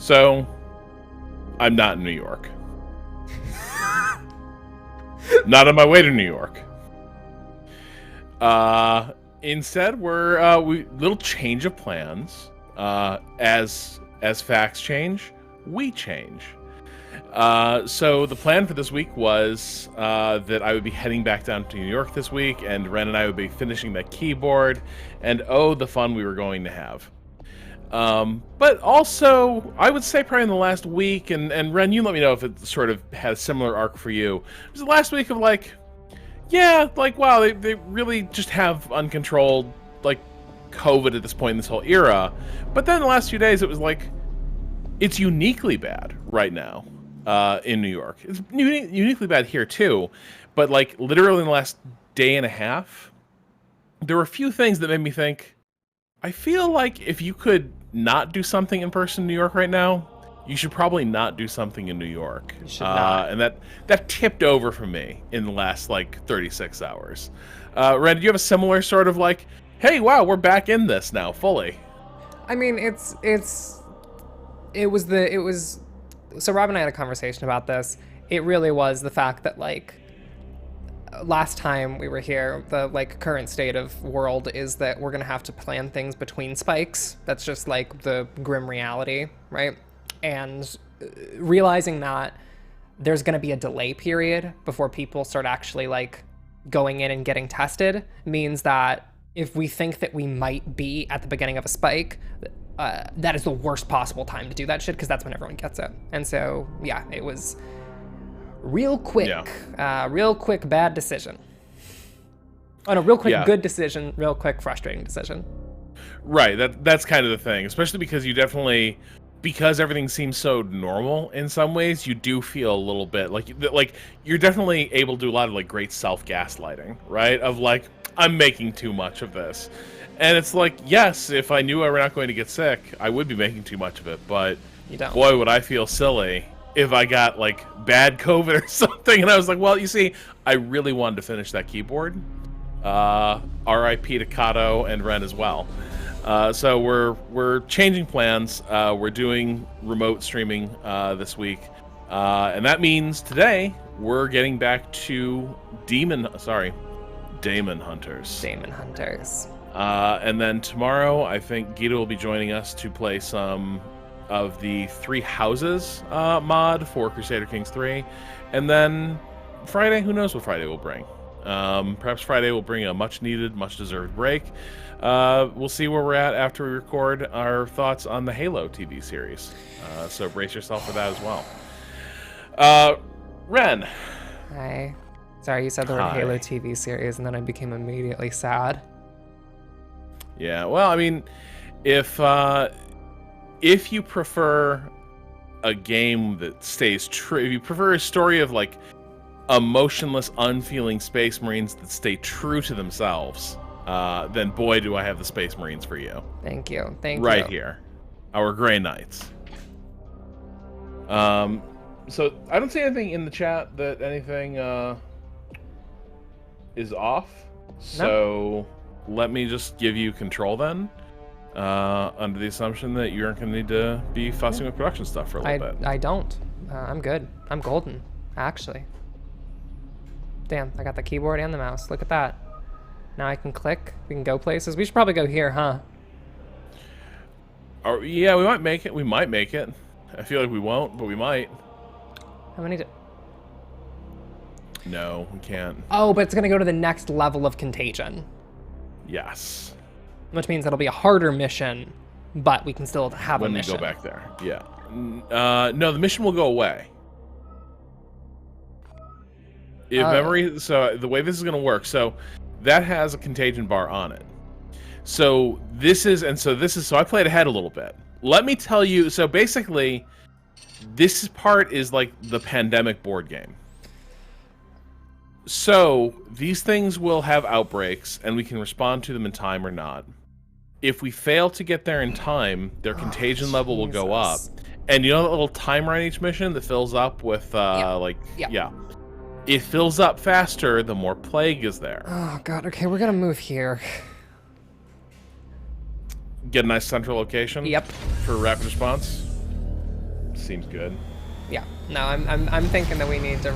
So, I'm not in New York. Not on my way to New York. Instead, we're little change of plans. As facts change, we change. So the plan for this week was that I would be heading back down to New York this week, and Ren and I would be finishing that keyboard, and oh, the fun we were going to have. But also, I would say probably in the last week, and Ren, you let me know if it sort of had a similar arc for you. It was the last week of like, yeah, like, wow, they really just have uncontrolled, like, COVID at this point in this whole era. But then the last few days, it was like, it's uniquely bad right now in New York. It's uniquely bad here, too. But, like, literally in the last day and a half, there were a few things that made me think, I feel like if you could not do something in person in New York right now, you should probably not do something in New York. You should not. And that tipped over for me in the last, like, 36 hours. Ren, do you have a similar sort of, like, hey, wow, we're back in this now, fully? I mean, so Rob and I had a conversation about this. It really was the fact that, like, last time we were here, the, like, current state of world is that we're gonna have to plan things between spikes. That's just, like, the grim reality, right? And realizing that there's gonna be a delay period before people start actually, like, going in and getting tested means that if we think that we might be at the beginning of a spike, that is the worst possible time to do that shit, because that's when everyone gets it. And so, yeah, it was real quick, bad decision. Oh no, real quick, good decision, real quick, frustrating decision. Right, that's kind of the thing, especially because you definitely, because everything seems so normal in some ways, you do feel a little bit like you're definitely able to do a lot of, like, great self-gaslighting, right? Of, like, I'm making too much of this. And it's like, yes, if I knew I were not going to get sick, I would be making too much of it, but you don't. Boy, would I feel silly if I got, like, bad COVID or something, and I was like, well, you see, I really wanted to finish that keyboard. R.I.P. to Kato and Ren as well. So we're changing plans. We're doing remote streaming this week, and that means today we're getting back to Daemonhunters. Daemonhunters. And then tomorrow, I think Gita will be joining us to play some of the Three Houses mod for Crusader Kings 3, and then Friday, who knows what Friday will bring. Perhaps Friday will bring a much-needed, much-deserved break. We'll see where we're at after we record our thoughts on the Halo TV series. So brace yourself for that as well. Ren. Hi. Sorry, you said the word Halo TV series, and then I became immediately sad. Yeah, well, I mean, if you prefer a game that stays true, if you prefer a story of, like, emotionless, unfeeling Space Marines that stay true to themselves, then boy, do I have the Space Marines for you. Thank you. Thank you. Right here. Our Grey Knights. So, I don't see anything in the chat that anything is off. So, let me just give you control then, under the assumption that you aren't going to need to be fussing with production stuff for a little bit. I don't. I'm good. I'm golden, actually. Damn, I got the keyboard and the mouse. Look at that. Now I can click. We can go places. We should probably go here, huh? Yeah, we might make it. We might make it. I feel like we won't, but we might. How many? No, we can't. Oh, but it's going to go to the next level of contagion. Yes. Which means it'll be a harder mission, but we can still have a mission. When we go back there, yeah. No, the mission will go away. If memory, so the way this is going to work, so that has a contagion bar on it. So so I played ahead a little bit. Let me tell you, so basically, this part is like the pandemic board game. So these things will have outbreaks, and we can respond to them in time or not. If we fail to get there in time, their contagion level will go up. And you know that little timer on each mission that fills up with, yeah. It fills up faster the more plague is there. Oh, God. Okay, we're going to move here. Get a nice central location? Yep. For rapid response? seems good. Yeah. No, I'm thinking that we need to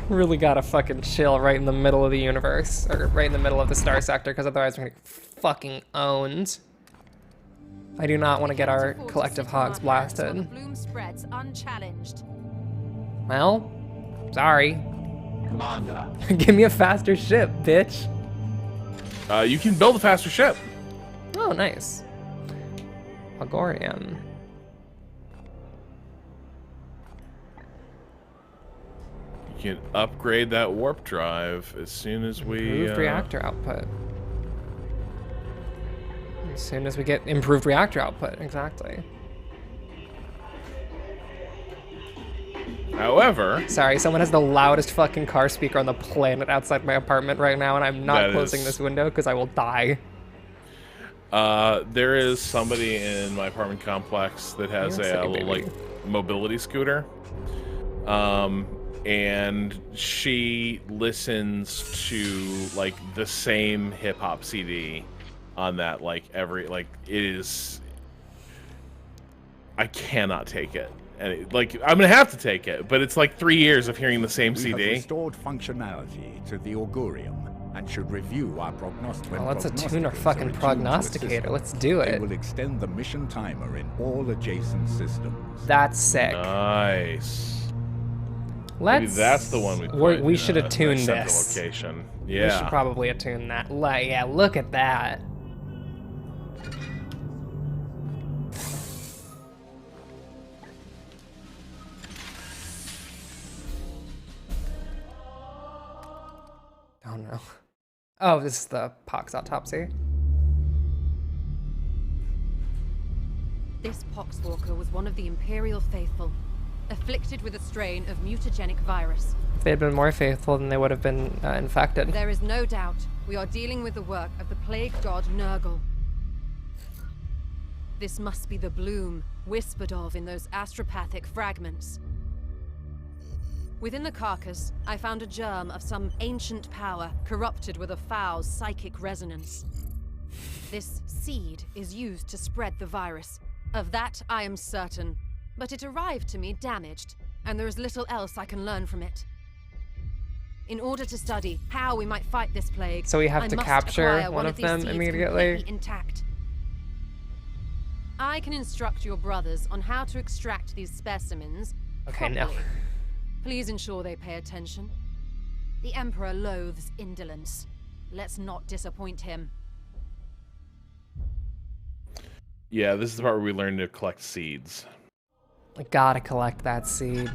really gotta fucking chill right in the middle of the universe, or right in the middle of the star sector, because otherwise we're gonna get fucking owned. I do not want to get our collective hogs blasted. The bloom spreads unchallenged. Well, sorry. Commander. Give me a faster ship, bitch. You can build a faster ship. Oh, nice. Agorium. You can upgrade that warp drive as soon as we... Improved reactor output. As soon as we get improved reactor output, exactly. However... Sorry, someone has the loudest fucking car speaker on the planet outside my apartment right now, and I'm not closing this window because I will die. There is somebody in my apartment complex that has a little, like, mobility scooter. And she listens to, like, the same hip-hop CD on that, like, it is... I cannot take it. And like, I'm gonna have to take it, but it's like 3 years of hearing the same CD. We have restored functionality to the Augurium and should review our prognosticator. Well, let's attune our fucking prognosticator. Let's do it. It will extend the mission timer in all adjacent systems. That's sick. Nice. Maybe that's the one we should attune this. Location. We Yeah. should probably attune that. Yeah, look at that. Oh no. Oh, this is the pox autopsy. This poxwalker was one of the Imperial faithful, afflicted with a strain of mutagenic virus. If they had been more faithful, then they would have been infected. There is no doubt we are dealing with the work of the plague god Nurgle. This must be the bloom whispered of in those astropathic fragments. Within the carcass, I found a germ of some ancient power corrupted with a foul psychic resonance. This seed is used to spread the virus. Of that, I am certain. But it arrived to me damaged, and there is little else I can learn from it. In order to study how we might fight this plague, So we have I to must capture acquire one of these them seeds immediately? completely intact. I can instruct your brothers on how to extract these specimens. Okay, no. properly. Please ensure they pay attention. The Emperor loathes indolence. Let's not disappoint him. Yeah, this is the part where we learn to collect seeds. I gotta collect that seed.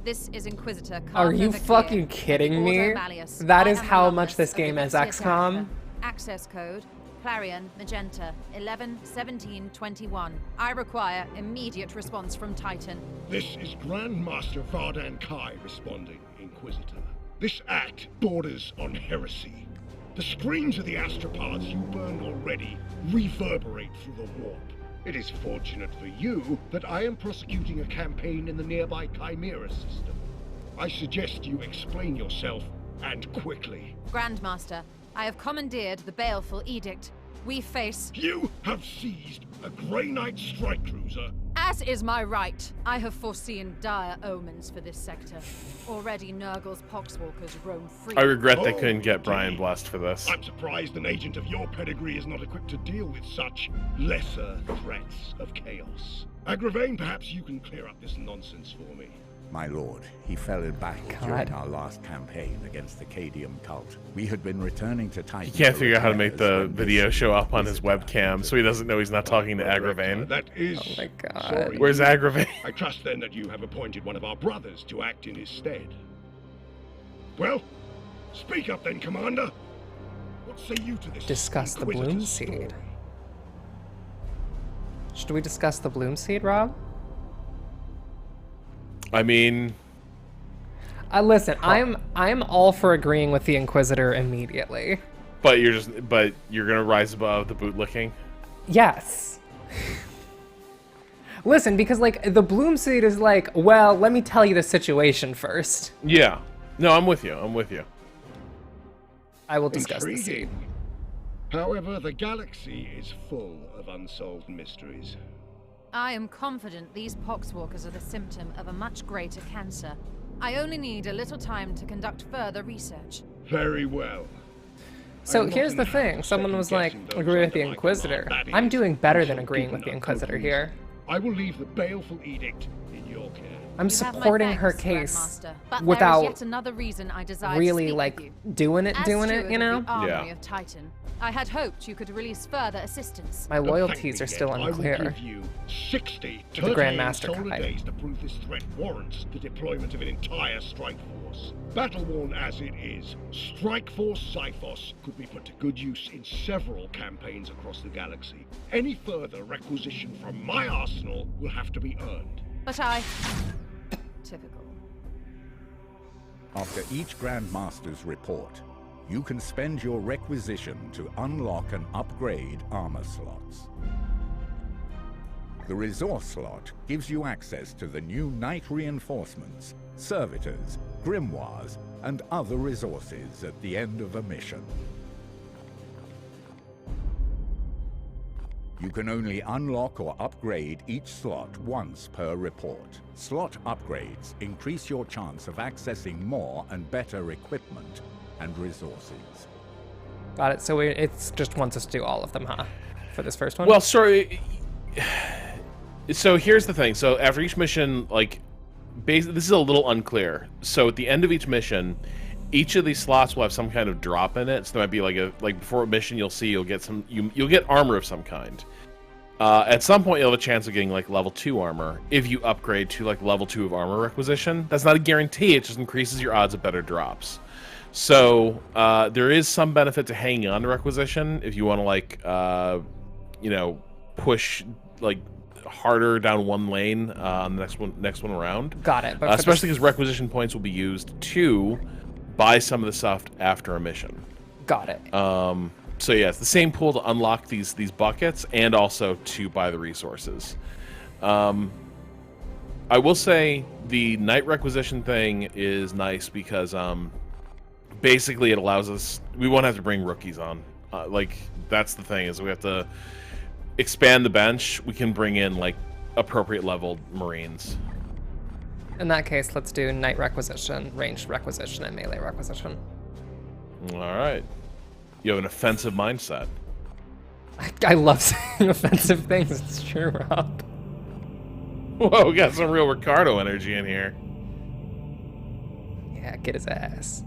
This is Inquisitor Are you Carter fucking Vakir, kidding me? Ordo Malleus. That I is am how alumnus much this of the game is Vixia XCOM. Chapter. Access code Clarion Magenta 111721. I require immediate response from Titan. This is Grandmaster Vardan Kai responding, Inquisitor. This act borders on heresy. The screams of the astropaths you burned already reverberate through the warp. It is fortunate for you that I am prosecuting a campaign in the nearby Chimera system. I suggest you explain yourself, and quickly. Grandmaster, I have commandeered the baleful edict. We face... You have seized a Grey Knight strike cruiser. As is my right, I have foreseen dire omens for this sector. Already Nurgle's poxwalkers roam free. I regret they couldn't Oh, get Brian dear. blessed for this. I'm surprised an agent of your pedigree is not equipped to deal with such lesser threats of chaos. Agravain, perhaps you can clear up this nonsense for me. My lord, he fell in battle God. during our last campaign against the Cadium cult. We had been returning to Titan. He can't for figure out how to make repairs the when video this show up on his visitor webcam, so he doesn't know he's not talking to Agravain. That is... Oh my God. Sorry. Where's Agravain? I trust then that you have appointed one of our brothers to act in his stead. Well, speak up then, Commander. What say you to this? Discuss the Inquisitor's bloom story? seed. Should we discuss the bloom seed, Rob? I mean, Listen, I'm all for agreeing with the Inquisitor immediately. but you're gonna rise above the bootlicking. Yes. Listen, because like the bloom seed is like, well, let me tell you the situation first. Yeah. No, I'm with you. I'm with you. I will discuss the seed. Intriguing. However, the galaxy is full of unsolved mysteries. I am confident these poxwalkers are the symptom of a much greater cancer. I only need a little time to conduct further research. Very well. So I'm not here's in the the habit thing. of Someone was like, second-guessing those agree with the under my Inquisitor. command, that I'm is, doing better than until agreeing given with the a Inquisitor good here. reason. I will leave the baleful edict in your care. I'm You have my supporting her thanks, case Grandmaster, but there without is yet another reason I desire really to speak like with you. doing it, As you steward know? of the armory Yeah. of Titan, I had hoped you could release further assistance. My Don't thank loyalties me are still yet. unclear. I will give you 60 the Tertiary Grandmaster solar guide. days to prove this threat warrants the deployment of an entire strike force. Battle-worn as it is, Strike Force Cyphos could be put to good use in several campaigns across the galaxy. Any further requisition from my arsenal will have to be earned. But I... Typical. After each Grand Master's report, you can spend your requisition to unlock and upgrade armor slots. The resource slot gives you access to the new Knight reinforcements, servitors, grimoires, and other resources at the end of a mission. You can only unlock or upgrade each slot once per report. Slot upgrades increase your chance of accessing more and better equipment and resources. Got it. So it's just wants us to do all of them, huh? For this first one? Well, sorry. So here's the thing. So after each mission, like, basically, this is a little unclear. So at the end of each mission, each of these slots will have some kind of drop in it. So there might be like before a mission, you'll get you'll get armor of some kind. At some point, you'll have a chance of getting like level 2 armor if you upgrade to like level 2 of armor requisition. That's not a guarantee. It just increases your odds of better drops. So there is some benefit to hanging on to requisition if you want to like push like harder down one lane on the next one around. Got it. But Especially because requisition points will be used to buy some of the stuff after a mission. Got it. So yeah, it's the same pool to unlock these buckets and also to buy the resources. I will say the Knight requisition thing is nice because basically it allows us, we won't have to bring rookies on. Like that's the thing, is we have to expand the bench. We can bring in like appropriate leveled Marines. In that case, let's do Knight requisition, ranged requisition, and melee requisition. All right. You have an offensive mindset. I love saying offensive things. It's true, Rob. Whoa, we got some real Ricardo energy in here. Yeah, get his ass.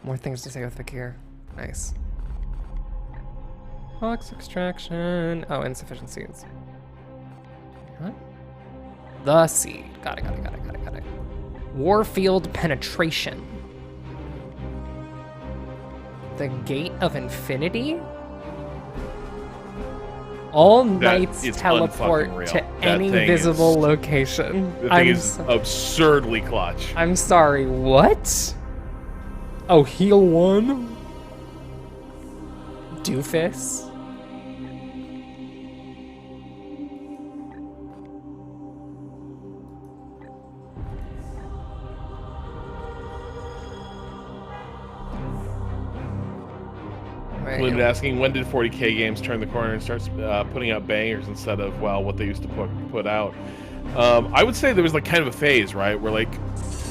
More things to say with Fakir. Nice. Fox extraction. Oh, insufficient seeds. What? The seed. Got it. Warfield penetration. The Gate of Infinity? All knights is teleport unfucking real. to That any thing visible is- location. The thing is absurdly clutch. I'm sorry, what? Oh, heal 1? Doofus? Limited asking, when did 40k games turn the corner and start putting out bangers instead of, well, what they used to put out? I would say there was like kind of a phase, right, where like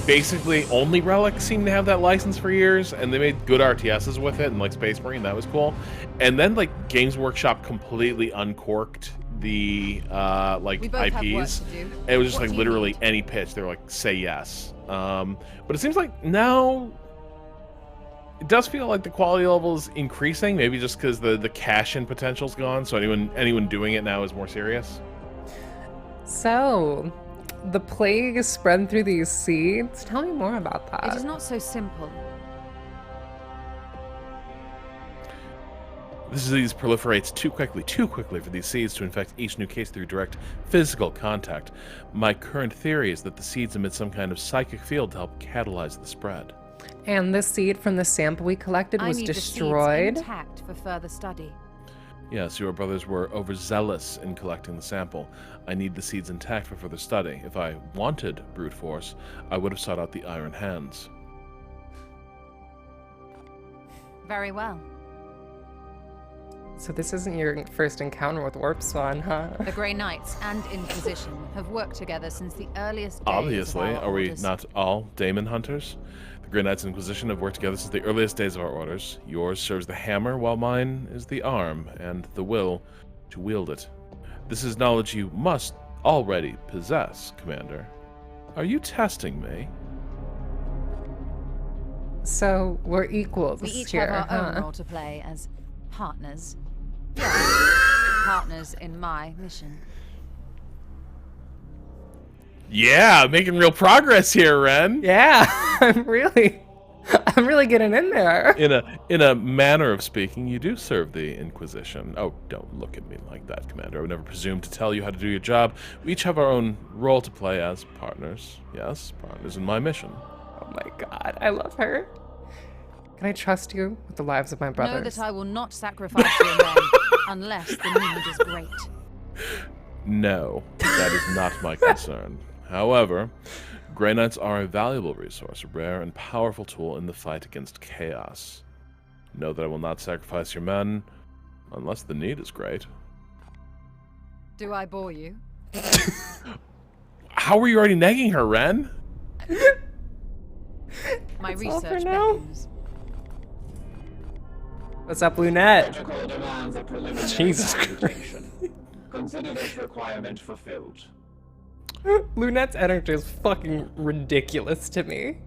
basically only Relic seemed to have that license for years, and they made good RTSs with it, and like Space Marine, that was cool. And then like Games Workshop completely uncorked the like We both have work IPs. to do. And it was just What like do you literally need? any pitch, they were like, say yes. But it seems like now it does feel like the quality level is increasing, maybe just because the cash-in potential's gone, so anyone doing it now is more serious. So, the plague is spread through these seeds? Tell me more about It that. is not so simple. This disease proliferates too quickly for these seeds to infect each new case through direct physical contact. My current theory is that the seeds emit some kind of psychic field to help catalyze the spread. And the seed from the sample we collected was I need destroyed? the seeds intact for further study. Yes, your brothers were overzealous in collecting the sample. I need the seeds intact for further study. If I wanted brute force, I would have sought out the Iron Hands. Very well. So this isn't your first encounter with Warp Spawn, huh? The Grey Knights and Inquisition have worked together since the earliest days Obviously, of our are we orders. not all Daemonhunters? The Grey Knights and Inquisition have worked together since the earliest days of our orders. Yours serves the hammer, while mine is the arm and the will to wield it. This is knowledge you must already possess, Commander. Are you testing me? So we're equals We each here, have our huh? own role to play as partners. Yes, partners in my mission. Yeah, making real progress here, Ren. Yeah, I'm really getting in there. In a manner of speaking, you do serve the Inquisition. Oh, don't look at me like that, Commander. I would never presume to tell you how to do your job. We each have our own role to play as partners. Yes, partners in my mission. Oh my god, I love her. Can I trust you with the lives of my brothers? Know that I will not sacrifice your men unless the need is great. No, that is not my concern. However, Grey Knights are a valuable resource, a rare and powerful tool in the fight against chaos. Know that I will not sacrifice your men unless the need is great. Do I bore you? How are you already negging her, Ren? My That's all for research now. beckons. What's up, Lunette? Protocol demands a preliminary Jesus salutation. Consider this requirement fulfilled. Lunette's energy is fucking ridiculous to me.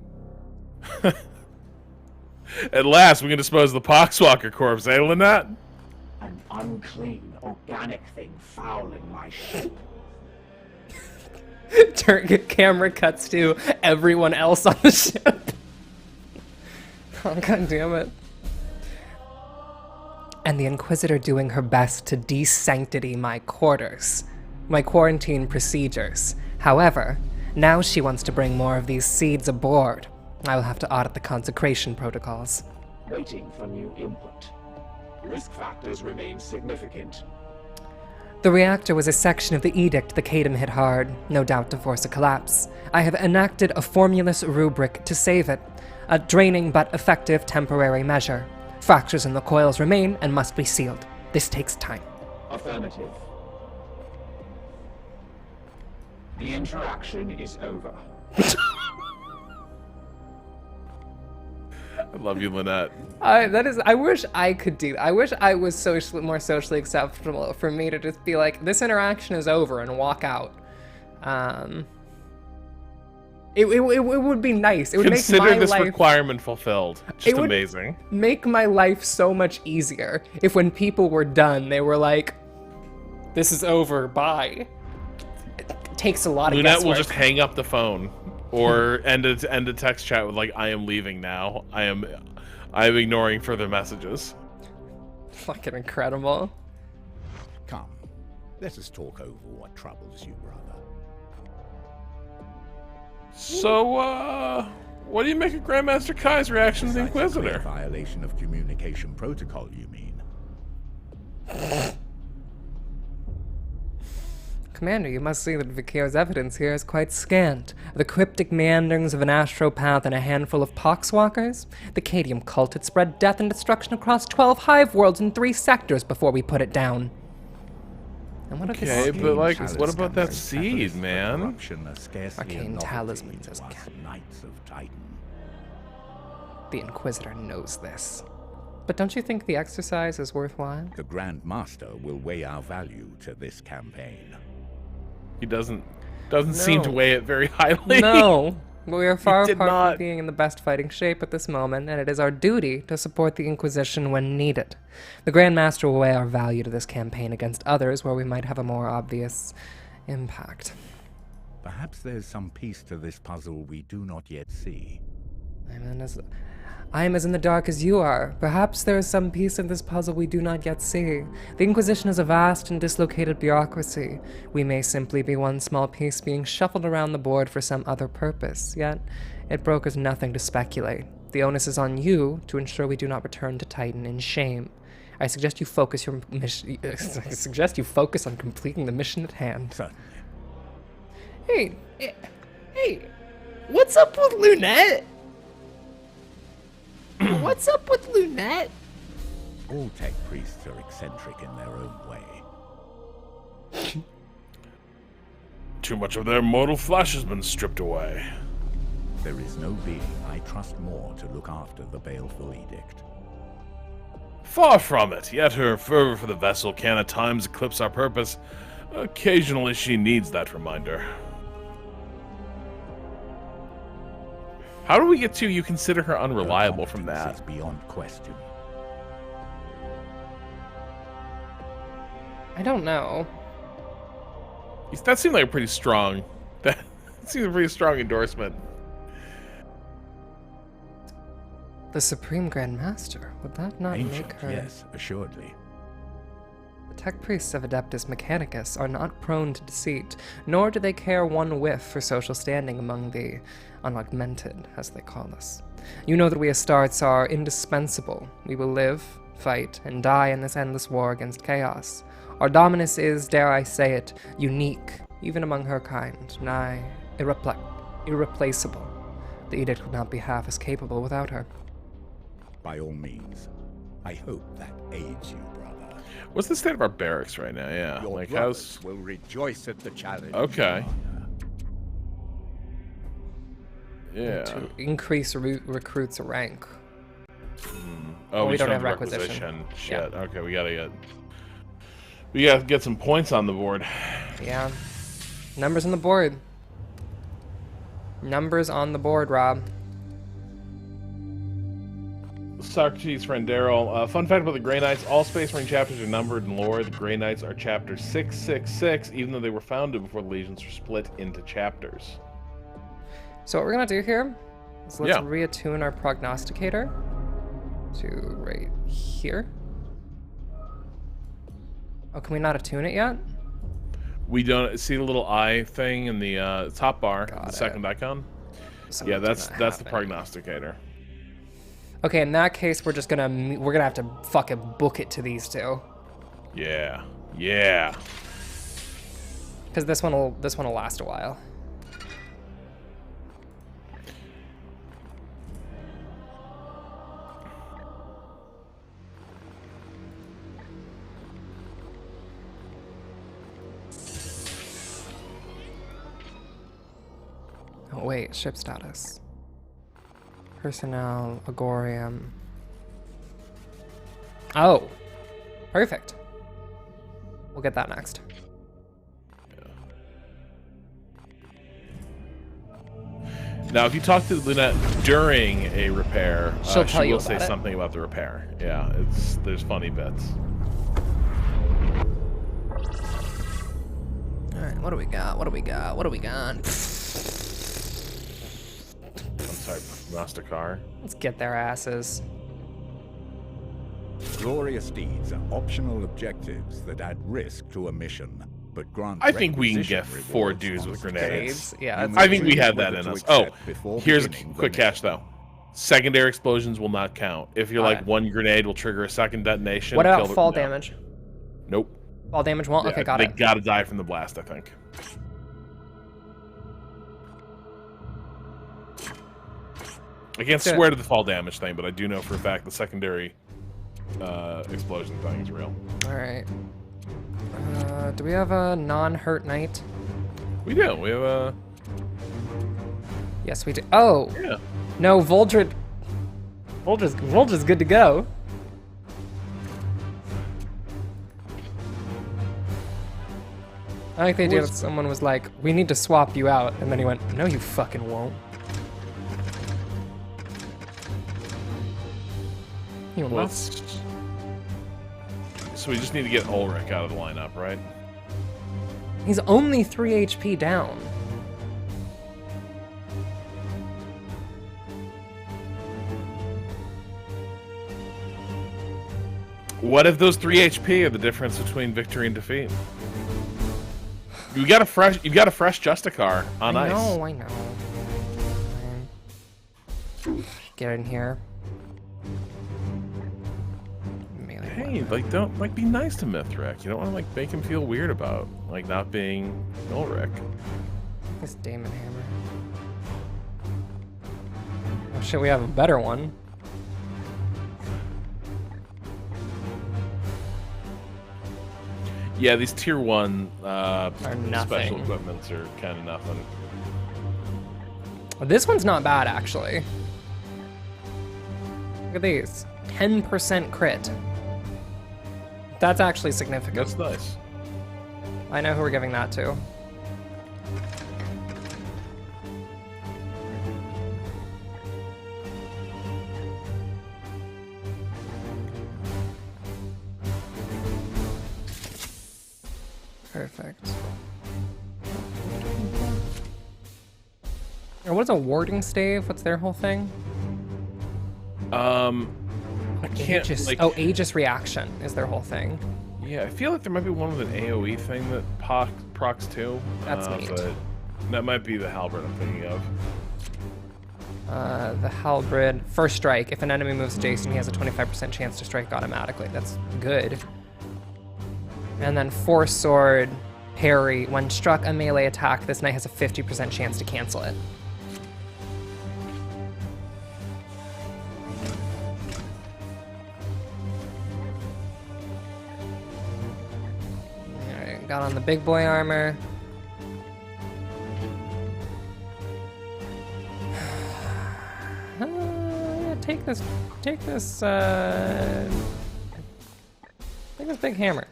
At last, we can dispose of the Poxwalker corpse, eh, Lynette? An unclean, organic thing fouling my ship. Camera cuts to everyone else on the ship. Oh, god damn it. And the Inquisitor doing her best to desanctity my quarters, my quarantine procedures. However, now she wants to bring more of these seeds aboard. I will have to audit the consecration protocols. Waiting for new input. Risk factors remain significant. The reactor was a section of the edict the Kadam hit hard, no doubt to force a collapse. I have enacted a formulous rubric to save it, a draining but effective temporary measure. Fractures in the coils remain and must be sealed. This takes time. Affirmative. The interaction is over. I love you, Lynette. I wish I could do. I wish I was more socially acceptable for me to just be like, this interaction is over and walk out. It would be nice. It would Consider make my this life requirement fulfilled. Just would- amazing. make my life so much easier if when people were done, they were like, this is over, bye. It takes a lot of Lunette will guesswork. just hang up the phone or end a text chat with like, I am leaving now. I am ignoring further messages. Fucking incredible. Come, let us talk over what troubles you, brother. So, what do you make of Grandmaster Kai's reaction to the Besides a clear Inquisitor? violation of communication protocol, you mean? Commander, you must see that Vikir's evidence here is quite scant. The cryptic meanderings of an astropath and a handful of poxwalkers? The Cadium cult had spread death and destruction across 12 hive worlds in 3 sectors before we put it down. And what if Okay, this... but like, Talismans what about that and seed, catalysts for man? corruption are scarcely a Arcane novelty talismans to as us Knights of Titan. The Inquisitor knows this. But don't you think the exercise is worthwhile? The Grand Master will weigh our value to this campaign. He doesn't seem to No. weigh it very highly. No, but we are far did apart not. from being in the best fighting shape at this moment, and it is our duty to support the Inquisition when needed. The Grand Master will weigh our value to this campaign against others where we might have a more obvious impact. Perhaps there's some piece to this puzzle we do not yet see. I am as in the dark as you are. Perhaps there is some piece of this puzzle we do not yet see. The Inquisition is a vast and dislocated bureaucracy. We may simply be one small piece being shuffled around the board for some other purpose, yet it brokers nothing to speculate. The onus is on you to ensure we do not return to Titan in shame. I suggest you focus your mission. I suggest you focus on completing the mission at hand. Certainly. Hey, what's up with Lunette? What's up with Lunette? All tech priests are eccentric in their own way. Too much of their mortal flesh has been stripped away. There is no being I trust more to look after the baleful edict. Far from it, yet her fervor for the vessel can at times eclipse our purpose. Occasionally she needs that reminder. How do we get to you consider her unreliable from Her that? competence is beyond question. I don't know. That seemed like a pretty strong... That seems a pretty strong endorsement. The Supreme Grand Master. Would that not Ancient, make her... yes, assuredly. The tech priests of Adeptus Mechanicus are not prone to deceit, nor do they care one whiff for social standing among the unaugmented, as they call us. You know that we Astartes are indispensable. We will live, fight, and die in this endless war against chaos. Our dominus is, dare I say it, unique, even among her kind, nigh irreplaceable. The edict would not be half as capable without her. By all means. I hope that aids you, brother. What's the state of our barracks right now? Yeah, Your like brothers how's... will rejoice at the challenge. Okay. Yeah. To increase recruits a rank. Oh, we don't still have requisition. Shit. Yeah. Okay, we gotta get some points on the board. Yeah. Numbers on the board. Numbers on the board, Rob. Socrates, friend Daryl. Fun fact about the Grey Knights: all Space Marine chapters are numbered in lore. The Grey Knights are chapter 666, even though they were founded before the legions were split into chapters. So what we're gonna do here is let's reattune our prognosticator to right here. Oh, can we not attune it yet? We don't see the little eye thing in the top bar, Got the it. second icon. So Yeah, we do that's not the have it. prognosticator. Okay, in that case, we're gonna have to fucking book it to these two, Yeah. because this one will last a while. Oh wait, ship status. Personnel, Agorium. Oh, perfect. We'll get that next. Now, if you talk to Lunette during a repair, She'll tell she you will say about it. something about the repair. Yeah, there's funny bits. All right, what do we got? What do we got? What do we got? I'm sorry, Mastercar. Let's get their asses. Glorious deeds are optional objectives that add risk to a mission, but grant I think we can requisition get 4 rewards dudes on with success. grenades. Yeah, You that's may I think we choose have that whether in to us. Oh, accept before here's a beginning the quick catch mission. though. Secondary explosions will not count. If you're like Alright. one grenade will trigger a second detonation. What about kill the- fall no. damage? Nope. Fall damage won't? Yeah, Okay, got they it. gotta die from the blast, I think. I can't Good. swear to the fall damage thing, but I do know for a fact the secondary explosion thing is real. All right. Do we have a non-hurt knight? We do. We have a Yes, we do. Oh, yeah. no, Voldred. Voldred's good to go. I like the idea that someone was like, we need to swap you out, and then he went, no, you fucking won't. You Well, must. so we just need to get Ulrich out of the lineup, right? He's only 3 HP down. What if those 3 HP are the difference between victory and defeat? You've got a fresh Justicar on I ice. know, I know. Get in here. Melee Hey, weapon. don't be nice to Mithric. You don't want to make him feel weird about not being Ulrich. This Damon Hammer. Oh shit, we have a better one. Yeah, these tier 1 nothing. special equipments are kind of nothing. Well, this one's not bad, actually. Look at these. 10% crit. That's actually significant. That's nice. I know who we're giving that to. Perfect. Or what is a warding stave? What's their whole thing? I can't, Aegis. like... Oh, Aegis reaction is their whole thing. Yeah, I feel like there might be one with an AoE thing that procs too. That's neat. But that might be the halberd I'm thinking of. The halberd. First strike. If an enemy moves adjacent, he has a 25% chance to strike automatically. That's good. And then force sword, parry. When struck a melee attack, this knight has a 50% chance to cancel it. Alright, got on the big boy armor. Yeah, take this big hammer.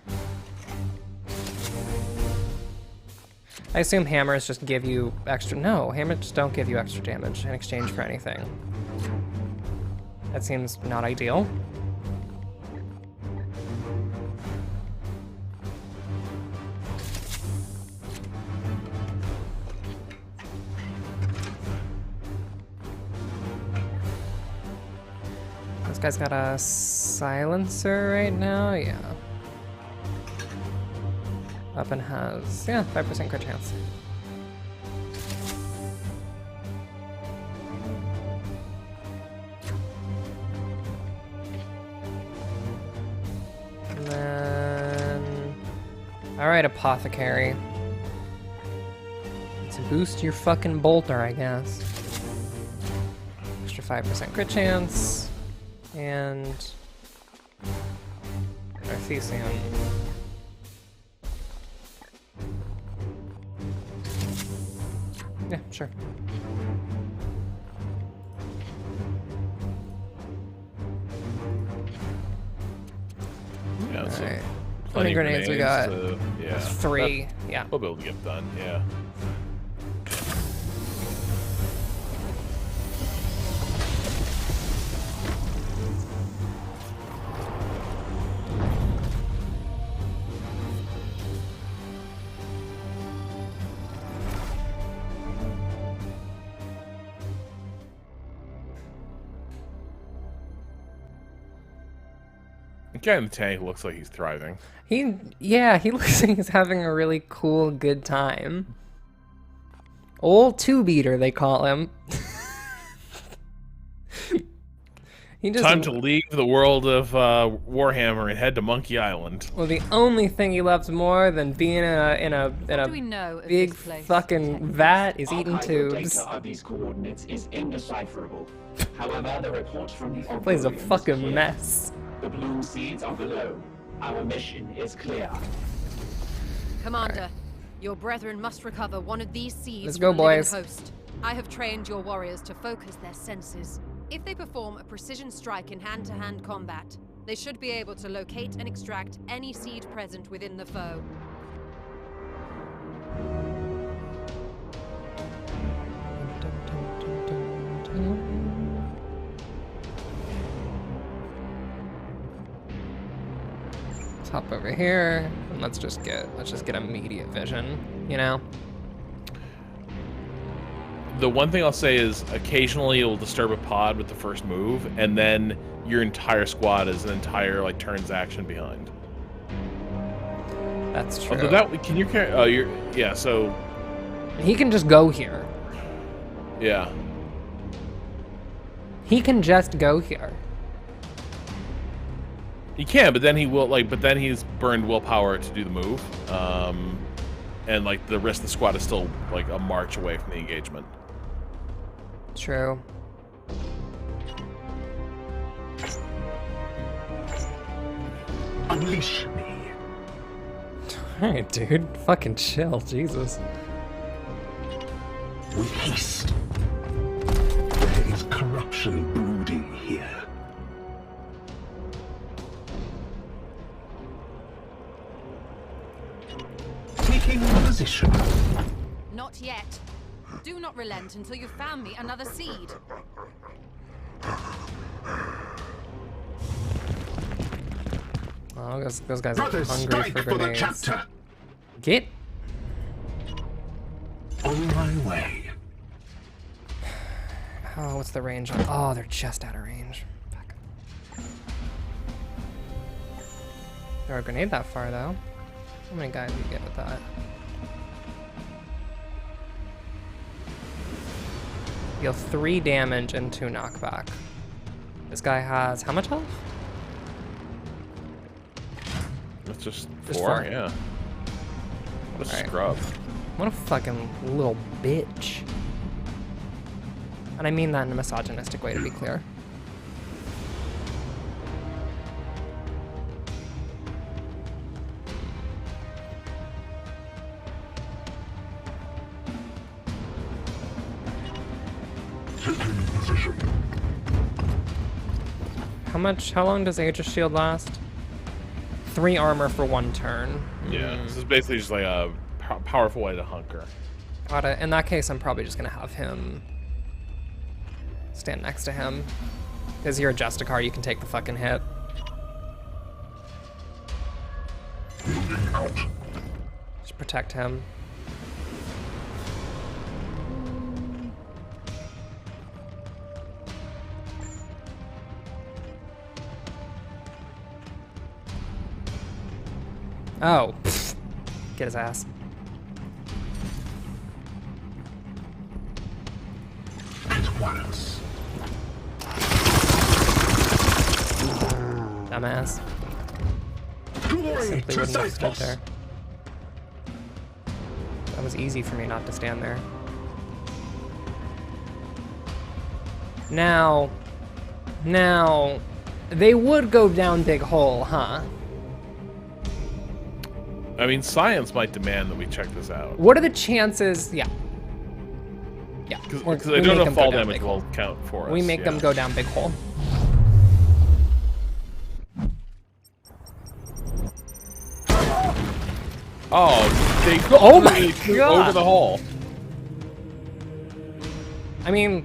I assume hammers just give you extra... No, hammers just don't give you extra damage in exchange for anything. That seems not ideal. This guy's got a silencer right now, yeah. Weapon has, yeah, 5% crit chance. And then, all right, apothecary. Let's boost your fucking bolter, I guess. Extra 5% crit chance, and Arthesium. Yeah, sure. Yeah, so Alright. How plenty many of grenades we got? Yeah, 3. Yeah. we'll be able to get done. Yeah. The guy in the tank looks like he's thriving. He looks like he's having a really cool, good time. Old two-beater, they call him. He just Time to leave the world of Warhammer and head to Monkey Island. Well, the only thing he loves more than being in a What do we know of big this place? fucking vat is eating Archival tubes. data of these coordinates is indecipherable. However, the report from the This place is a Operations fucking clear. mess. The blue seeds are below. Our mission is clear. Commander, your brethren must recover one of these seeds Let's from go, a living boys. host. I have trained your warriors to focus their senses. If they perform a precision strike in hand-to-hand combat, they should be able to locate and extract any seed present within the foe. Let's hop over here and let's just get immediate vision, you know? The one thing I'll say is occasionally it'll disturb a pod with the first move, and then your entire squad is an entire like turns action behind. That's true. Although that can you carry? Oh, you're yeah. So He can just go here. yeah. He can just go here. He can, but then he will like. But then he's burned willpower to do the move, and like the rest of the squad is still like a march away from the engagement. True. Unleash me. Alright, dude. Fucking chill, Jesus. With haste. There is corruption brooding here. Taking position. Not yet. Do not relent until you've found me another seed. Oh, those guys are Brothers, hungry strike for for the grenades. chapter. Get. On my way. Oh, what's the range on? Oh, they're just out of range. Fuck. Throw a grenade that far, though. How many guys do you get with that? Deal 3 damage and 2 knockback. This guy has how much health? That's just Just 4, 4. yeah. What a Alright. scrub. What a fucking little bitch. And I mean that in a misogynistic way, to be clear. Taking position. How long does Aegis Shield last? 3 armor for 1 turn. Yeah, this is basically just like a powerful way to hunker. In that case, I'm probably just gonna have him stand next to him. Because you're a Justicar, you can take the fucking hit. Moving out. Just protect him. Oh, pfft. Get his ass. At once. Dumbass. Glory Simply to wouldn't have stood Zythos. there. That was easy for me not to stand there. Now, they would go down big hole, huh? I mean, science might demand that we check this out. What are the chances? Yeah. Yeah. Because we I don't make know them if go fall down damage big will hole. count for us. We make them yeah. go down big hole. Oh, they Oh my literally flew God. over the hole. I mean,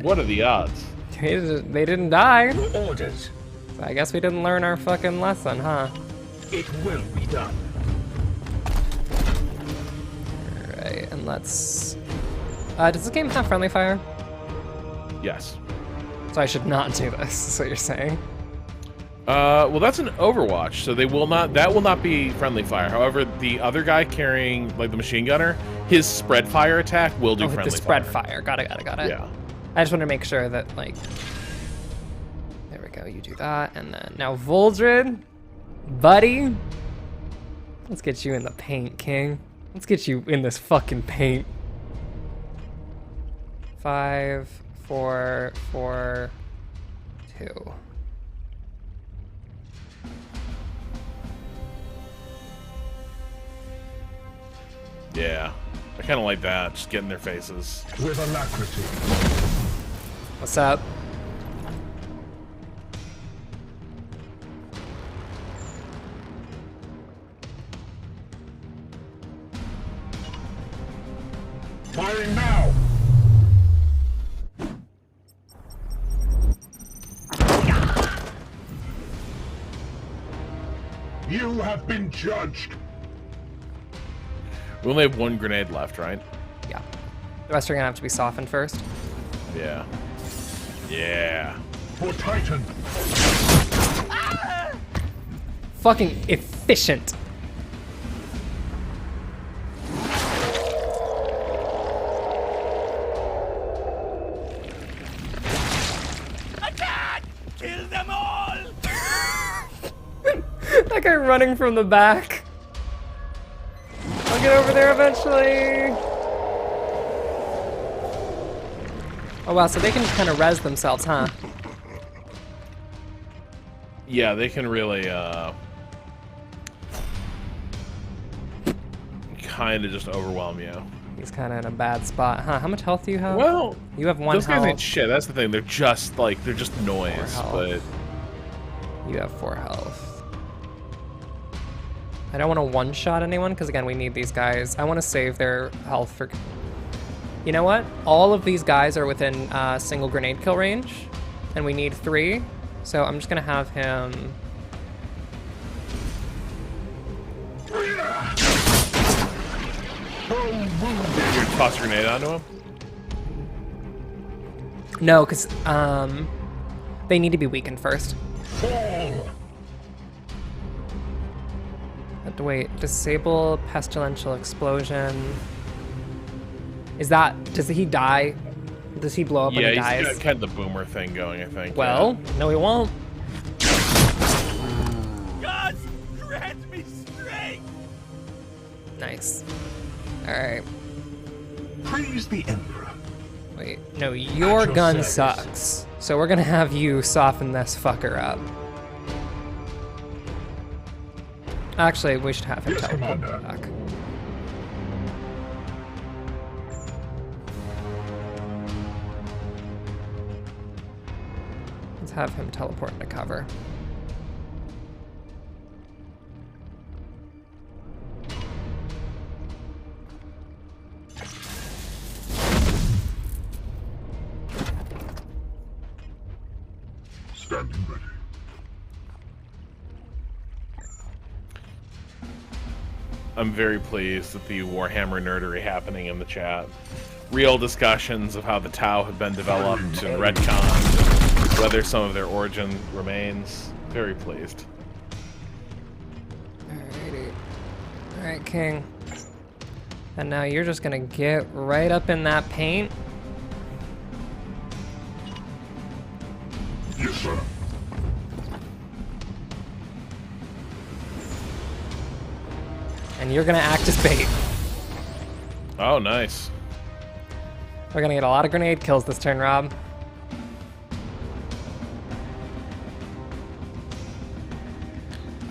What are the odds? they didn't die. Your orders. So I guess we didn't learn our fucking lesson, huh? It will be done. Alright, and let's... does this game have friendly fire? Yes. So I should not do this, is what you're saying? Well, that's an Overwatch, so they will not. That will not be friendly fire. However, the other guy carrying like the machine gunner, his spread fire attack will do Oh, friendly the spread fire. Got it. Yeah. I just want to make sure that, like... There we go, you do that, and then... Now, Voldred, buddy, let's get you in the paint, King. Let's get you in this fucking paint. 5, 4, 4, 2. Yeah. I kind of like that. Just get in their faces. With alacrity. What's up? Firing now. You have been judged. We only have 1 grenade left, right? Yeah. The rest are gonna have to be softened first. Yeah. Yeah. For Titan. Fucking efficient. Kill them all! That guy running from the back. I'll get over there eventually. Oh wow, so they can kind of res themselves, huh? Yeah, they can really, kind of just overwhelm you. He's kind of in a bad spot, huh? How much health do you have? Well, you have 1 those health. guys ain't shit. That's the thing. They're just noise. But you have 4 health. I don't want to one-shot anyone because again, we need these guys. I want to save their health for. You know what? All of these guys are within single grenade kill range, and we need 3. So I'm just gonna have him. you toss a grenade onto him. No, because they need to be weakened first. Have to wait. Disable pestilential explosion. Is that? Does he die? Does he blow up when he dies? Yeah, he's got kind of the boomer thing going, I think. Well, no, he won't. God, grant me strength. Nice. All right. Praise the Emperor. Wait, no, your gun sucks. So we're gonna have you soften this fucker up. Actually, we should have him teleport back. Let's have him teleport into cover. Standing ready. I'm very pleased with the Warhammer nerdery happening in the chat. Real discussions of how the Tau have been developed and retconned, and whether some of their origin remains. Very pleased. Alrighty. Alright, King. And now you're just gonna get right up in that paint. Yes, sir. And you're gonna act as bait. Oh, nice. We're gonna get a lot of grenade kills this turn, Rob.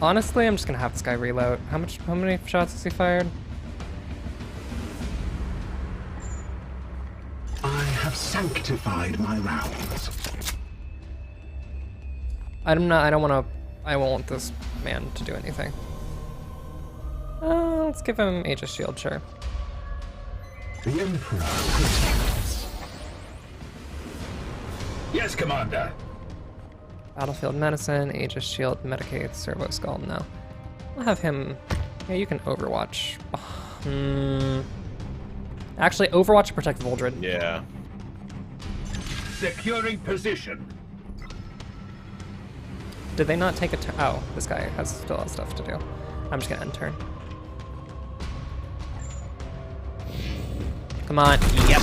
Honestly, I'm just gonna have this guy reload. How many shots has he fired? I have sanctified my rounds. I won't want this man to do anything. Let's give him Aegis Shield, sure. The Emperor protects. Yes, Commander. Battlefield Medicine, Aegis Shield, Medicate, Servo Skull, no. I'll have him, yeah, you can Overwatch. Actually, Overwatch to protect Voldred. Yeah. Securing position. Did they not take a turn? Oh, this guy still has stuff to do. I'm just gonna end turn. Come on. Yep.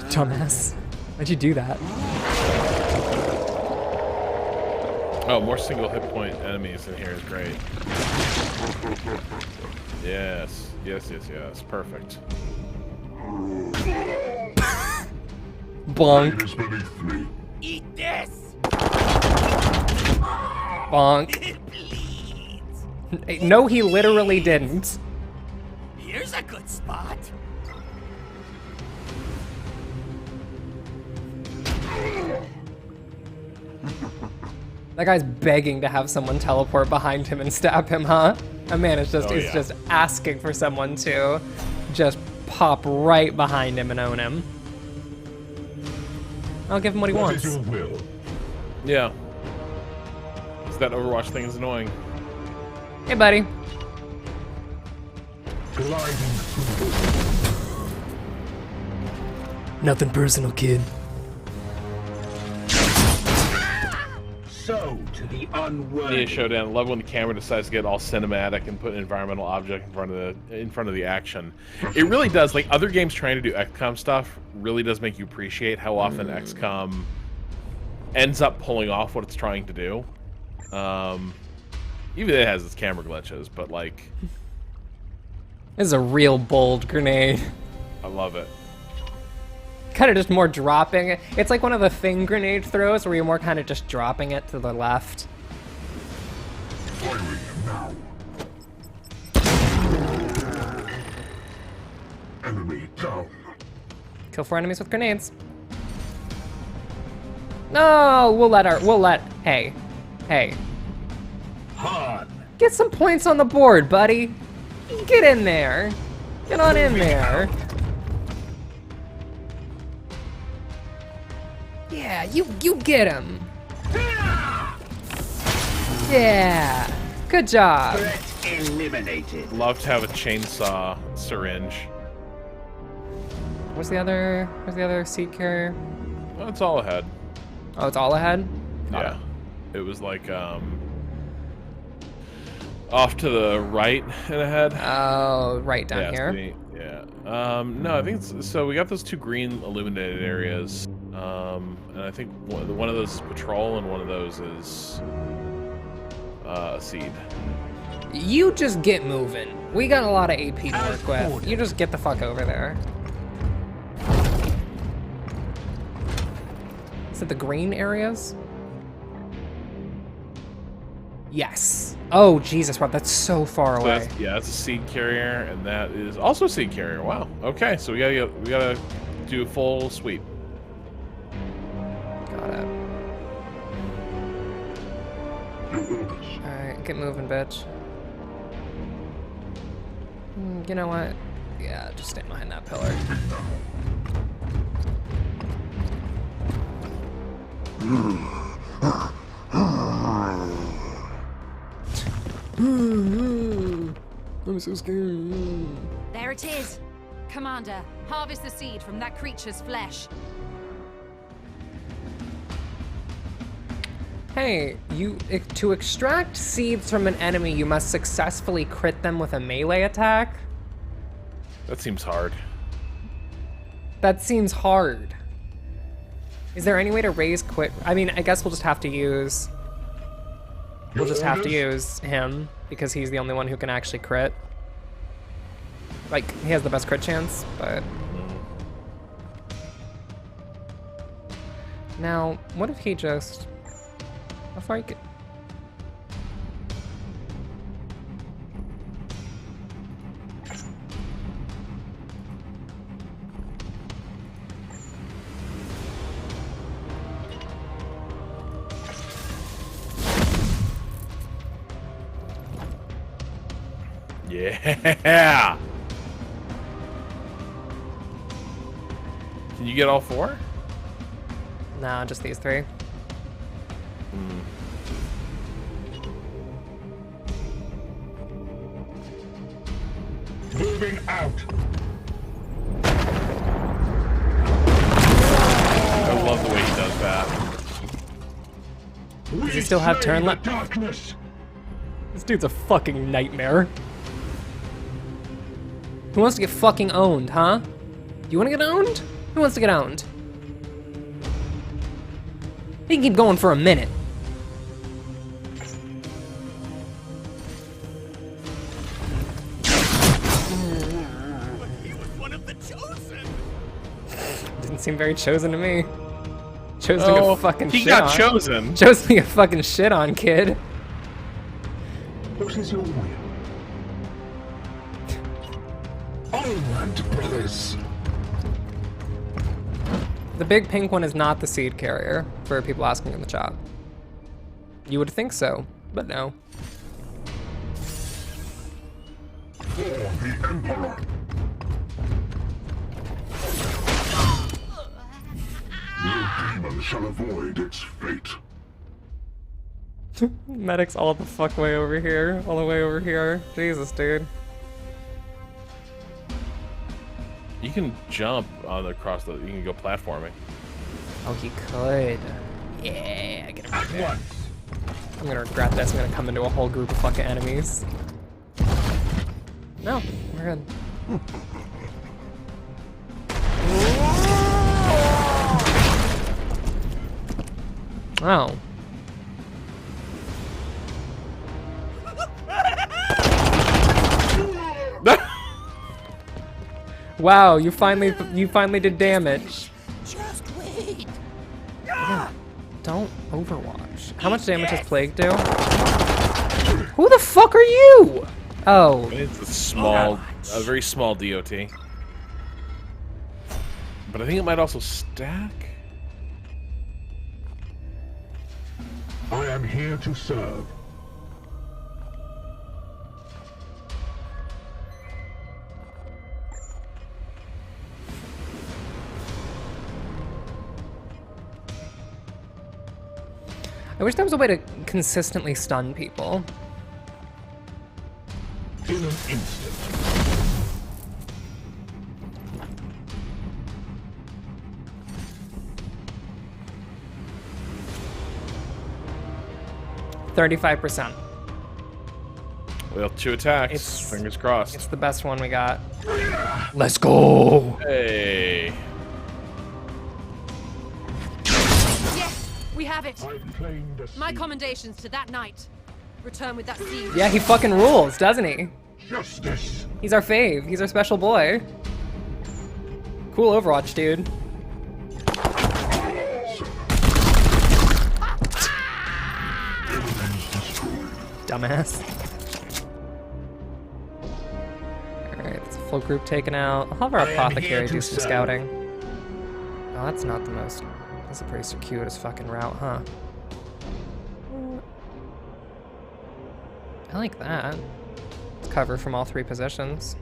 Dumbass. Why'd you do that? Oh, more single hit point enemies in here is great. Yes. Yes, yes, yes. Perfect. Bonk. Eat this. Bonk. It bleeds. No, he literally didn't. Here's a good spot. That guy's begging to have someone teleport behind him and stab him, huh? That man is just just asking for someone to just pop right behind him and own him. I'll give him what he wants. What is your will? Yeah. So that Overwatch thing is annoying. Hey, buddy. Gliding through. Nothing personal, kid. So to the Yeah, unworthy. showdown. Love when the camera decides to get all cinematic and put an environmental object in front of the action. It really does. Like other games trying to do XCOM stuff really does make you appreciate how often XCOM ends up pulling off what it's trying to do. Even it has its camera glitches, but like, This is a real bold grenade. I love it. Kind of just more dropping. It's like one of the thing grenade throws where you're more kind of just dropping it to the left. Firing now. Enemy down. Kill 4 enemies with grenades. No, hey. Han. Get some points on the board, buddy. Get in there. Get on in there. Yeah, you get him. Yeah. Good job. Threat eliminated. Love to have a chainsaw syringe. Where's the other seed carrier? Well, it's all ahead. Oh, it's all ahead? Got Yeah. It was like off to the right and ahead. Oh, right down Yeah, here. Yeah. No, I think it's, so. We got those 2 green illuminated areas, and I think one of those is patrol, and one of those is a seed. You just get moving. We got a lot of AP to work with. You just get the fuck over there. Is it the green areas? Yes. Oh, Jesus, Rob, that's so far So away. that's a seed carrier, and that is also a seed carrier. Wow. Okay, so we gotta do a full sweep. Got it. Alright, get moving, bitch. You know what? Yeah, just stand behind that pillar. I'm so scared. There it is. Commander, harvest the seed from that creature's flesh. Hey, to extract seeds from an enemy, you must successfully crit them with a melee attack? That seems hard. That seems hard. Is there any way to raise quit? I mean, I guess we'll just have to use... We'll just have to use him, because he's the only one who can actually crit. Like, he has the best crit chance, but... Now, what if he just... How far he could... Yeah. Can you get all 4? Nah, just these 3. Moving out. I love the way he does that. Does he still have turn left? Darkness. This dude's a fucking nightmare. Who wants to get fucking owned, huh? You wanna get owned? Who wants to get owned? He can keep going for a minute. He was one of the chosen. Didn't seem very chosen to me. Chose to get fucking he shit got on. chosen. Chose to get fucking shit on, kid. What is your will? Onward, brothers. The big pink one is not the seed carrier, for people asking in the chat. You would think so, but no. For the Emperor. No demon shall avoid its fate. Medic's all the fuck way over here, all the way over here. Jesus, dude. You can jump on across the. You can go platforming. Oh, he could. Yeah, get him right there. I'm gonna regret this. I'm gonna come into a whole group of fucking enemies. No, we're good. Oh. Wow, you finally did damage. Just wait. Don't Overwatch. How much damage does Plague do? Who the fuck are you? Oh, It's a small, a very small DOT. But I think it might also stack. I am here to serve. I wish there was a way to consistently stun people. In an instant. %35%. Well, 2 attacks. It's- Fingers crossed. It's the best one we got. Let's go! Hey. Yes, we have it. I've claimed a My seat. commendations to that knight. Return with that seed. Yeah, he fucking rules, doesn't he? Justice. He's our fave. He's our special boy. Cool Overwatch, dude. Dumbass. Alright, that's a full group taken out. I'll have our I am apothecary here to do some serve. scouting. Oh, that's not the most... That's a pretty circuitous fucking route, huh? I like that. It's cover from all 3 positions.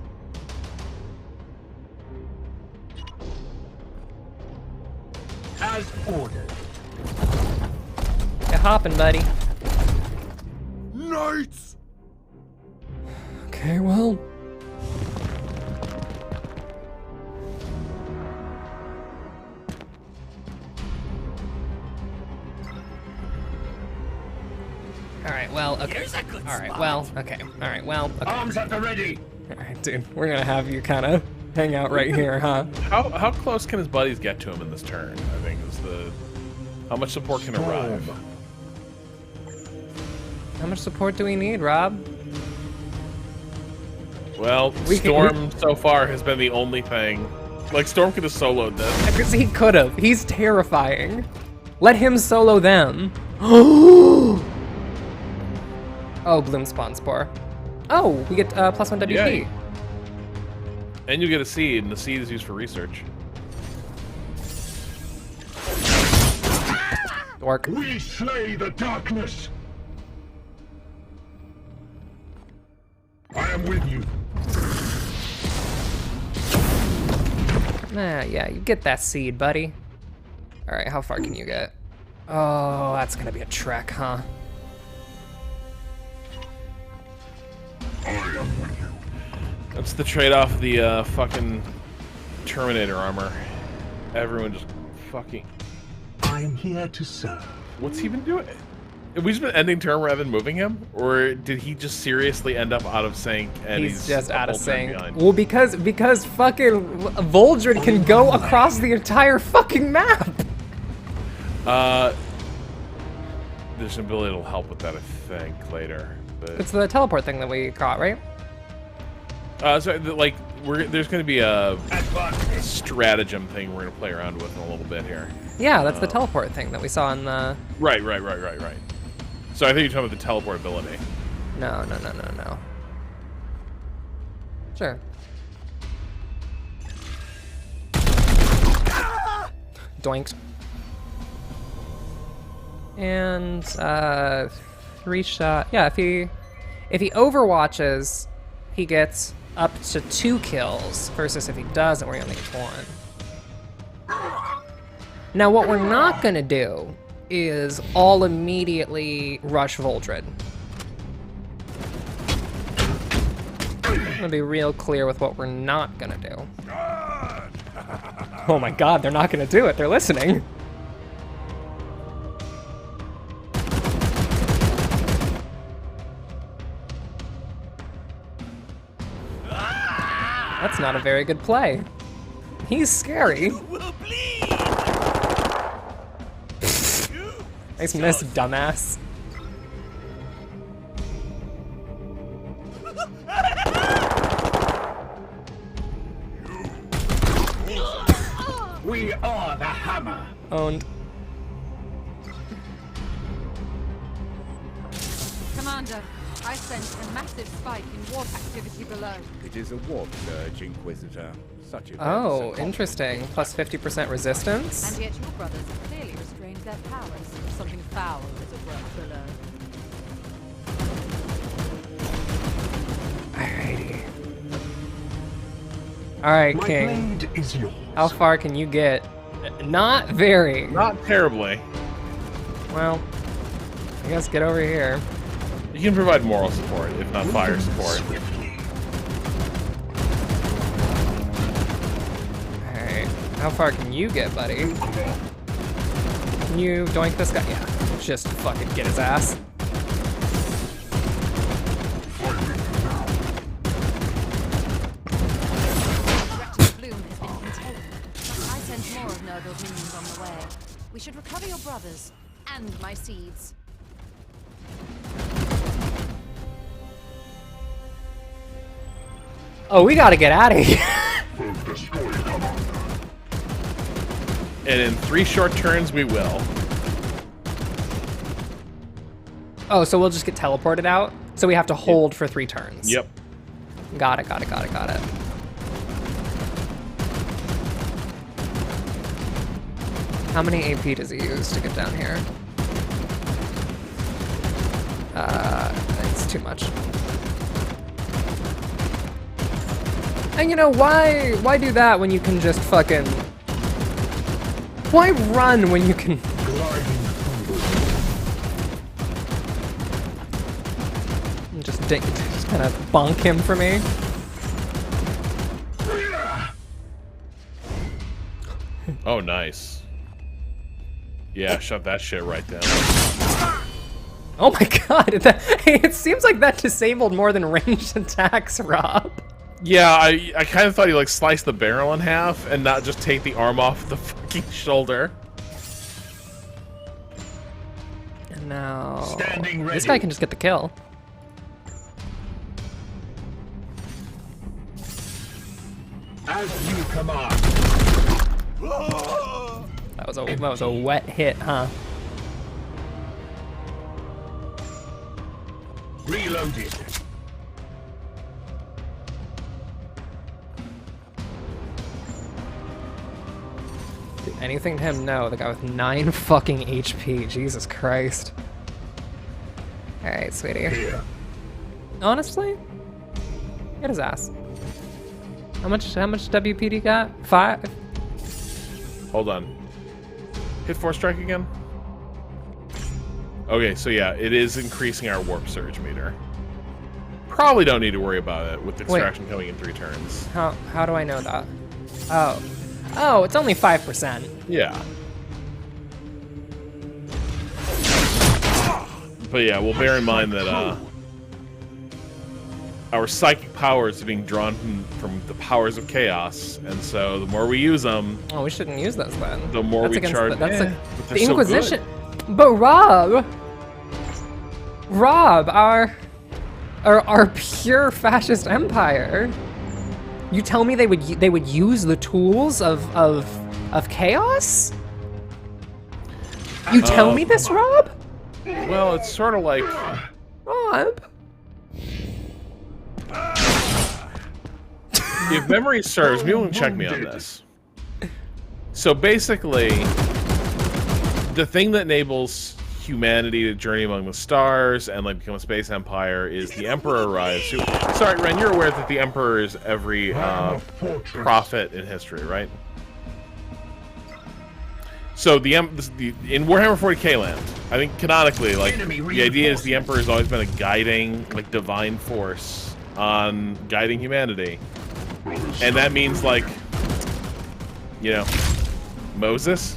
As ordered. Get hopping, buddy. Knights! Okay, well... Alright, well, okay. Here's a good Alright, spot. well, okay. Alright, well, okay. Arms at the ready. Alright, dude. We're gonna have you kind of hang out right here, huh? How close can his buddies get to him in this turn? I think is the... How much support can arrive? How much support do we need, Rob? Well, We can- Storm so far has been the only thing. Like, Storm could have soloed this. Because he could have. He's terrifying. Let him solo them. Oh, Bloom Spawn Spore. Oh, we get +1 WP. Yay. And you get a seed, and the seed is used for research. Dork. We slay the darkness. I am with you. Yeah, you get that seed, buddy. Alright, how far can you get? Oh, that's gonna be a trek, huh? I am with you. That's the trade-off of the fucking Terminator armor. Everyone just fucking... I am here to serve. What's he been doing? Have we just been ending turn rather than moving him? Or did he just seriously end up out of sync and He's just a out of whole turn sync. behind? Well, because fucking Voldred can go across the entire fucking map. There's an ability that'll help with that, I think, later. But It's the teleport thing that we caught, right? like there's going to be a Advance. stratagem thing we're going to play around with in a little bit here. Yeah, that's the teleport thing that we saw in the... Right. So I think you're talking about the teleport ability. No. Sure. Doinks. And 3 shot. Yeah, if he overwatches, he gets up to 2 kills. Versus if he doesn't, where he only gets 1. Now, what we're not gonna do is all immediately rush Voldred. I'm gonna be real clear with what we're not gonna do. Oh my god, they're not gonna do it. They're listening. That's not a very good play. He's scary. Will bleed. Nice miss, dumbass. We are the hammer. Owned. Commander, I sense a massive spike in warp activity below. It is a warp surge, Inquisitor. Such events Oh, are interesting. Plus 50% resistance. And yet your brothers have clearly restrained their powers. Something foul is at work below. Alrighty. Alright, My King. blade is yours. How far can you get? Not very. Not terribly. Well, I guess get over here. You can provide moral support, if not fire support. Swiftly. Alright. How far can you get, buddy? Can you doink this guy? Yeah. Just fucking get his ass. Threat bloom has been contained. But I sense more of Nurgle's minions on the way. We should recover your brothers and my seeds. Oh, we gotta get out of here. And in 3 short turns, we will. Oh, so we'll just get teleported out? So we have to hold for 3 turns. Yep. Got it, got it, got it, got it. How many AP does he use to get down here? It's too much. And you know, why do that when you can just fucking... Why run when you can... Just kind of bonk him for me. Oh, nice. Yeah, shut that shit right down. Oh my god, it seems like that disabled more than ranged attacks, Rob. Yeah, I kind of thought he like sliced the barrel in half and not just take the arm off the fucking shoulder. And now... Standing ready. This guy can just get the kill. As you command. That was a wet hit, huh? Reloaded. Do anything to him? No, the guy with 9 fucking HP. Jesus Christ. Alright, sweetie. Here. Honestly, get his ass. How much WPD got? 5? Hold on. Hit 4 strike again? Okay, so yeah, it is increasing our warp surge meter. Probably don't need to worry about it with extraction coming in 3 turns. How do I know that? Oh, it's only 5%. Yeah. But yeah, we'll bear in mind that our psychic powers are being drawn from the powers of chaos, and so the more we use them, Oh, we shouldn't use those then. the more we charge. That's but the they're so good. Inquisition. But Rob, our pure fascist empire. You tell me they would use the tools of chaos? You tell me this, Rob? Well, it's sort of like Rob? if memory serves, maybe you can check me on this. So basically, the thing that enables humanity to journey among the stars and like become a space empire is the Emperor arrives. Sorry, Ren, you're aware that the Emperor is every prophet in history, right? So in Warhammer 40k land, I think canonically, like the idea is the Emperor has always been a guiding, like divine force on guiding humanity, and that means like, you know, Moses,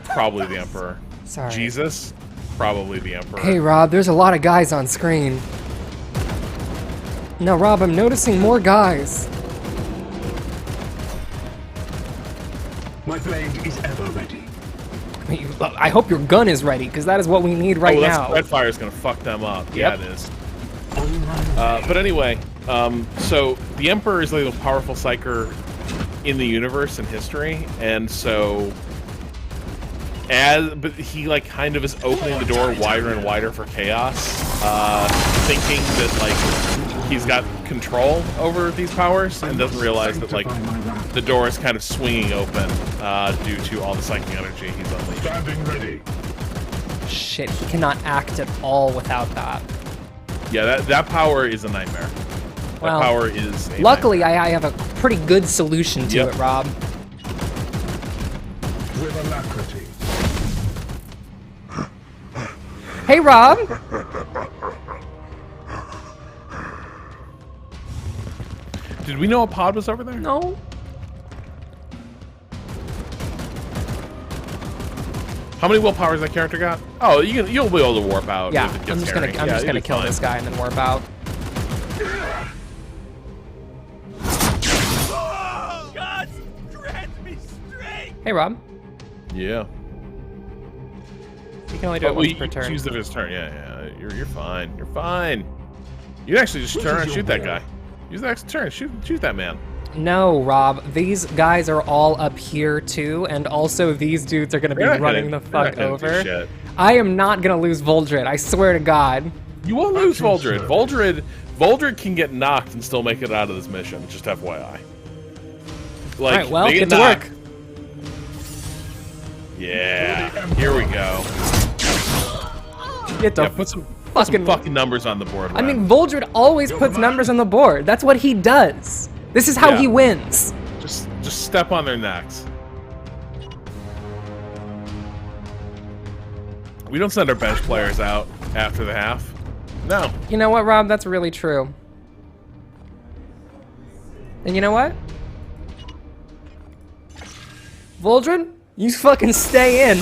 probably the Emperor. Sorry. Jesus, probably the Emperor. Hey, Rob, there's a lot of guys on screen. Now, Rob, I'm noticing more guys. My blade is ever ready. I hope your gun is ready, because that is what we need right now. Red fire is gonna fuck them up. Yep. Yeah, it is. But anyway, so the Emperor is like the powerful psyker in the universe and history, and so but he like kind of is opening the door wider and wider for chaos, thinking that like he's got control over these powers, and doesn't realize that like the door is kind of swinging open due to all the psychic energy he's unleashed. Standing ready. Shit, he cannot act at all without that. Yeah, that power is a nightmare. Well, that power is a luckily, nightmare. I have a pretty good solution to it, Rob. With alacrity. Hey, Rob! Did we know a pod was over there? No. How many willpower has that character got? Oh, you'll be able to warp out. Yeah, if it I'm gets just gonna hairy. kill Fine. this guy and then warp out. Hey, Rob. Yeah. You can only do it once per turn. Choose his turn. Yeah. You're fine. You're fine. You can actually just turn and shoot that guy. Use the next turn. Shoot that man. No, Rob. These guys are all up here too, and also these dudes are gonna be running the fuck over. I am not gonna lose Voldred. I swear to God. You won't lose Voldred. Voldred can get knocked and still make it out of this mission. Just FYI. Like, all right, well, they get to knocked. work. Yeah. Here we go. Get the Yeah, put some fucking numbers on the board. I mean, Voldred always puts numbers on the board. That's what he does. This is how he wins. Just step on their necks. We don't send our bench players out after the half. No. You know what, Rob? That's really true. And you know what? Voldred, you fucking stay in.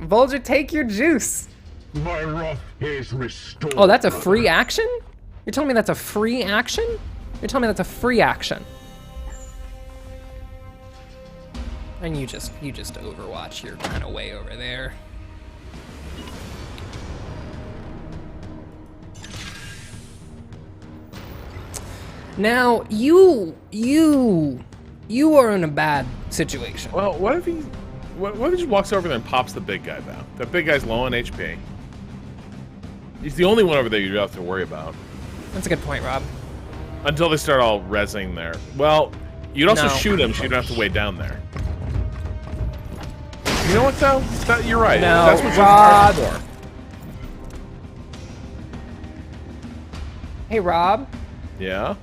Voldred, take your juice. My wrath is restored. Oh, that's a free action? You're telling me that's a free action? You're telling me that's a free action. And you just Overwatch your kind of way over there. Now, you are in a bad situation. Well, what if he just walks over there and pops the big guy down? That big guy's low on HP. He's the only one over there you don't have to worry about. That's a good point, Rob. Until they start all rezzing there. Well, you'd also No. shoot him so you don't have to wait down there. You know what, though? You're right. No, That's what Rob. you're for. Hey, Rob. Yeah?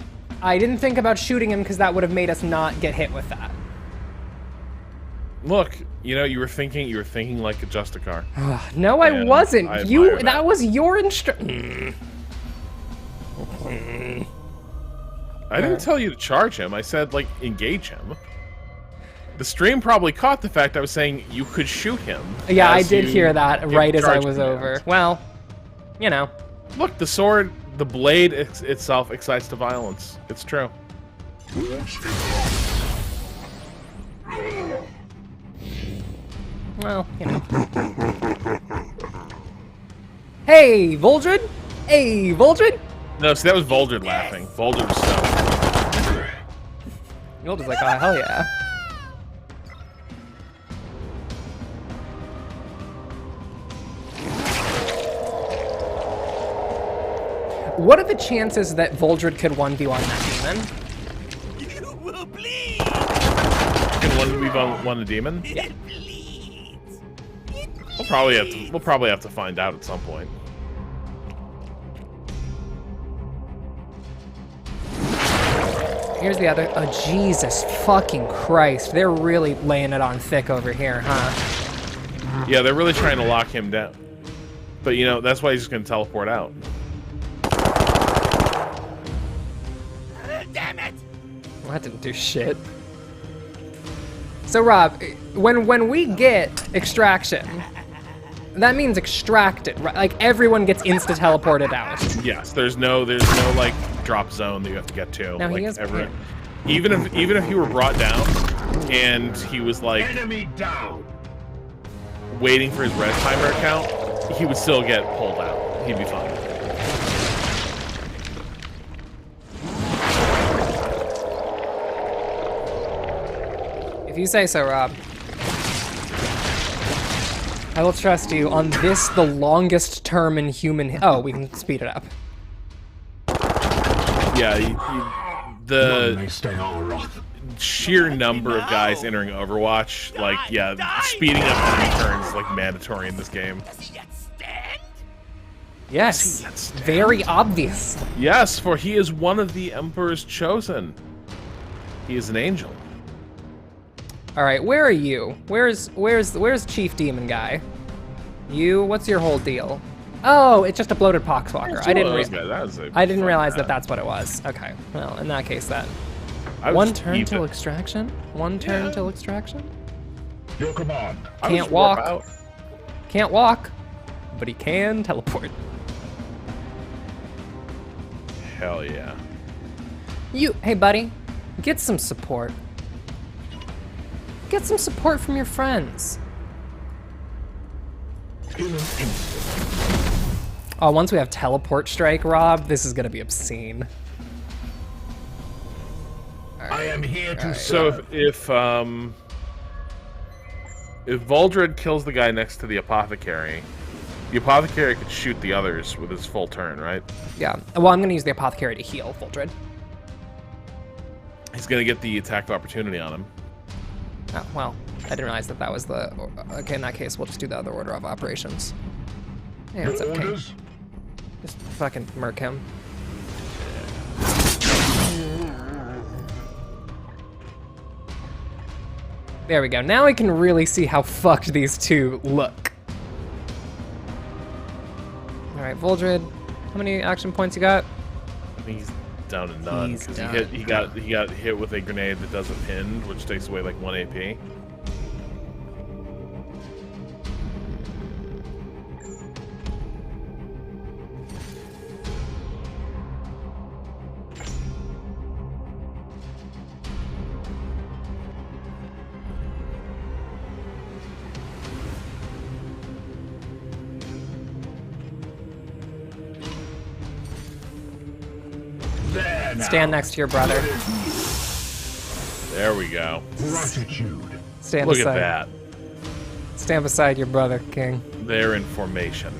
I didn't think about shooting him because that would have made us not get hit with that. Look, you know, you were thinking like a Justicar. No, I And wasn't. I You. admire That that. was your instruction. I didn't tell you to charge him. I said, like, engage him. The stream probably caught the fact I was saying you could shoot him. Yeah, I as did you hear that give right as I charge was commands. over. Well, you know. Look, the sword, the blade itself excites to violence. It's true. Well, you know. Hey, Voldred! Hey, Voldred! No, see, that was Voldred laughing. Voldred was stoked. Voldred's like, oh, hell yeah. What are the chances that Voldred could 1v1 that demon? You will bleed. Can we've won the demon? Yeah. We'll probably have to find out at some point. Here's the other. Oh, Jesus fucking Christ. They're really laying it on thick over here, huh? Yeah, they're really trying to lock him down. But, you know, that's why he's just going to teleport out. Damn it! Well, that didn't do shit. So, Rob, when we get extraction, that means extracted, right? Like, everyone gets insta-teleported out. Yes, there's no like drop zone that you have to get to. Now, like, he is... even if he were brought down and he was like Enemy down. waiting for his red timer account, he would still get pulled out. He'd be fine. If you say so, Rob. I will trust you on this, the longest term in human. Oh, we can speed it up. Yeah, None may stay our wrath. sheer number of guys entering Overwatch, like, yeah, speeding up enemy turns is like mandatory in this game. Does he yet stand? Yes, very obvious. Yes, for he is one of the Emperor's chosen. He is an angel. All right, where are you? Where's Chief Demon Guy? You, what's your whole deal? Oh, it's just a bloated poxwalker. I didn't realize that that's what it was. Okay, well, in that case then. One turn till extraction? One turn till extraction? Your command. Can't walk. Can't walk, but he can teleport. Hell yeah. Hey buddy, get some support. Get some support from your friends. In an instant. Oh, once we have teleport strike, Rob, this is gonna be obscene. I am here to So if Voldred kills the guy next to the apothecary could shoot the others with his full turn, right? Yeah, well, I'm gonna use the apothecary to heal Voldred. He's gonna get the attack of opportunity on him. Oh, well, I didn't realize that was the... Okay, in that case, we'll just do the other order of operations. Yeah, it's okay. orders. Just fucking murk him. There we go. Now we can really see how fucked these two look. Alright, Voldred, how many action points you got? I think he's down to none He's because he done. got hit with a grenade that does a pinned, which takes away like 1 AP. There now. Stand next to your brother. There we go. Gratitude. Stand Look beside. at that. Stand beside your brother, King. They're in formation.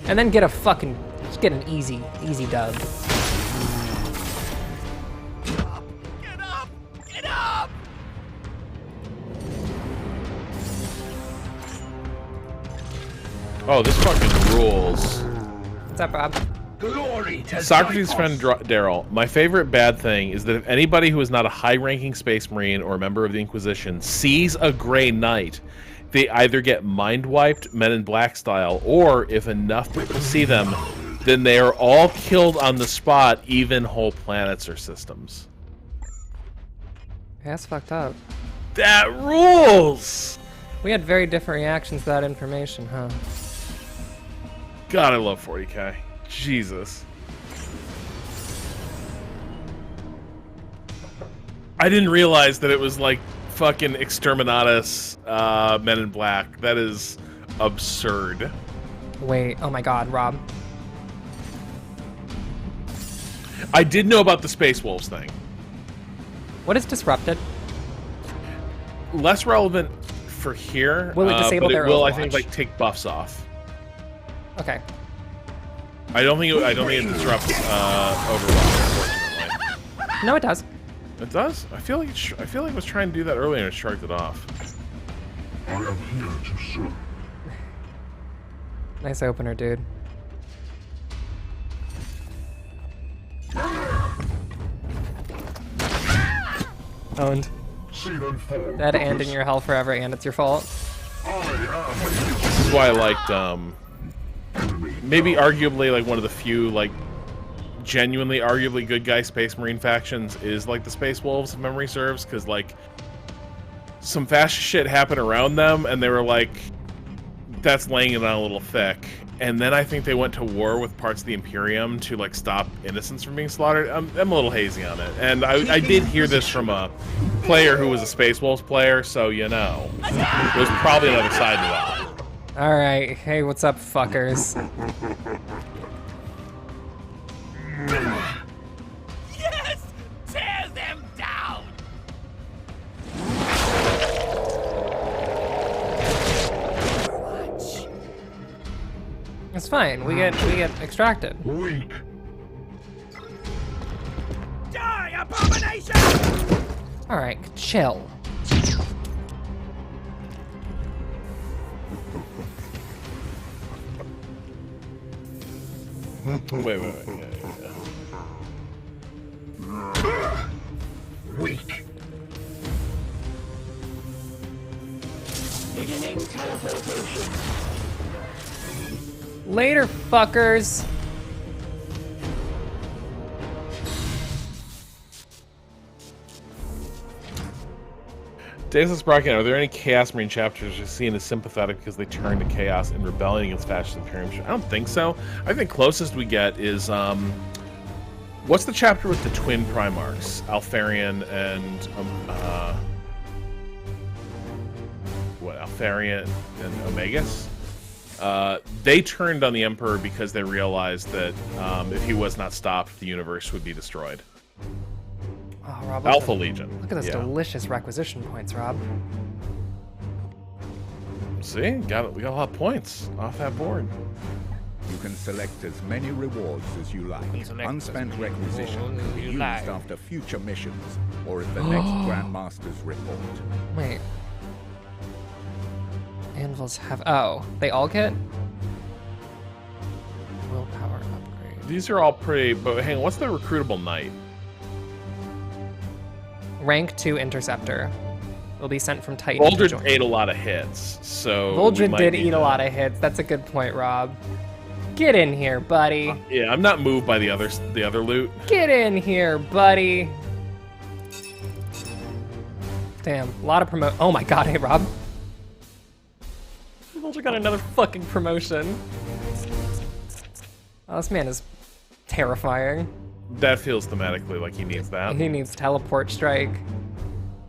And then get a fucking... Just get an easy dub. Get up! Get up! Oh, this fucking rules. What's up, Rob? Glory to Socrates' Xyphos. friend Daryl, my favorite bad thing is that if anybody who is not a high-ranking Space Marine or a member of the Inquisition sees a Grey Knight, they either get mind-wiped, Men in Black style, or if enough people see them, then they are all killed on the spot, even whole planets or systems. Yeah, that's fucked up. That rules! We had very different reactions to that information, huh? God, I love 40k. Jesus. I didn't realize that it was like fucking Exterminatus, Men in Black. That is absurd. Wait, oh my god, Rob. I did know about the Space Wolves thing. What is disrupted? Less relevant for here. Will it disable but their it will, I Overwatch? think, like take buffs off. Okay. I don't think it disrupts Overwatch, unfortunately. No, it does. It does? I feel like it was trying to do that earlier and it shrugged it off. I am here to serve. Nice opener, dude. Owned. Seal and fall. Dead and in your hell forever, and it's your fault. This is why I liked, maybe arguably like one of the few like genuinely arguably good guy Space Marine factions is like the Space Wolves, if memory serves, because like some fascist shit happened around them and they were like, that's laying it on a little thick. And then I think they went to war with parts of the Imperium to like stop innocents from being slaughtered. I'm a little hazy on it, and I did hear this from a player who was a Space Wolves player, so you know there's probably another side to that. Alright, hey, what's up, fuckers? Yes! Tear them down! It's fine. We get extracted. Weak. Die, abomination! All right, chill. Wait. Yeah. Weak. Beginning teleportation. Later, fuckers. Daemonhunters Brocken, are there any Chaos Marine chapters you're seen as sympathetic because they turn to chaos in rebellion against fascist Imperium? I don't think so. I think closest we get is what's the chapter with the twin Primarchs, Alfarian and Alfarian and Omegas? They turned on the Emperor because they realized that if he was not stopped, the universe would be destroyed. Oh, Rob, Alpha Legion. Look at those Yeah. delicious requisition points, Rob. See, we got a lot of points off that board. You can select as many rewards as you like. Unspent requisition can be used after future missions or at the next Grandmaster's report. Wait. Anvils have... Oh, they all get? Willpower upgrade. These are all pretty, but hang on, what's the recruitable knight? Rank 2 Interceptor. Will be sent from Titan to Voldred join. ate a lot of hits, so we Voldred might did need eat to- a lot of hits. That's a good point, Rob. Get in here, buddy. Yeah, I'm not moved by the other loot. Get in here, buddy. Damn, a lot of promote. Oh my god, hey, Rob. Voldred got another fucking promotion. Oh, this man is terrifying. That feels thematically like he needs that. He needs teleport strike.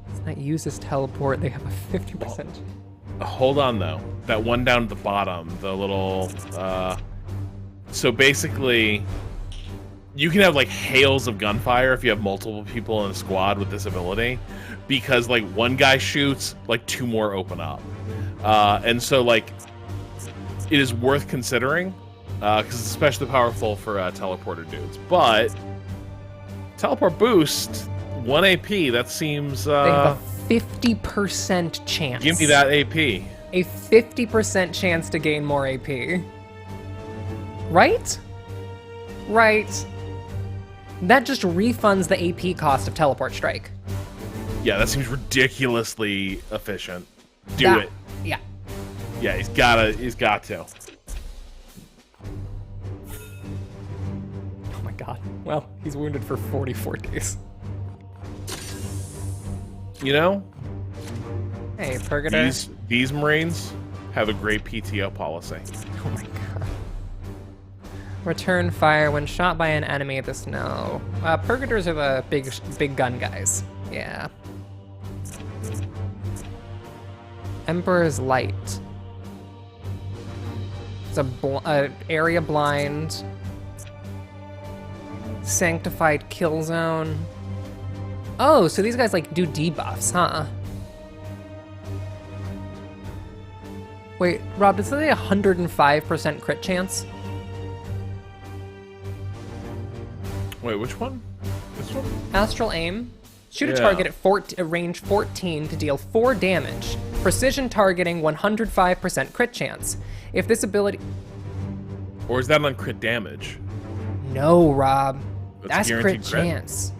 Does not use his teleport. They have a 50%. Hold on though, that one down at the bottom, the little. So basically, you can have like hails of gunfire if you have multiple people in a squad with this ability, because like one guy shoots, like two more open up, and so like it is worth considering. Because it's especially powerful for teleporter dudes. But teleport boost, 1 AP, that seems... They have a 50% chance. Give me that AP. A 50% chance to gain more AP. Right? Right. That just refunds the AP cost of teleport strike. Yeah, that seems ridiculously efficient. Do it. Yeah. Yeah, he's got to. Oh my god. Well, he's wounded for 44 days. You know, Hey, Purgator. these Marines have a great PTO policy. Oh my god. Return fire when shot by an enemy at the snow. Purgators are the big gun guys. Yeah. Emperor's Light. It's a area blind. Sanctified kill zone. Oh, so these guys like do debuffs, huh? Wait, Rob, does it say 105% crit chance? Wait, which one? This one? Astral aim. Shoot a Yeah. target at range 14 to deal 4 damage. Precision targeting 105% crit chance. If this ability... Or is that on crit damage? No, Rob. That's crit guaranteed crit? chance.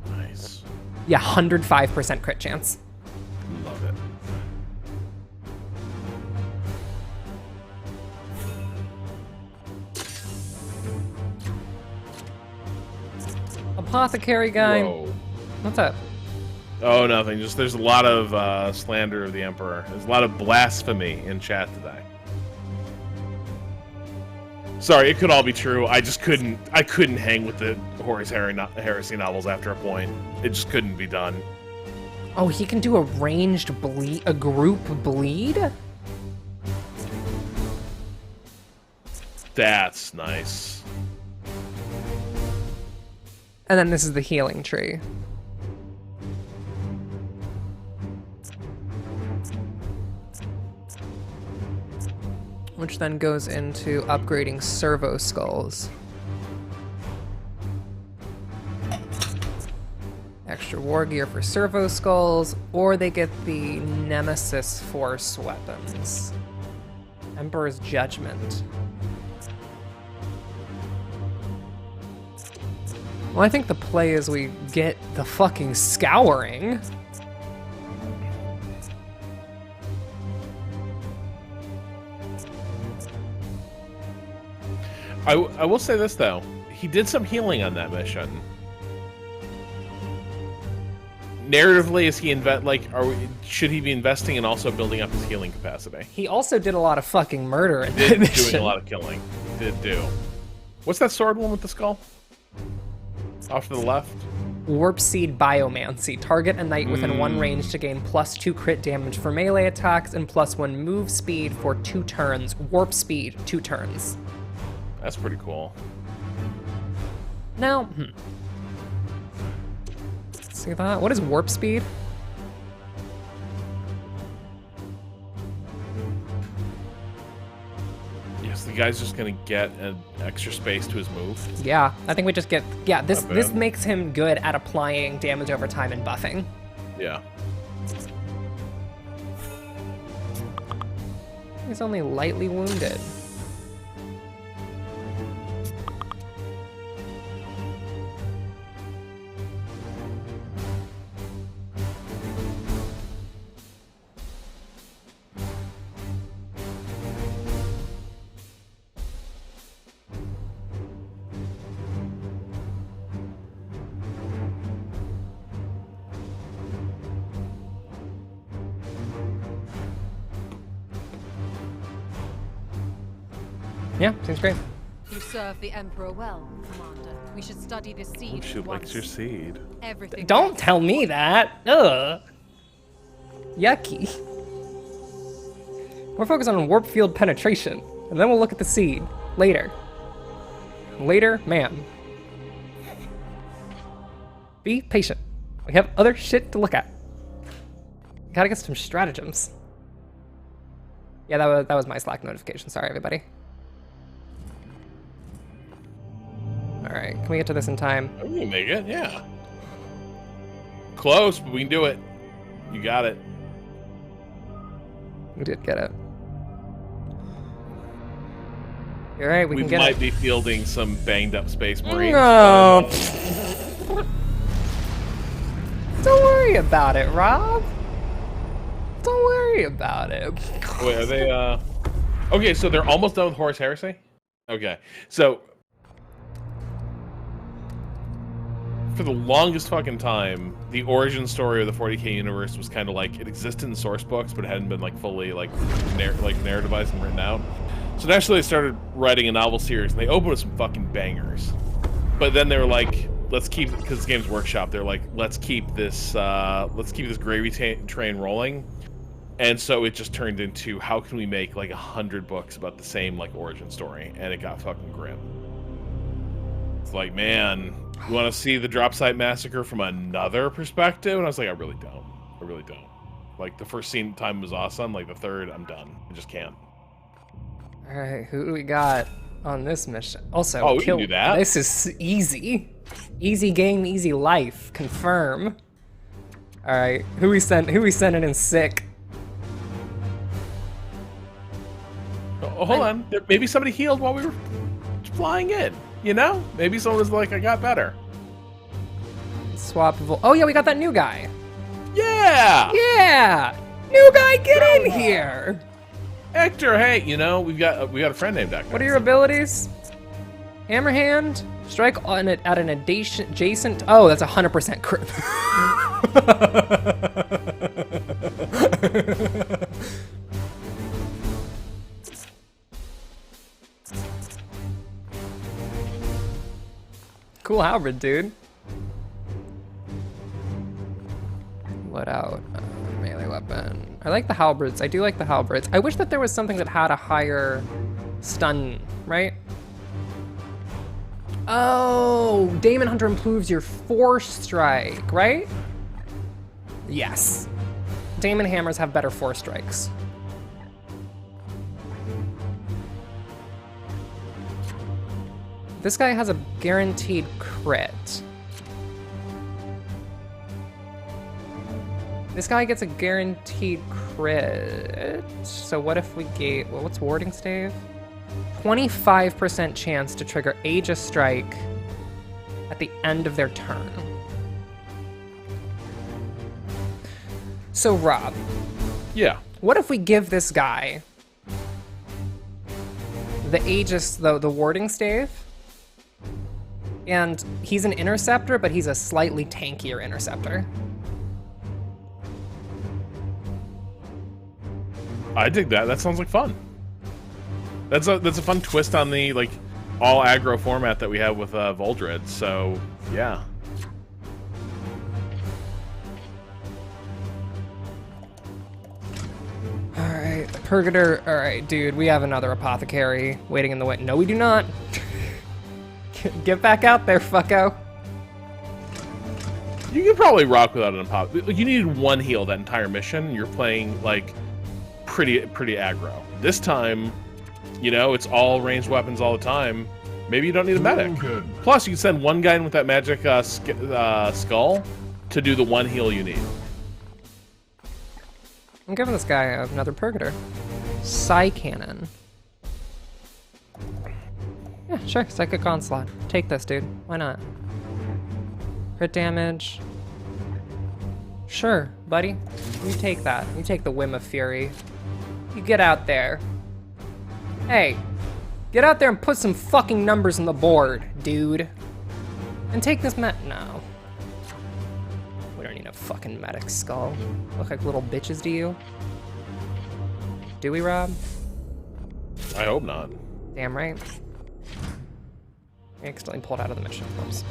Nice. Yeah, 105% crit chance. Love it. Apothecary guy. Whoa. What's up? Oh, nothing. Just there's a lot of slander of the Emperor. There's a lot of blasphemy in chat today. Sorry, it could all be true. I just couldn't. I couldn't hang with the Horus Heresy novels after a point. It just couldn't be done. Oh, he can do a ranged bleed, a group bleed? That's nice. And then this is the healing tree. which then goes into upgrading servo skulls. Extra war gear for servo skulls, or they get the Nemesis Force weapons. Emperor's Judgment. Well, I think the play is we get the fucking Scouring. I will say this though, he did some healing on that mission. Narratively, is he should he be investing in also building up his healing capacity? He also did a lot of fucking murder in that Did mission. doing a lot of killing. Did do. What's that sword one with the skull? Off to the left. Warp Seed Biomancy. Target a knight within 1 range to gain +2 crit damage for melee attacks and +1 move speed for 2 turns. Warp speed, 2 turns. That's pretty cool. Now, see that? What is warp speed? Yes, the guy's just gonna get an extra space to his move. Yeah, I think we just get... Yeah, this Not bad. makes him good at applying damage over time and buffing. Yeah. He's only lightly wounded. Yeah, seems great. You serve the Emperor well, Commander. We should study this seed. She likes your seed. Everything. Don't tell me that. Ugh. Yucky. We're focused on warp field penetration, and then we'll look at the seed later. Later, ma'am. Be patient. We have other shit to look at. Gotta get some stratagems. Yeah, that was my Slack notification. Sorry, everybody. All right, can we get to this in time? We can make it, yeah. Close, but we can do it. You got it. We did get it. You're right, we can get might it. be fielding some banged up space marines. No. Don't worry about it, Rob. Don't worry about it. Wait, are they, Okay, so they're almost done with Horus Heresy? Okay, so... For the longest fucking time, the origin story of the 40k universe was kind of like, it existed in source books, but it hadn't been like fully like narrativized and written out. So naturally they started writing a novel series, and they opened with some fucking bangers. But then they were like, let's keep, because Games Workshop, they're like, let's keep this gravy train rolling. And so it just turned into, how can we make like 100 books about the same like origin story? And it got fucking grim. It's like, man, you want to see the Drop Site Massacre from another perspective? And I was like, I really don't. I really don't. Like, the first scene time was awesome. Like, the third, I'm done. I just can't. All right, who do we got on this mission? Also, Oh, we can do that. This is easy. Easy game, easy life. Confirm. All right, who we sending in sick? Oh, hold on. Maybe somebody healed while we were flying in. You know? Maybe someone was like, I got better. Swappable. Oh yeah, we got that new guy. Yeah! Yeah! New guy, get in here! Hector, hey, you know, we got a friend named Hector. What are your abilities? Hammerhand, strike on it at an adjacent. Oh, that's 100% crit. Cool halberd, dude. Loadout, melee weapon. I like the halberds. I do like the halberds. I wish that there was something that had a higher stun, right? Oh, Daemonhunter improves your force strike, right? Yes. Daemon hammers have better force strikes. This guy has a guaranteed crit. This guy gets a guaranteed crit. So what if we gave... Well, what's warding stave? 25% chance to trigger Aegis Strike at the end of their turn. So, Rob. Yeah. What if we give this guy the Aegis, the warding stave? And he's an interceptor, but he's a slightly tankier interceptor. I dig that. That sounds like fun. That's a fun twist on the like all aggro format that we have with Voldred. So yeah. All right, Purgator. All right, dude, we have another apothecary waiting in the way. No, we do not. Get back out there, fucko. You can probably rock without an apothecary. You needed one heal that entire mission. You're playing like pretty aggro. This time, you know, it's all ranged weapons all the time. Maybe you don't need a medic. Plus, you can send one guy in with that magic skull to do the one heal you need. I'm giving this guy another Purgator. Psy Cannon. Yeah, sure, Psychic Onslaught. Take this, dude. Why not? Crit damage. Sure, buddy. You take that. You take the Whim of Fury. You get out there. Hey, get out there and put some fucking numbers on the board, dude. And take this no. We don't need a fucking medic skull. Look like little bitches to you? Do we, Rob? I hope not. Damn right. I accidentally pulled out of the mission. Whoops.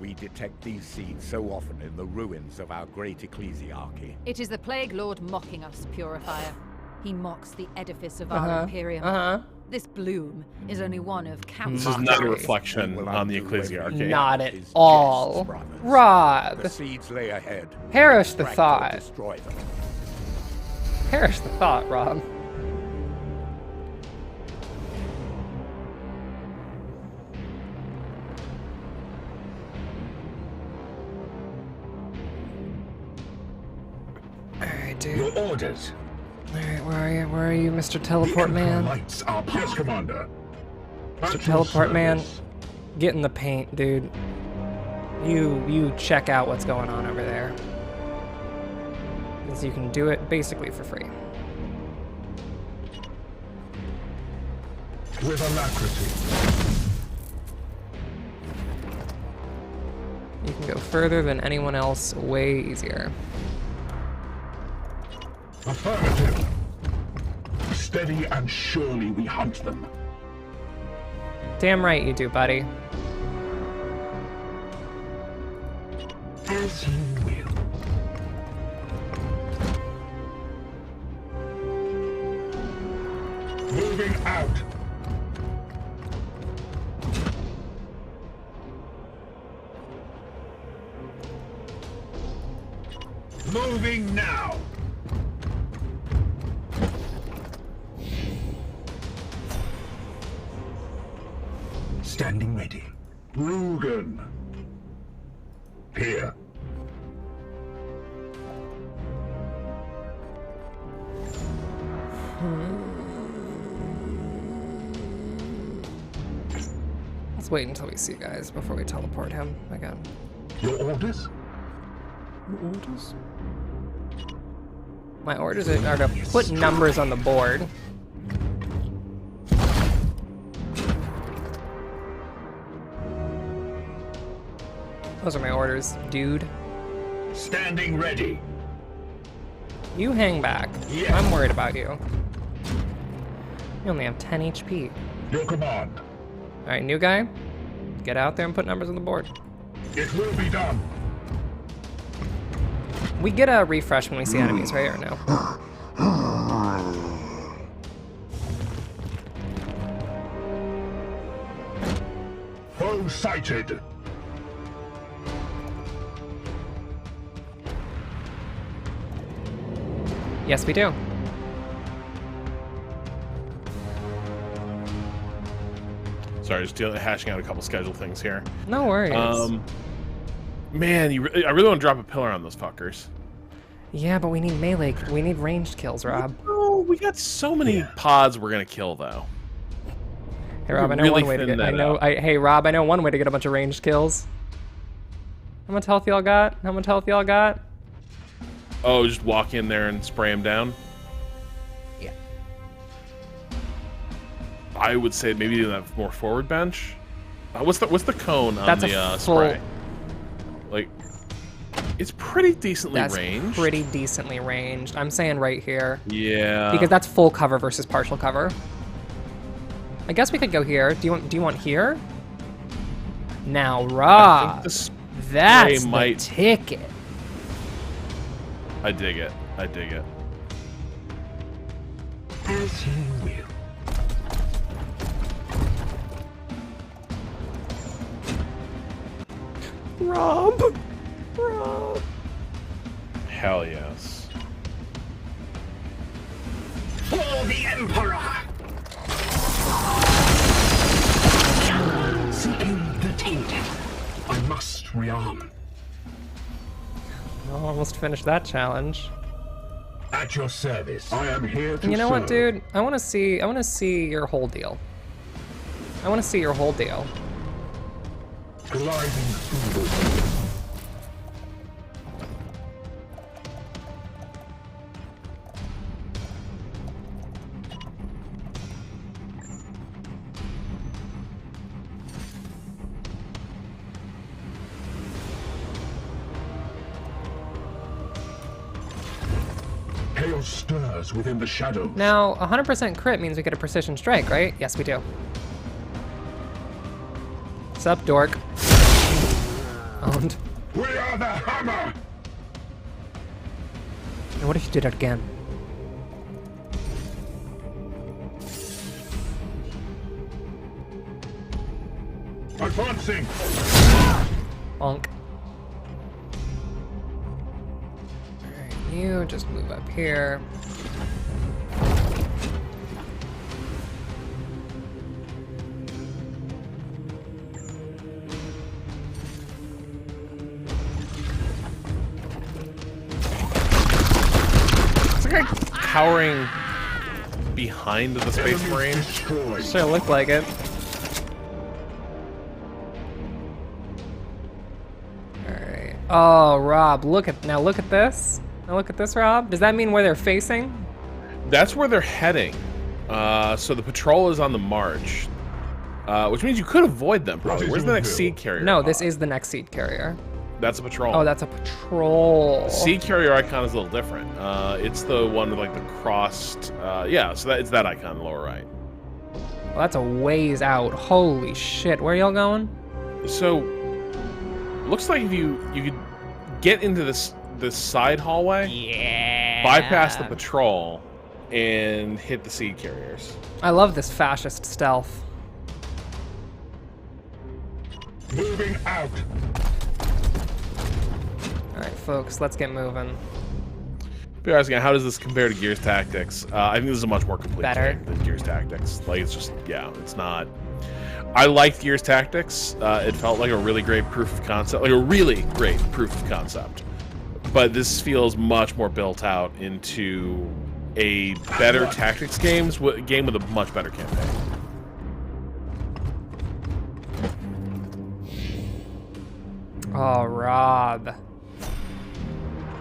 We detect these seeds so often in the ruins of our great ecclesiarchy. It is the Plague Lord mocking us, Purifier. He mocks the edifice of our Imperium. This bloom is only one of countless. This is not a reflection on the ecclesiarchy. Not at all. Rob. The seeds lay ahead. Perish the thought. Destroy them. Perish the thought, Rob. Dude. Your orders. Alright, where are you? Where are you, Mr. Teleport Man? Lights are yes, Commander. Mr. Teleport Man, get in the paint, dude. You check out what's going on over there. Because you can do it basically for free. With alacrity. You can go further than anyone else, way easier. Affirmative. Steady and surely we hunt them. Damn right you do, buddy. As you will. Moving out. Moving now. Standing ready. Rugen. Here. Let's wait until we see you guys before we teleport him again. Your orders? Your orders? My orders are to put numbers on the board. Those are my orders, dude. Standing ready. You hang back. Yes. I'm worried about you. You only have 10 HP. Your command. All right, new guy. Get out there and put numbers on the board. It will be done. We get a refresh when we see enemies, right, or no? Foe sighted. Yes, we do. Sorry, just hashing out a couple schedule things here. No worries. Man, I really want to drop a pillar on those fuckers. Yeah, but we need melee. We need ranged kills, Rob. Oh, we got so many pods we're gonna kill though. Hey, Rob, I know really one way to thin get. that out. Hey, Rob, I know one way to get a bunch of ranged kills. How much health y'all got? How much health y'all got? Oh, just walk in there and spray them down. Yeah. I would say maybe do that more forward bench. What's the cone on That's the a full. spray? Like, it's pretty decently That's ranged. pretty decently ranged. I'm saying right here. Yeah. Because that's full cover versus partial cover. I guess we could go here. Do you want here? Now, Rob, that's the ticket. I dig it. I dig it. As you will. Rob. Hell yes. For the Emperor! Seeking the tainted. I must rearm. Almost finished that challenge. At your service. I am here to You know what, serve. dude? I want to see your whole deal. I want to see your whole deal. Gliding through the Chaos stirs within the shadows. Now, 100% crit means we get a precision strike, right? Yes, we do. Sup, dork? Owned. We are the hammer! And what if you did it again? Advancing! Bonk. Alright, you just move up here. Is the guy cowering behind the Space Marine? Destroyed. Sure looked like it. Alright. Oh, Rob, look at this. Now look at this, Rob. Does that mean where they're facing? That's where they're heading. So the patrol is on the march, which means you could avoid them probably. What is Where's the your next will? seed carrier? No, this pod? is the next seed carrier. That's a patrol. Oh, that's a patrol. Seed carrier icon is a little different. It's the one with like the crossed. Yeah, so it's that icon in the lower right. Well, that's a ways out. Holy shit. Where y'all going? So looks like if you could get into this side hallway, Yeah. bypass the patrol, and hit the seed carriers. I love this fascist stealth. Moving out. All right, folks, let's get moving. If you're asking how does this compare to Gears Tactics, I think this is a much more complete Better. game than Gears Tactics. Like it's just it's not. I liked Gears Tactics. It felt like a really great proof of concept, like a really great proof of concept. But this feels much more built out into a better tactics game with a much better campaign. Oh, Rob.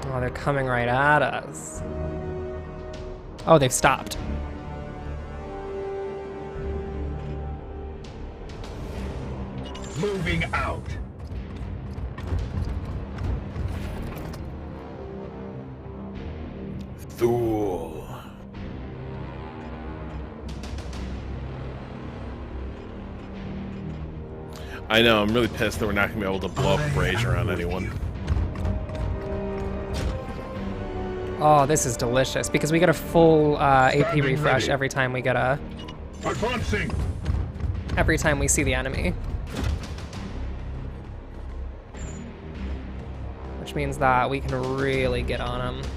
Oh, they're coming right at us. Oh, they've stopped. Moving out. I know, I'm really pissed that we're not going to be able to blow up a brazier on anyone. Oh, this is delicious because we get a full AP refresh every time we get a... Advancing. Every time we see the enemy. Which means that we can really get on them.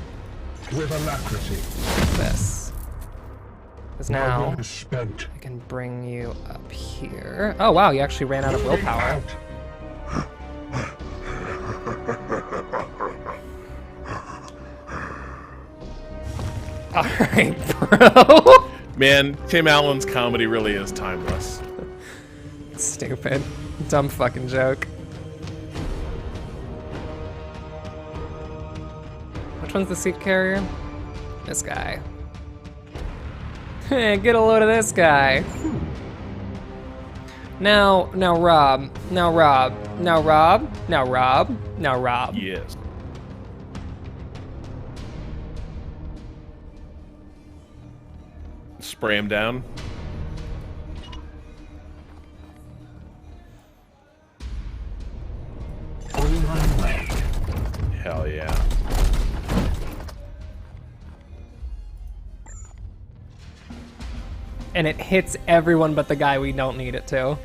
With alacrity. Like this. Because now is spent. I can bring you up here. Oh wow, you actually ran out of willpower. Alright, bro. Man, Tim Allen's comedy really is timeless. Stupid. Dumb fucking joke. Which one's the seat carrier? This guy. Get a load of this guy. Now Rob. Now Rob. Now Rob. Now Rob. Now Rob. Yes. Spray him down. On my way. Hell yeah. And it hits everyone but the guy we don't need it to.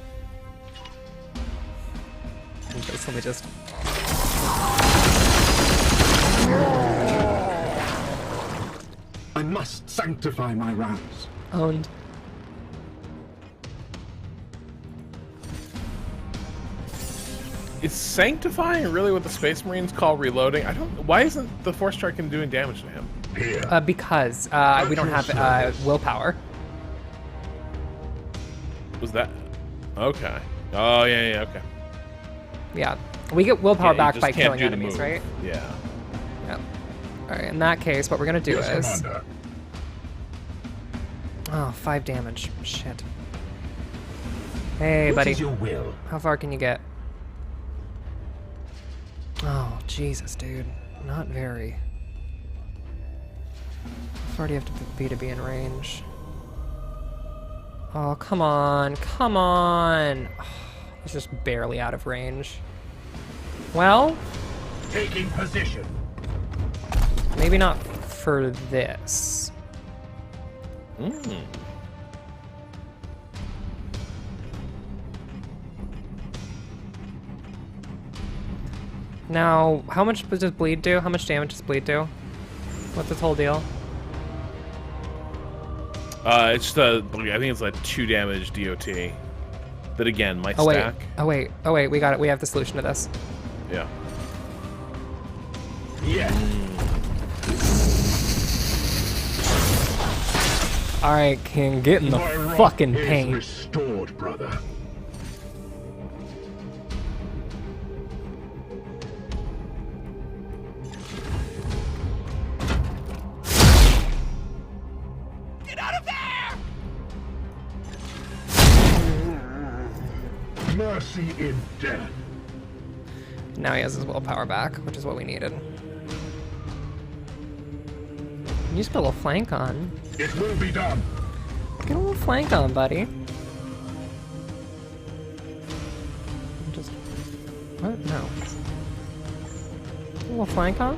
Let me just... I must sanctify my rounds. Owned. Is sanctifying really what the Space Marines call reloading? I don't. Why isn't the Force Striking doing damage to him? Here. Because we don't have willpower. Was that? Okay. Oh yeah, okay. Yeah. We get willpower Yeah, you back just by can't killing do the enemies, move. right? Yeah. Yep. Alright, in that case, what we're gonna do Yes, is... Commander. Oh, 5 damage. Shit. Hey, What buddy. is your will? How far can you get? Oh, Jesus, dude. Not very. How far do you have to be in range? Oh, come on. Come on. Oh, he's just barely out of range. Well, Taking position. maybe not for this. Mm. Now, how much does bleed do? How much damage does bleed do? What's this whole deal? It's just I think it's like 2 damage DOT. But again, might Oh wait. stack. Oh wait. Oh wait. We got it. We have the solution to this. Yeah. Yes. All right, King. Get in the My wrath fucking is paint. restored, brother. Get out of there! Mercy in death. Now he has his willpower back, which is what we needed. You just put a little flank on. It will be done. Get a little flank on, buddy. Just... What? No. A little flank on?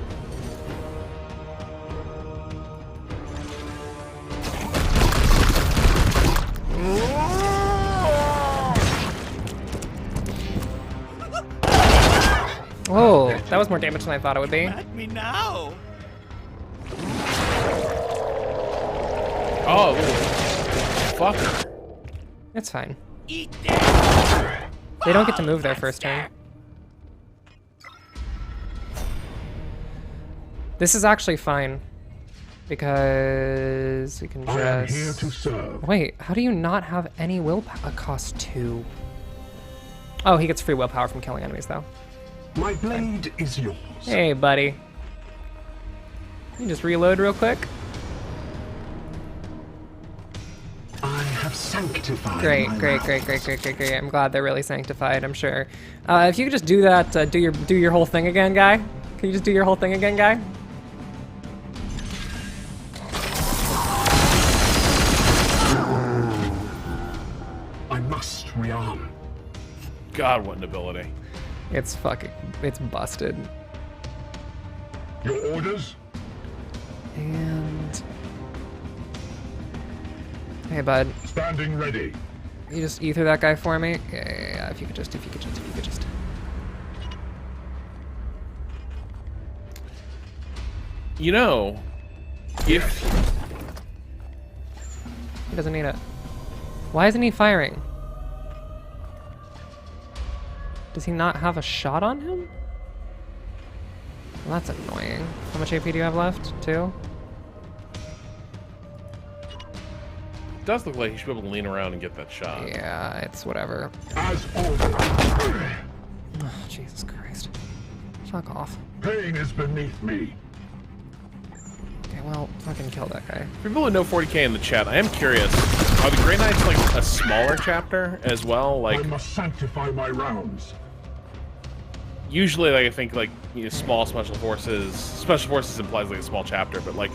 Oh, that was more damage than I thought it would be. Let me now! Oh, fucker. It's fine. Eat that! They don't get to move their first turn. This is actually fine. Because we can just... I am here to serve. Wait, how do you not have any willpower? It costs 2. Oh, he gets free willpower from killing enemies, though. My blade is yours. Hey, buddy. You just reload real quick. I have sanctified Great, my great, great, rounds. great, great, great, great. I'm glad they're really sanctified, I'm sure. If you could just do that, do your whole thing again, guy? Can you just do your whole thing again, guy? I must rearm. God, what an ability. It's busted. Your orders? And hey, bud, Standing ready. you just ether that guy for me. Yeah. If you could just. You know, if He doesn't need it. Why isn't he firing? Does he not have a shot on him? Well, that's annoying. How much AP do you have left? 2? it does look like he should be able to lean around and get that shot. Yeah, it's whatever. As ordered. Oh, Jesus Christ. Fuck off. Pain is beneath me. Okay, well, fucking kill that guy. For people who know 40k in the chat, I am curious, are the Grey Knights like a smaller chapter as well? Like, I must sanctify my rounds. usually, like, I think, like, you know, small special forces implies like a small chapter, but like,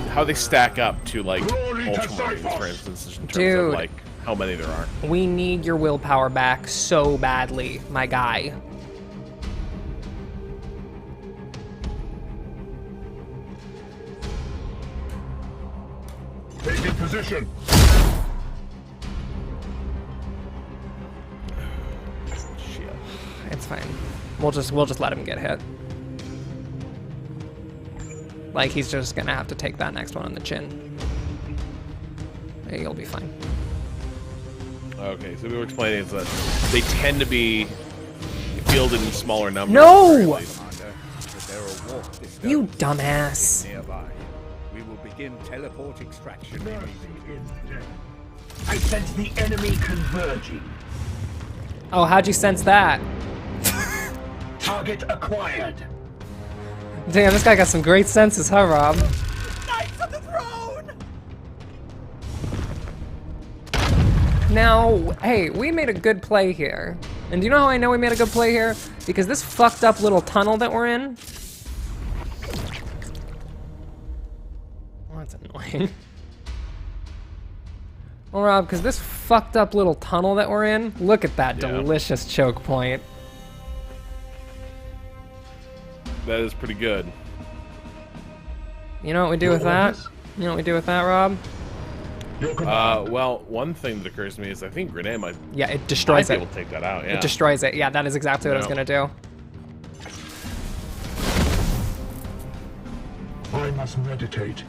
how they stack up to like Glory to Ultramarines, Cyphos. for instance, in terms Dude. of like how many there are. We need your willpower back so badly, my guy. Taking position. Shit. It's fine. We'll just let him get hit. Like, he's just gonna have to take that next one on the chin. Hey, you'll be fine. Okay, so we were explaining is that they tend to be fielded in smaller numbers. No! Commander, that there are warp You disturbances dumbass. nearby. We will begin teleport extraction immediately. I sense the enemy converging. Oh, how'd you sense that? Target acquired. Damn, this guy got some great senses, huh, Rob? Knights of the Throne! Now, hey, we made a good play here. And do you know how I know we made a good play here? Because this fucked up little tunnel that we're in. Oh, that's annoying. Well, Rob, because this fucked up little tunnel that we're in, look at that Yeah. delicious choke point. That is pretty good. You know what we do with that? You know what we do with that, Rob? Your command. Well, one thing that occurs to me is I think Grenade might Yeah, it destroys be it. able to take that out. Yeah. It destroys it. Yeah, that is exactly what I was Yeah. gonna do. I must meditate.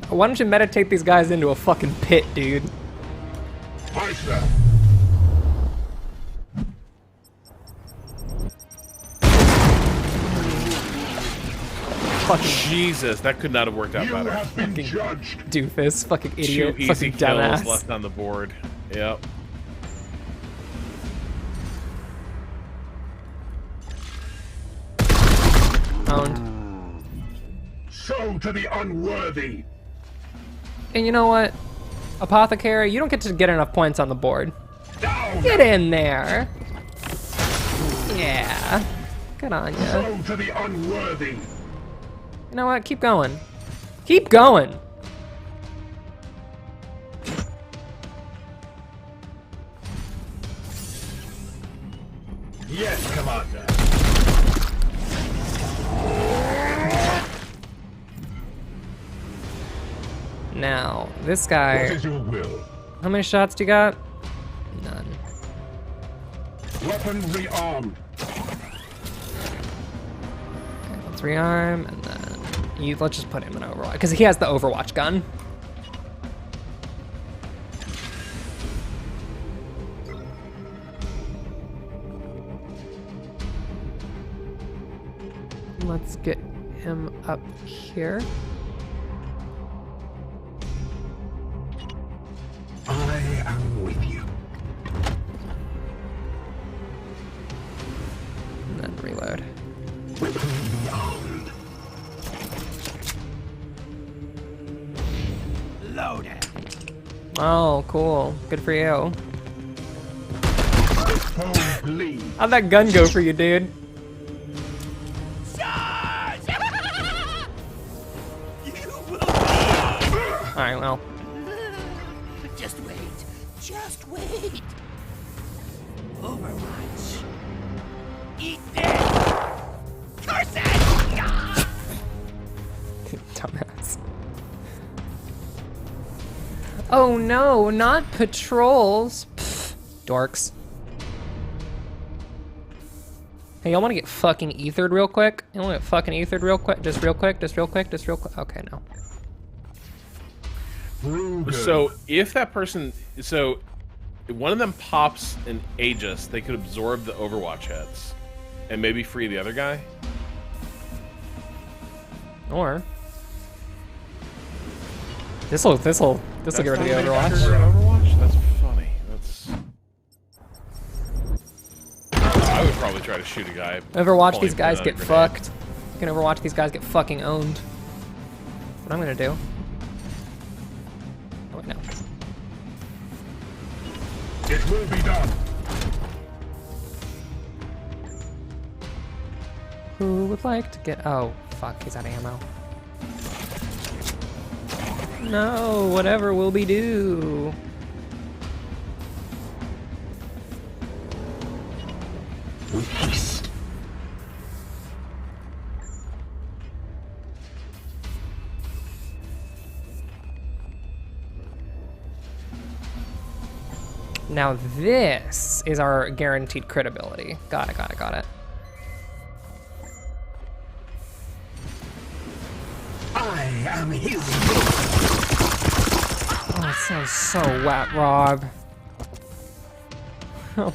Why don't you meditate these guys into a fucking pit, dude? Aye, sir. Fucking Jesus, that could not have worked out You better. have been Fucking judged. doofus, fucking idiot, Two easy fucking kills dumbass. left on the board. Yep. Owned. Show to the unworthy. And you know what? Apothecary, you don't get to get enough points on the board. Down. Get in there. Yeah. Good on ya. Show to the unworthy. You know what? Keep going. Keep going. Yes, Commander. Now, this What guy, is your will? how many shots do you got? None. Weapon rearmed. Okay, let's rearm, and then let's just put him in Overwatch, because he has the Overwatch gun. Let's get him up here. I am with you. And then reload. Weapon rearmed. Loadout. Oh, cool. Good for you. Foe bleed. How'd that gun go for you, dude? Charge! You will Alright, well. Just wait. Just wait. Overwatch. Eat this! Curse it! Dumbass. Oh no, not patrols. Pfft, dorks. Hey, y'all want to get fucking ethered real quick? You want to get fucking ethered real quick? Just real quick, just real quick, just real quick. Okay, no. So if that person, so if one of them pops an Aegis, they could absorb the Overwatch hits and maybe free the other guy. Or this'll get rid of the Overwatch. Overwatch? That's funny. That's. I would probably try to shoot a guy. Overwatch, these guys pulling get a grenade. fucked. You can Overwatch, these guys get fucking owned. That's what I'm gonna do. Oh wait, no. It will be done. Who would like to get? Oh fuck, he's out of ammo. No, whatever will be do. With haste. Now this is our guaranteed crit ability. Got it, got it, got it. I am his. Oh, it sounds so wet, Rob.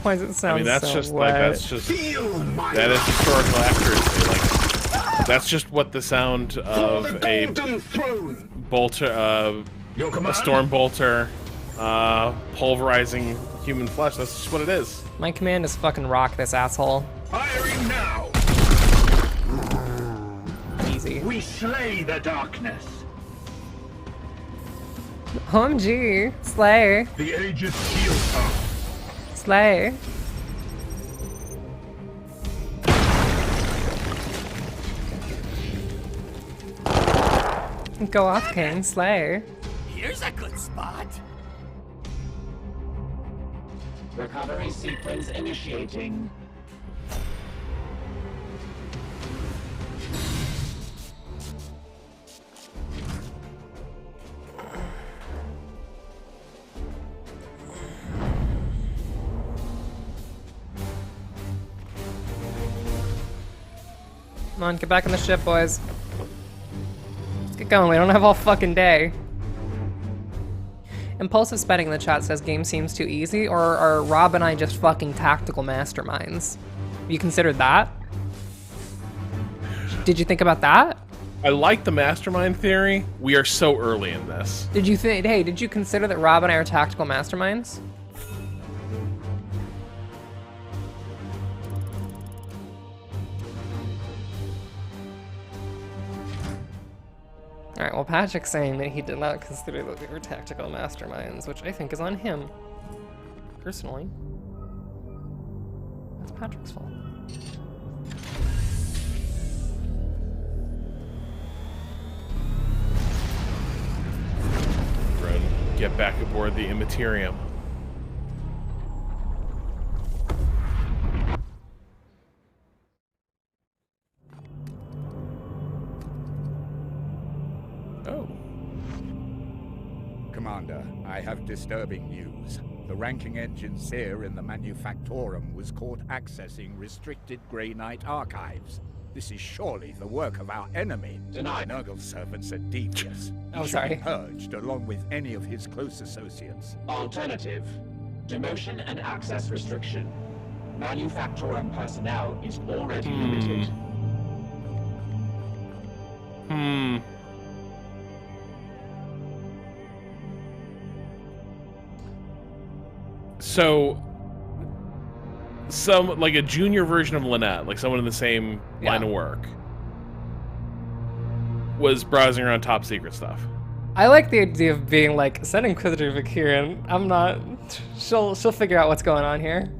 Why does it sound I mean, that's so just wet? like that's just Feel my that is historical accuracy. Like that's just what the sound of a golden throne. bolter, Your a command. storm bolter, pulverizing human flesh. That's just what it is. My command is fucking rock this asshole. Firing now. Easy. We slay the darkness. OMG. Slay. The Aegis shield her. Slay. Go off, King. Slay. Here's a good spot. Recovery sequence initiating. Come on, get back in the ship, boys. Let's get going. We don't have all fucking day. Impulsive spending in the chat says game seems too easy, or are Rob and I just fucking tactical masterminds? You considered that? Did you think about that? I like the mastermind theory. We are so early in this. Did you think, hey, did you consider that Rob and I are tactical masterminds? Alright, well, Patrick's saying that he did not consider that we were tactical masterminds, which I think is on him. Personally. That's Patrick's fault. Run, get back aboard the Immaterium. Oh. Commander, I have disturbing news. The ranking engineer in the Manufactorum was caught accessing restricted Grey Knight archives. This is surely the work of our enemy. Denied. Nurgle servants are devious. Oh, He should sorry. be purged along with any of his close associates. Alternative. Demotion and access restriction. Manufactorum personnel is already limited. So, some like a junior version of Lynette, like someone in the same line of work, was browsing around top secret stuff. I like the idea of being like, send Inquisitor Vakiran. I'm not. She'll figure out what's going on here.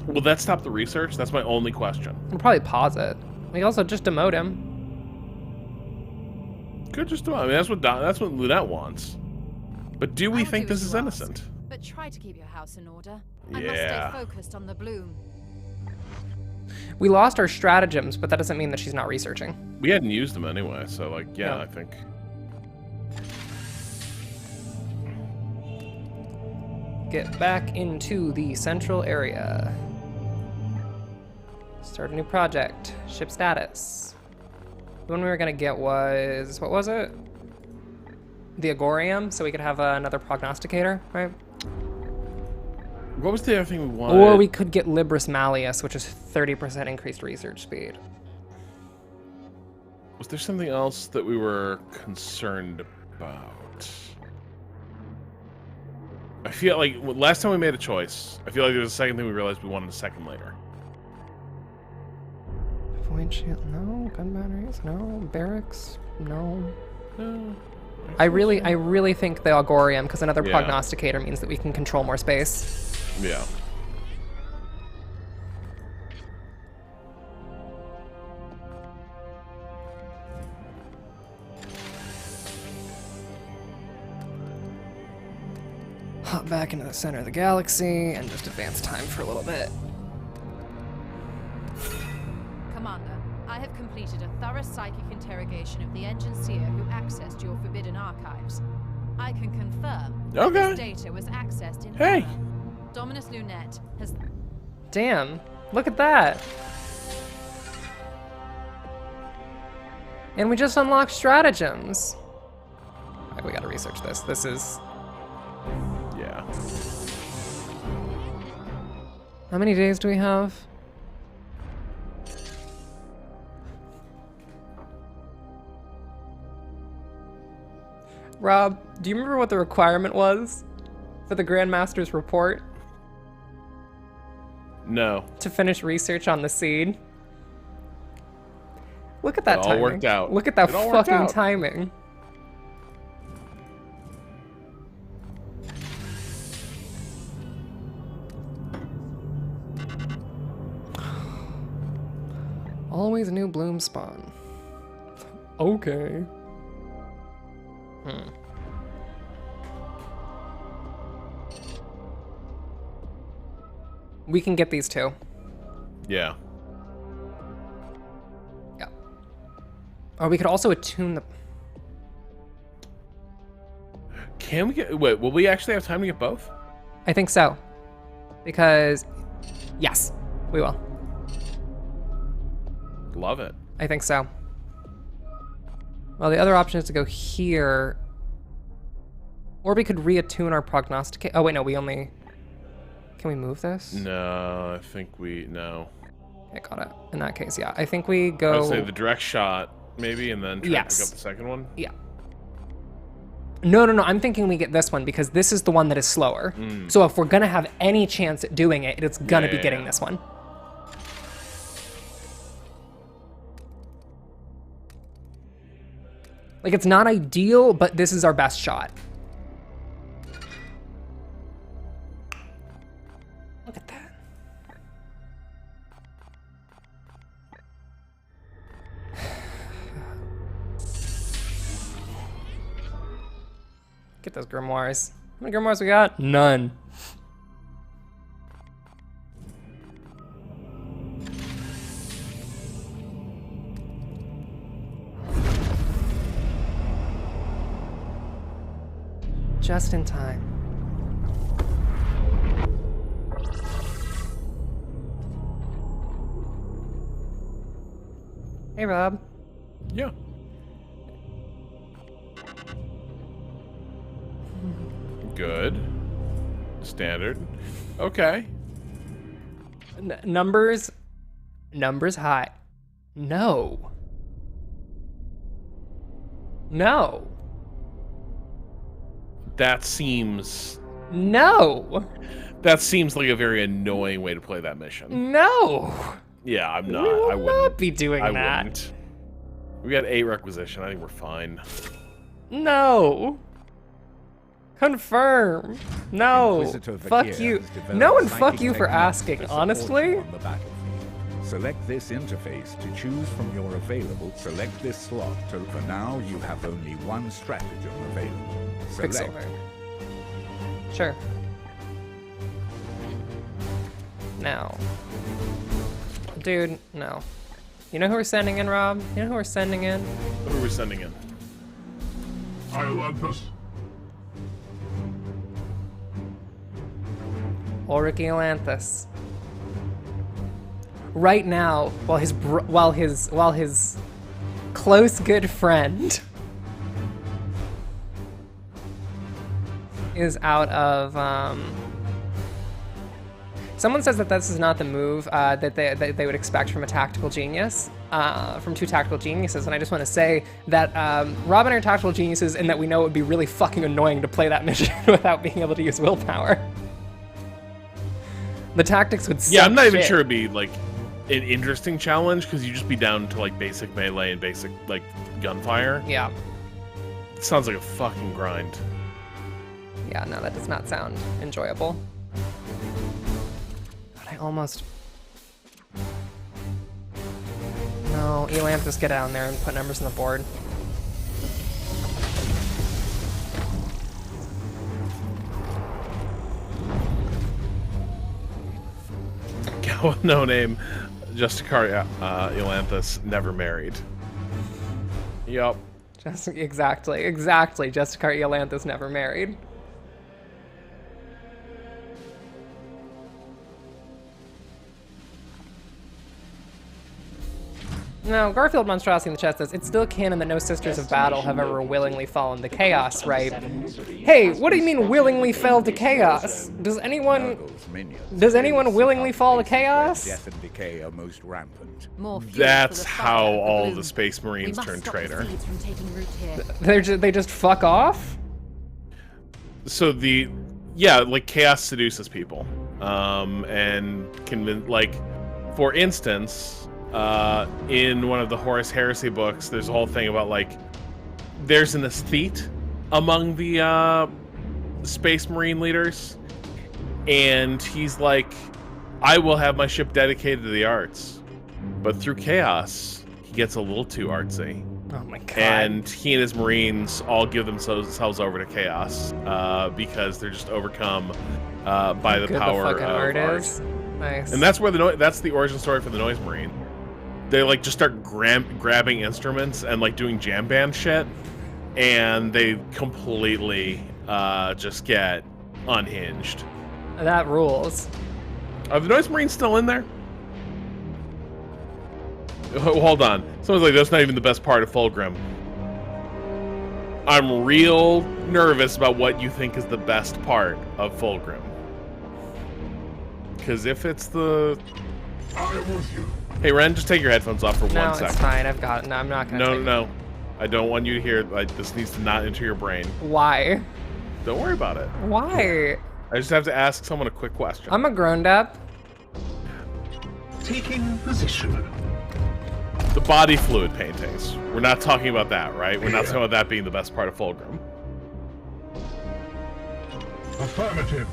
Will that stop the research? That's my only question. We'll probably pause it. We also just demote him. Good, just about. I mean, that's what Loadout wants. But do we I'll think do this as is you innocent? ask, but try to keep your house in order. I must Yeah. stay focused on the bloom. We lost our stratagems, but that doesn't mean that she's not researching. We hadn't used them anyway, so like, yeah, Yeah. I think. Get back into the central area. Start a new project. Ship status. The one we were gonna get was, what was it? The Agorium, so we could have another prognosticator, right? What was the other thing we wanted? Or we could get Libris Malleus, which is 30% increased research speed. Was there something else that we were concerned about? I feel like last time we made a choice, I feel like there was a second thing we realized we wanted a second later. Void shield, no. Gun batteries, no. Barracks, no. No. I really think the Agorium, because another Yeah. prognosticator means that we can control more space. Yeah. Hop back into the center of the galaxy and just advance time for a little bit. Commander, I have completed a thorough psychic interrogation of the Enginseer who accessed your forbidden archives. I can confirm that Okay. this data was accessed in Hey. error. Dominus Lunette has... Damn, look at that. And we just unlocked stratagems. Alright, we gotta research this. This is... Yeah. How many days do we have? Rob, do you remember what the requirement was for the Grandmaster's report? No. To finish research on the seed? Look at that It all timing. worked out. Look at that It all worked fucking out. timing. Always a new bloom spawn. Okay. We can get these two. Yeah. Yeah. Or we could also attune the... Can we get... Wait, will we actually have time to get both? I think so. Because... Yes, we will. Love it. I think so. Well, the other option is to go here. Or we could reattune our prognosticate. Oh, wait, no, we only... Can we move this? No, I think we... No. I got it. In that case, yeah. I think we I go... would say the direct shot, maybe, and then try to Yes. pick up the second one. Yeah. No, I'm thinking we get this one because this is the one that is slower. So if we're gonna have any chance at doing it, it's gonna be Yeah. getting this one. Like, it's not ideal, but this is our best shot. Look at that. Get those grimoires. How many grimoires we got? None. Just in time. Hey, Rob. Yeah. Good. Standard. Okay. Numbers high. No. No. That seems... No. That seems like a very annoying way to play that mission. No. Yeah, I'm not. We will I wouldn't. not be doing I that. wouldn't. We got 8 requisition. I think we're fine. No. Confirm. No. Inquisitor Fuck Vakir you. has developed No, and fuck psychic you for techniques asking, to support honestly. you on the battlefield. Select this interface to choose from your available. Select this slot. For now, you have only one stratagem available. Select. Quicksilver. Sure. Now. Dude, no. You know who we're sending in, Rob? You know who we're sending in? Who are we sending in? Iolanthus. Ulrich Iolanthus. Right now, while his close good friend is out of someone says that this is not the move that they would expect from a tactical genius, from two tactical geniuses, and I just want to say that Rob and I are tactical geniuses, and that we know it would be really fucking annoying to play that mission without being able to use willpower. The tactics would suck. Yeah, I'm not even shit. sure it'd be like an interesting challenge because you just be down to like basic melee and basic like gunfire. Yeah. It sounds like a fucking grind. Yeah, no, that does not sound enjoyable. But I almost... No, Iolanthus, get down there and put numbers on the board. No name. Justicar Iolanthus never married. Yup. Just exactly. Justicar Iolanthus never married. No, Garfield Monstrosity in the chat says, it's still canon that no Sisters of Battle have ever willingly fallen to chaos, right? Hey, what do you mean willingly fell to chaos? Does anyone willingly fall to chaos? Death and decay are most rampant. More fuel That's for the how fire, all bloom. the Space We Marines must turn stop the traitor. seeds from taking root here. They just fuck off? So like chaos seduces people, and can like, for instance, in one of the Horus Heresy books, there's a whole thing about like, there's an aesthete among the Space Marine leaders, and he's like, I will have my ship dedicated to the arts, but through chaos, he gets a little too artsy. Oh my god. And he and his Marines all give themselves over to chaos because they're just overcome by the Good power the fucking of art art. is. Nice. And that's where that's the origin story for the Noise Marine. They like just start grabbing instruments and like doing jam band shit, and they completely just get unhinged. That rules. Are the Noise Marines still in there? Hold on. Someone's like, that's not even the best part of Fulgrim. I'm real nervous about what you think is the best part of Fulgrim. Because if it's the... I am with you. Hey, Ren, just take your headphones off for No, 1 second. it's fine. I've got it. No, I'm not gonna take it. No. I don't want you to hear it. Like, this needs to not enter your brain. Why? Don't worry about it. Why? I just have to ask someone a quick question. I'm a grown up. Taking position. The body fluid paintings. We're not talking about that, right? We're not talking about that being the best part of Fulgrim. Affirmative.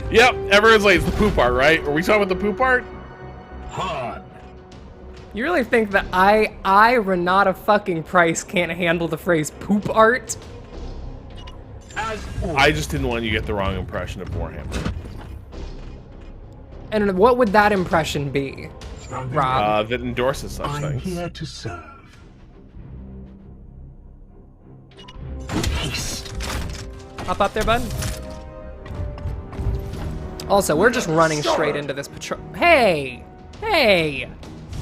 Yep, everyone's like, it's the poop art, right? Are we talking about the poop art? Hard. You really think that I, Renata fucking Price, can't handle the phrase poop art? As I just didn't want you to get the wrong impression of Warhammer. And what would that impression be, Rob? That endorses such I'm things. here to serve. Haste. Hop up there, bud. Also, we're just running straight into this patrol. Hey! Hey!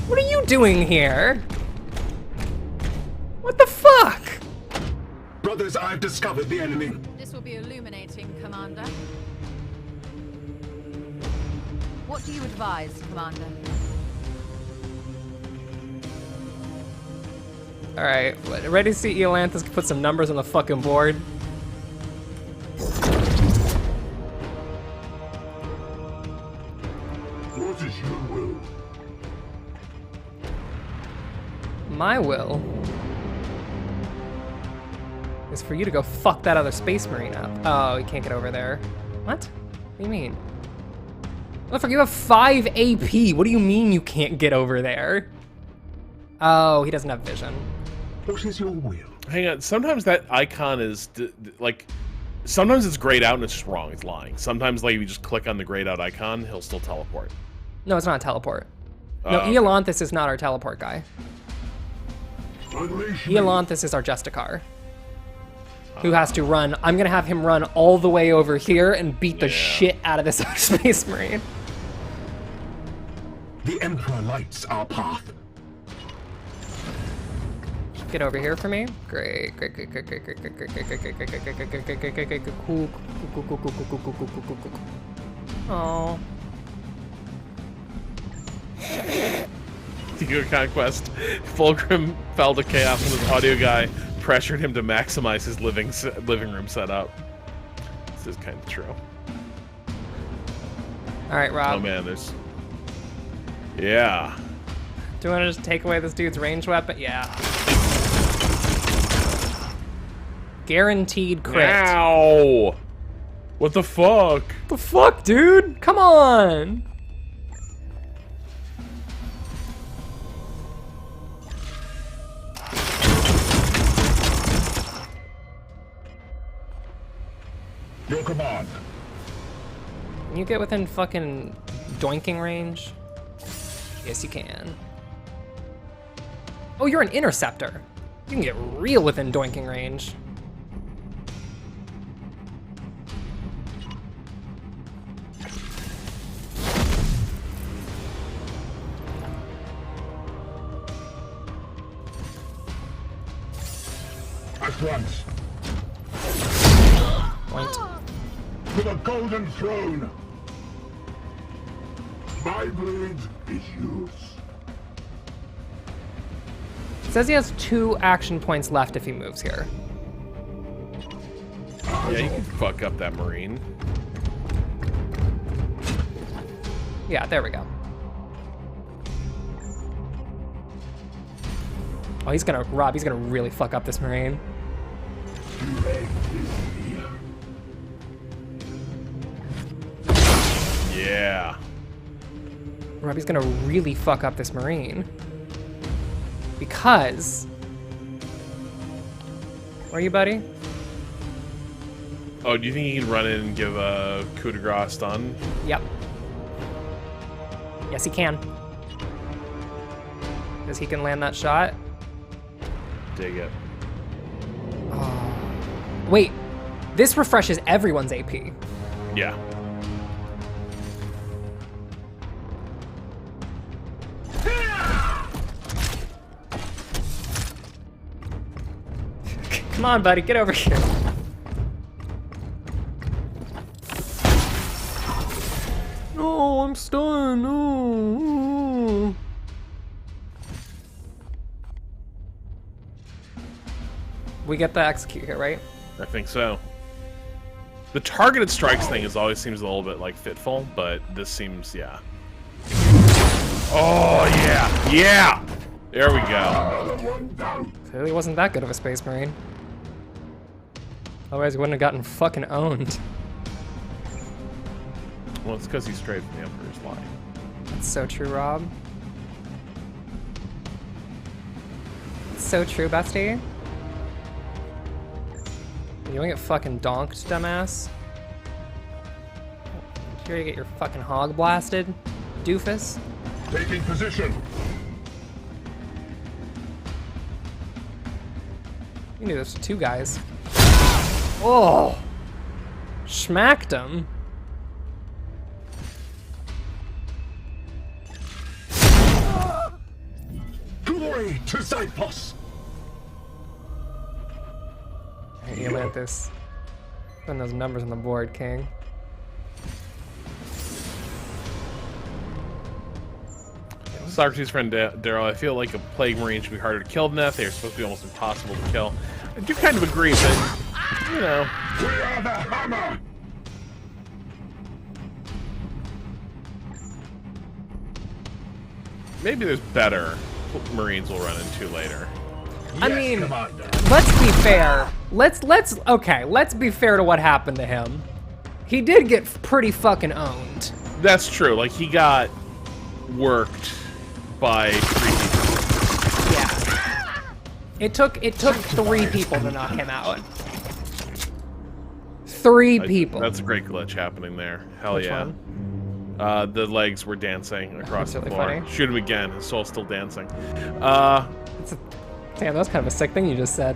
What are you doing here? What the fuck? Brothers, I've discovered the enemy. This will be illuminating, Commander. What do you advise, Commander? Alright, ready to see Iolanthus put some numbers on the fucking board? What is your will? My will is for you to go fuck that other Space Marine up. Oh, you can't get over there. What? What do you mean? Motherfucker, you have 5 AP. What do you mean you can't get over there? Oh, he doesn't have vision. What is your will? Hang on. Sometimes that icon is like, sometimes it's grayed out and it's just wrong. It's lying. Sometimes like if you just click on the grayed out icon, he'll still teleport. No, it's not a teleport. No, Okay. Eolanthus is not our teleport guy. Unleash me. Eolanthus is our Justicar, who has to run. I'm gonna have him run all the way over here and beat the shit out of this Space Marine. The Emperor lights our path. Get over here for me. Great. Cool. Oh. Secret Conquest. Fulgrim fell to chaos when his audio guy pressured him to maximize his living room setup. This is kind of true. All right, Rob. Oh man, there's. Yeah. Do you want to just take away this dude's ranged weapon? Yeah. Guaranteed crit. Ow! What the fuck? The fuck, dude? Come on. Your command. Can you get within fucking doinking range? Yes, you can. Oh, you're an interceptor. You can get real within doinking range. At once. Point. To the golden throne. My blade is yours. It says he has 2 action points left if he moves here. Yeah, you can fuck up that Marine. Yeah, there we go. Oh, he's gonna, Rob, he's gonna really fuck up this Marine. Yeah. Rob, he's gonna really fuck up this Marine. Because... Where are you, buddy? Oh, do you think he can run in and give a coup de grace stun? Yep. Yes, he can. Because he can land that shot. Dig it. Wait, this refreshes everyone's AP. Yeah. Come on, buddy, get over here. No, I'm stunned. No. We get the execute here, right? I think so. The targeted strikes thing always seems a little bit like fitful, but this seems, yeah. Oh, yeah. Yeah! There we go. Clearly wasn't that good of a Space Marine. Otherwise, he wouldn't have gotten fucking owned. Well, it's because he's straight from the Emperor's line. That's so true, Rob. It's so true, bestie. You wanna get fucking donked, dumbass? You ready to get your fucking hog blasted, doofus? Taking position. You knew this was 2 guys. Oh! Schmacked him. Glory to Xyphos. Hey, Eolanthus. Putting those numbers on the board, King. Socrates' friend Daryl, I feel like a Plague Marine should be harder to kill than that. They are supposed to be almost impossible to kill. I do kind of agree, but, you know. We are the hammer. Maybe there's better Marines we'll run into later. I Yes, mean, Commander. let's be fair. Let's be fair to what happened to him. He did get pretty fucking owned. That's true. Like, he got worked by 3 people. Yeah. It took 3 people to knock him out. 3 people. That's a great glitch happening there. Hell Which yeah. one? The legs were dancing across the really floor. funny. Shoot him again. His soul's still dancing. Damn, that was kind of a sick thing you just said.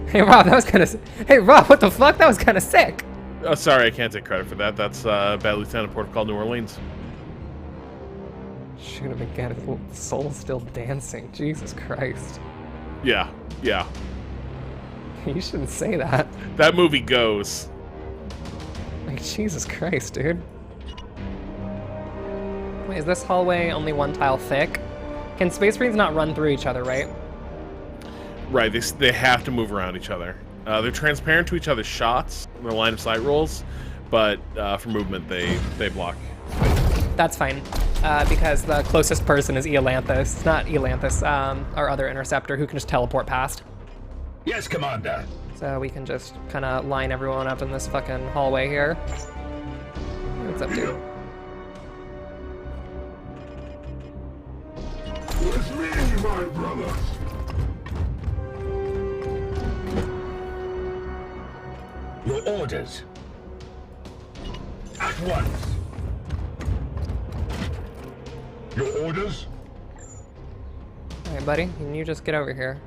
Hey Rob, that was kind of. Hey Rob, what the fuck? That was kind of sick. Oh, sorry, I can't take credit for that. That's Bad Lieutenant Protocol New Orleans. Shoot him again. His soul's still dancing. Jesus Christ. Yeah, yeah. You shouldn't say that. That movie goes. Like, Jesus Christ, dude. Wait, is this hallway only 1 tile thick? Can Space Marines not run through each other, right? Right, they have to move around each other. They're transparent to each other's shots, their line of sight rules, but for movement they block. That's fine, because the closest person is Eolanthus. Not Eolanthus, our other interceptor who can just teleport past. Yes, Commander. So we can just kind of line everyone up in this fucking hallway here. What's up, dude? With me, my brothers. Your orders. At once. Your orders? Alright, buddy, can you just get over here?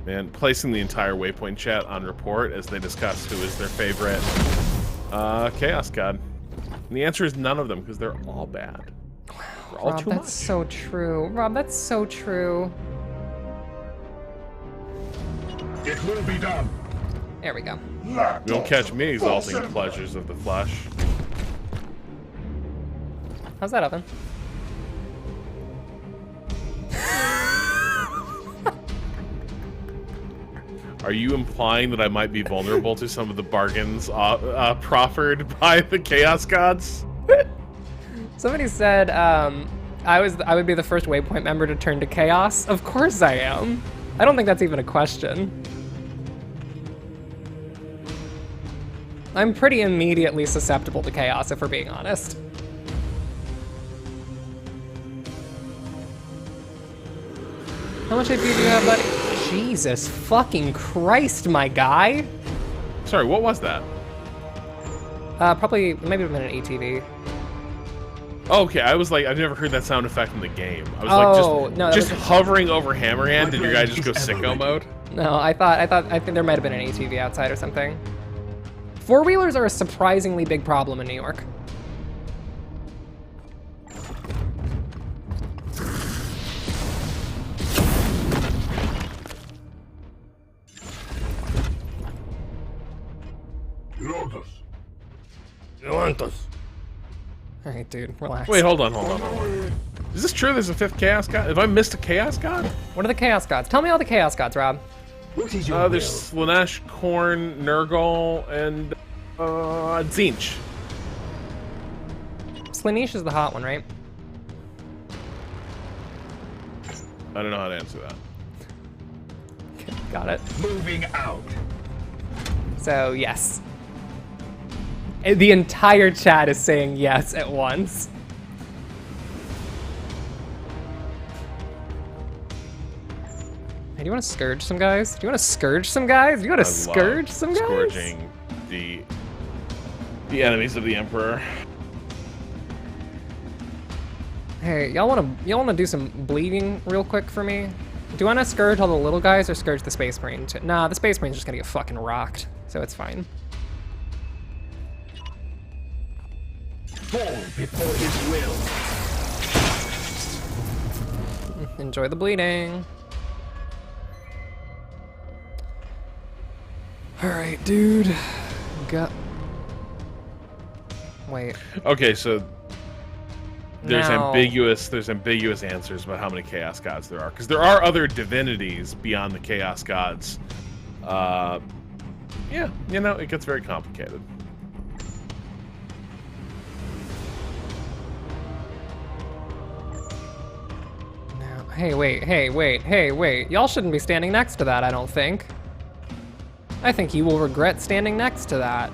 And placing the entire Waypoint chat on report as they discuss who is their favorite Chaos God. And the answer is none of them, because they're all bad. They're all Rob, too that's much. so true. Rob, that's so true. It will be done. There we go. You don't catch me exalting the pleasures of the flesh. How's that oven? Are you implying that I might be vulnerable to some of the bargains proffered by the Chaos Gods? Somebody said I would be the first Waypoint member to turn to Chaos. Of course I am. I don't think that's even a question. I'm pretty immediately susceptible to Chaos, if we're being honest. How much AP do you have, buddy? Jesus fucking Christ, my guy! Sorry, what was that? Probably, maybe an ATV. Okay, I was like, I've never heard that sound effect in the game. I was like, no, that just was hovering over Hammerhand. Did your guy just go sicko mode? No, I think there might have been an ATV outside or something. Four-wheelers are a surprisingly big problem in New York. Alright, dude, relax. Wait, hold on. Is this true? There's a 5th Chaos God? Have I missed a Chaos God? What are the Chaos Gods? Tell me all the Chaos Gods, Rob. What is your There's Slanesh, Khorne, Nurgle, and Tzeentch. Slaanesh is the hot one, right? I don't know how to answer that. Okay, got it. moving out? So, yes. The entire chat is saying yes at once. Hey, do you want to scourge some guys? Do you want to scourge some guys? Do you want to scourge some guys? Scourging the enemies of the Emperor. Hey, y'all wanna do some bleeding real quick for me? Do you wanna scourge all the little guys or scourge the Space Marine? Nah, the Space Marine's just gonna get fucking rocked, so it's fine. Fall before his will. Enjoy the bleeding. Alright, dude. Wait. Okay, so there's Now- ambiguous answers about how many Chaos Gods there are, because there are other divinities beyond the Chaos Gods. Yeah, you know, it gets very complicated. Hey, wait. Y'all shouldn't be standing next to that, I don't think. I think you will regret standing next to that.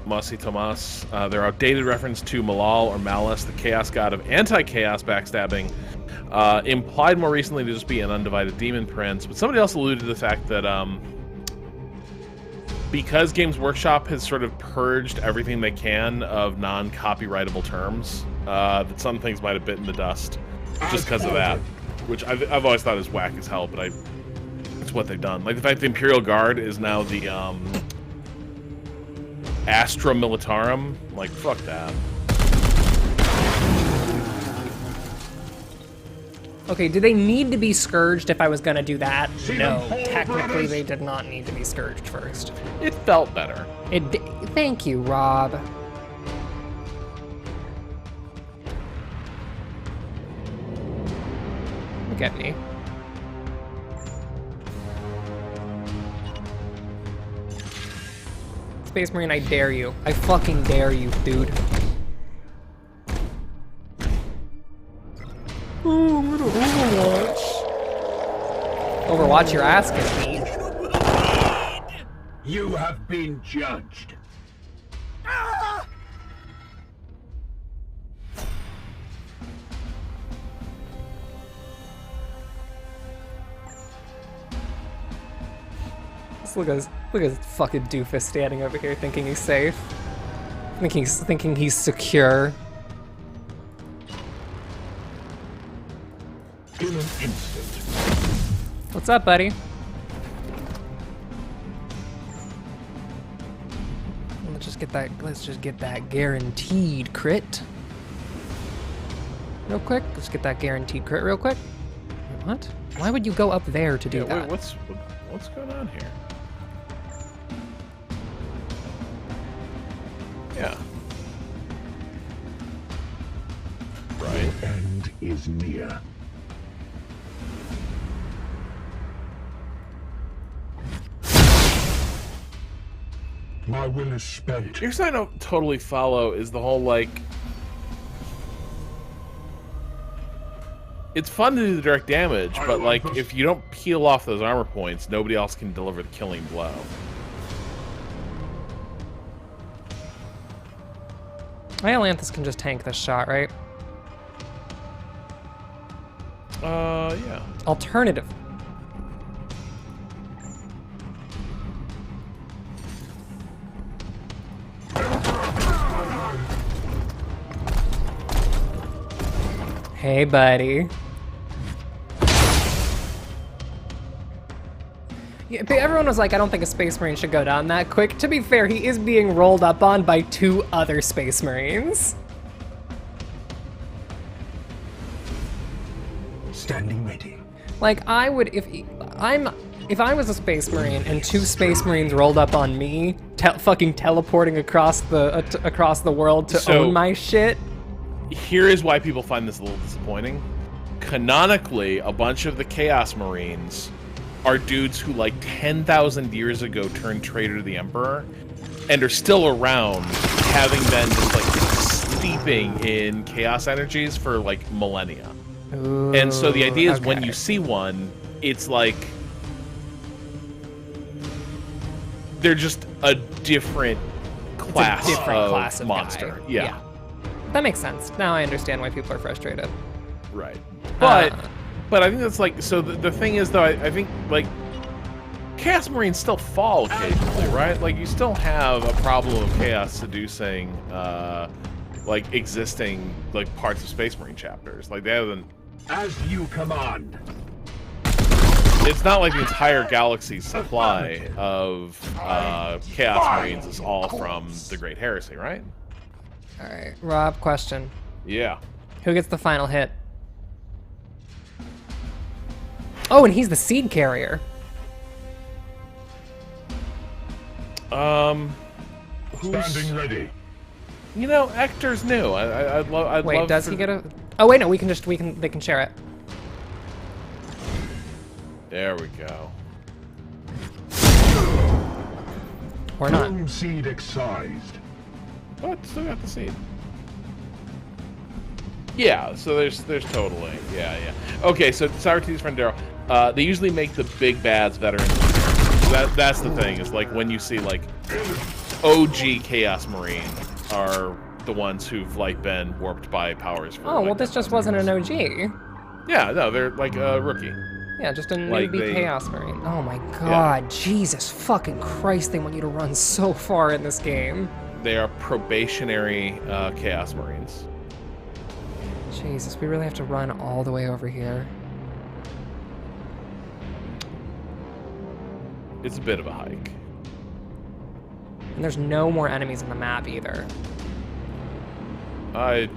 Masi Tomas. Their outdated reference to Malal or Malus, the chaos god of anti-chaos backstabbing, implied more recently to just be an undivided demon prince. But somebody else alluded to the fact that because Games Workshop has sort of purged everything they can of non-copyrightable terms, that some things might have bitten the dust just because of that, which I've always thought is whack as hell, but it's what they've done. Like the fact the Imperial Guard is now the Astra Militarum, like fuck that. Okay, do they need to be scourged if I was gonna do that? No, technically they did not need to be scourged first. It felt better. Thank you, Rob. Look at me. Space Marine, I dare you. I fucking dare you, dude. Oh, I'm gonna Overwatch. Overwatch your ass can eat. You have been judged. Look at this fucking doofus standing over here thinking he's safe. Thinking he's secure. In an instant. What's up, buddy? Let's just get that guaranteed crit. Real quick. Let's get that guaranteed crit real quick. Wait, what? Why would you go up there to do that? Wait, what's going on here? Yeah. Right. The end is near. My will is spent. Here's something I don't totally follow is the whole, like... It's fun to do the direct damage, but, like, if you don't peel off those armor points, nobody else can deliver the killing blow. Iolanthus can just tank this shot, right? Yeah. Alternative. Hey, buddy. Yeah, but everyone was like, I don't think a Space Marine should go down that quick. To be fair, he is being rolled up on by 2 other Space Marines. Standing ready. Like, I would, if I was a Space Marine and 2 Space Marines rolled up on me, fucking teleporting across the world to own my shit. Here is why people find this a little disappointing. Canonically, a bunch of the Chaos Marines are dudes who, like, 10,000 years ago turned traitor to the Emperor and are still around, having been just, like, steeping in chaos energies for, like, millennia. Ooh, and so the idea is when you see one, it's like they're just a different class, of monster. Guy. Yeah. That makes sense. Now I understand why people are frustrated. Right. But I think that's like, so the thing is though, I think like Chaos Marines still fall occasionally, right? Like you still have a problem of chaos seducing like existing like parts of Space Marine chapters. Like they haven't. As you command. It's not like the entire galaxy's supply of Chaos Marines is all from the Great Heresy, right? All right, Rob, question. Yeah. Who gets the final hit? Oh, and he's the seed carrier. Standing ready. You know, Hector's new. I'd love. Wait, does he get a? Oh wait, no. They can share it. There we go. Or not. Clone seed excised. What? Still got the seed. Yeah. So there's totally. Yeah. Okay. So Socrates' friend Darrow. They usually make the big bads veterans. That's the thing. Is like when you see like. OG Chaos Marine are the ones who've like been warped by powers. For, Oh, well, like, this just wasn't an OG. Yeah, no, they're like a rookie. Yeah, just a Like newbie they- Chaos Marine. Oh my god, Yeah. Jesus fucking Christ, they want you to run so far in this game. They are probationary Chaos Marines. Jesus, we really have to run all the way over here. It's a bit of a hike. And there's no more enemies in the map either. Are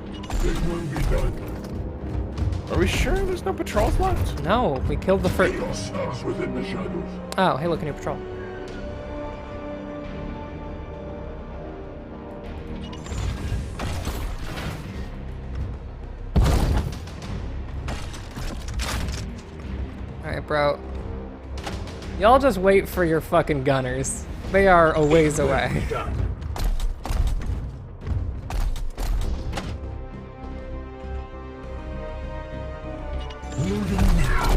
we sure there's no patrols left? No, we killed the first. Chaos lies within the shadows. Oh, hey, look, a new patrol. Alright, bro. Y'all just wait for your fucking gunners. They are a ways away. Done. Moving now.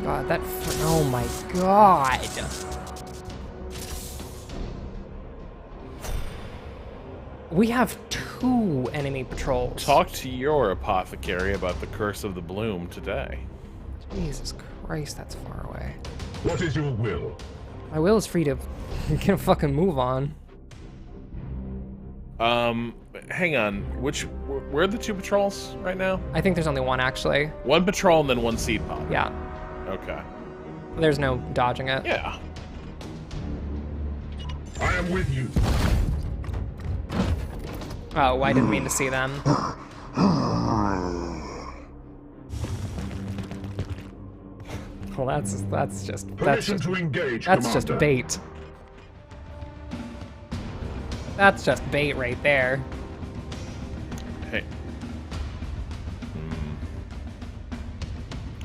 God, that. Oh my god. We have 2 enemy patrols. Talk to your apothecary about the curse of the bloom today. Jesus Christ, that's far away. What is your will? My will is free to get a fucking move on. Hang on. Where are the 2 patrols right now? I think there's only one actually. 1 patrol and then 1 seed pod. Yeah. Okay. There's no dodging it. Yeah. I am with you. Oh, I didn't mean to see them. Well, that's just Permission to engage, that's Commander. just bait. That's just bait right there. Hey.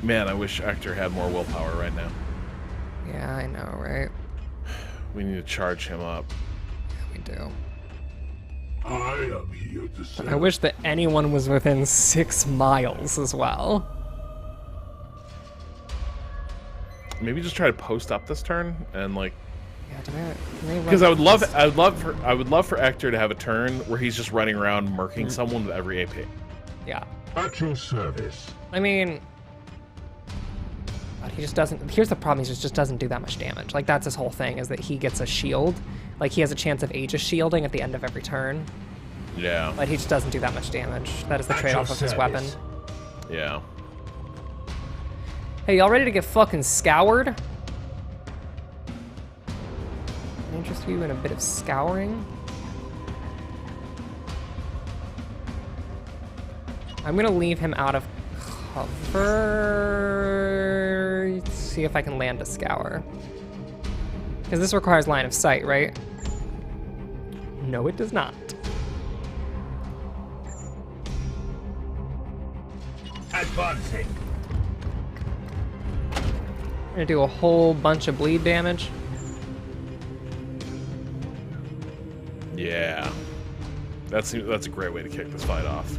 Man, I wish Hector had more willpower right now. Yeah, I know, right? We need to charge him up. Yeah, we do. I am here to serve. I wish that anyone was within 6 miles as well. Maybe just try to post up this turn and like, Yeah, do they run- because I would love for Hector to have a turn where he's just running around murking someone with every AP. Yeah. At your service. I mean, but he just doesn't. Here's the problem: he just doesn't do that much damage. Like that's his whole thing, is that he gets a shield. Like he has a chance of Aegis shielding at the end of every turn, Yeah. but he just doesn't do that much damage. That is the At trade-off your of his weapon. service. Yeah. Hey, y'all ready to get fucking scoured? Can I interest you in a bit of scouring? I'm gonna leave him out of cover. Let's see if I can land a scour. Because this requires line of sight, right? No, it does not. Advancing. I'm gonna do a whole bunch of bleed damage. Yeah. That's a great way to kick this fight off.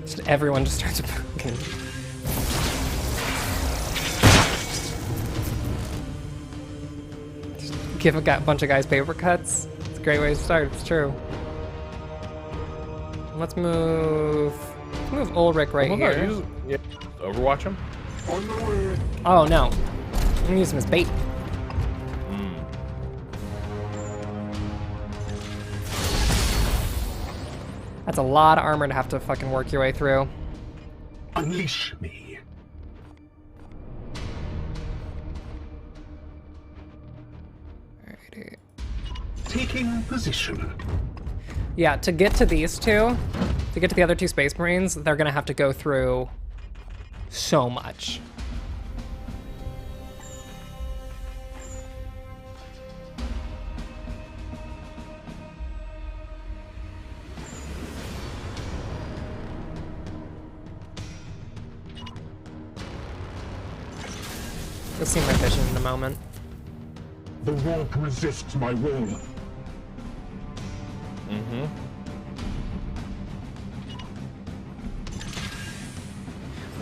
Just everyone just starts fucking. Just give a bunch of guys paper cuts. It's a great way to start. It's true. Let's move Ulrich right Hold here. on, yeah. Overwatch him? On the way. Oh no, I'm gonna use him as bait. That's a lot of armor to have to fucking work your way through. Unleash me. Alrighty. Taking position. Yeah, to get to these two, to get to the other 2 Space Marines, they're gonna have to go through so much. You'll see my vision in a moment. The warp resists my will.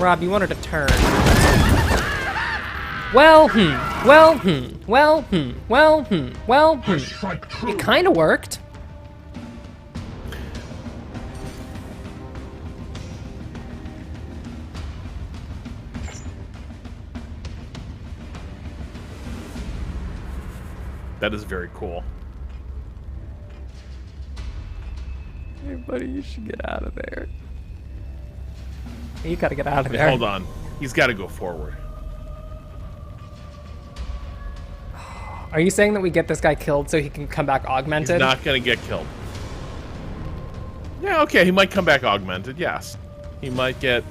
Rob, you wanted to turn. Well, well, well, well, It kind of worked. That is very cool. Hey, buddy, you should get out of there. You gotta get out of Wait, there. hold on. He's got to go forward. Are you saying that we get this guy killed so he can come back augmented? He's not going to get killed. Yeah, okay. He might come back augmented. Yes. He might get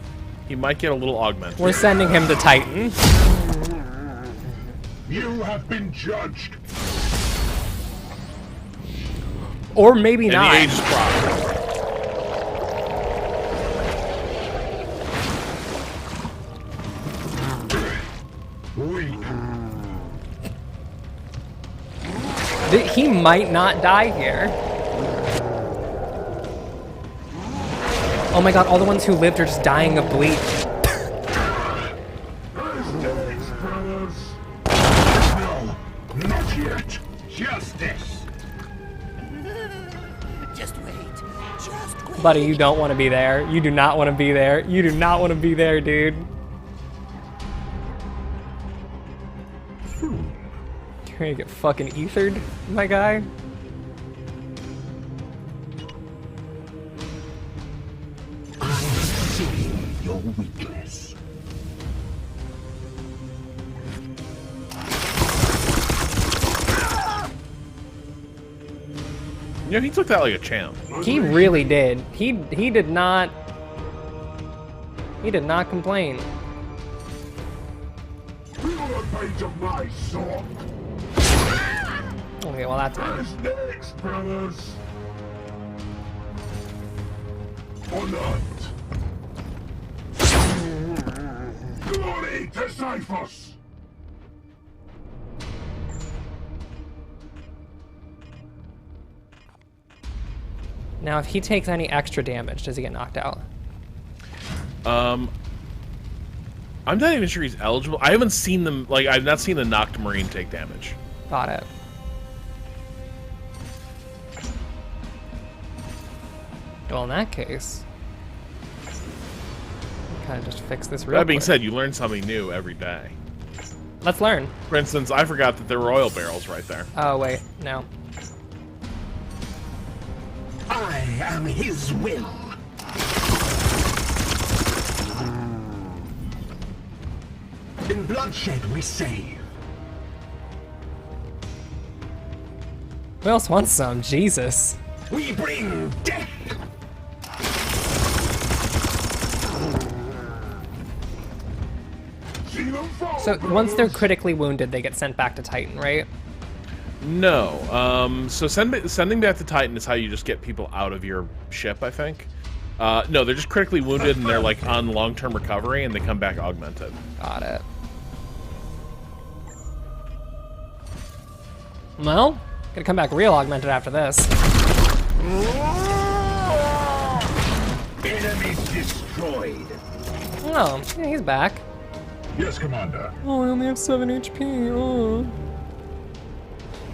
a little augmented. We're sending him to Titan. You have been judged. Or maybe And not. the age is proper. He might not die here. Oh my god, all the ones who lived are just dying of bleach. No, not yet. Justice. Just wait. Just wait. Buddy, you don't want to be there. You do not want to be there. You do not want to be there, dude. You're gonna get fucking ethered, my guy. I see your weakness. You know, he took that like a champ. He really did. He did not. He did not complain. Feel the bite of my sword. Okay, well that's fine. Who's next, brothers? Or not? Glory to Cyphers! Now, if he takes any extra damage, does he get knocked out? I'm not even sure he's eligible. I haven't seen them. Like, I've not seen the knocked Marine take damage. Got it. Well, in that case, kind of just fix this real That being quick. said, you learn something new every day. Let's learn. For instance, I forgot that there were oil barrels right there. Oh, wait, no. I am his will. In bloodshed we save. Who else wants some? Jesus. We bring death. See them fall, So once they're brothers. critically wounded, they get sent back to Titan, right? No. So sending back to Titan is how you just get people out of your ship, I think. No, they're just critically wounded and they're like on long-term recovery and they come back augmented. Got it. Well, gonna come back real augmented after this. Enemy destroyed. Oh, yeah, he's back. Yes, Commander. Oh, I only have 7 HP. Oh.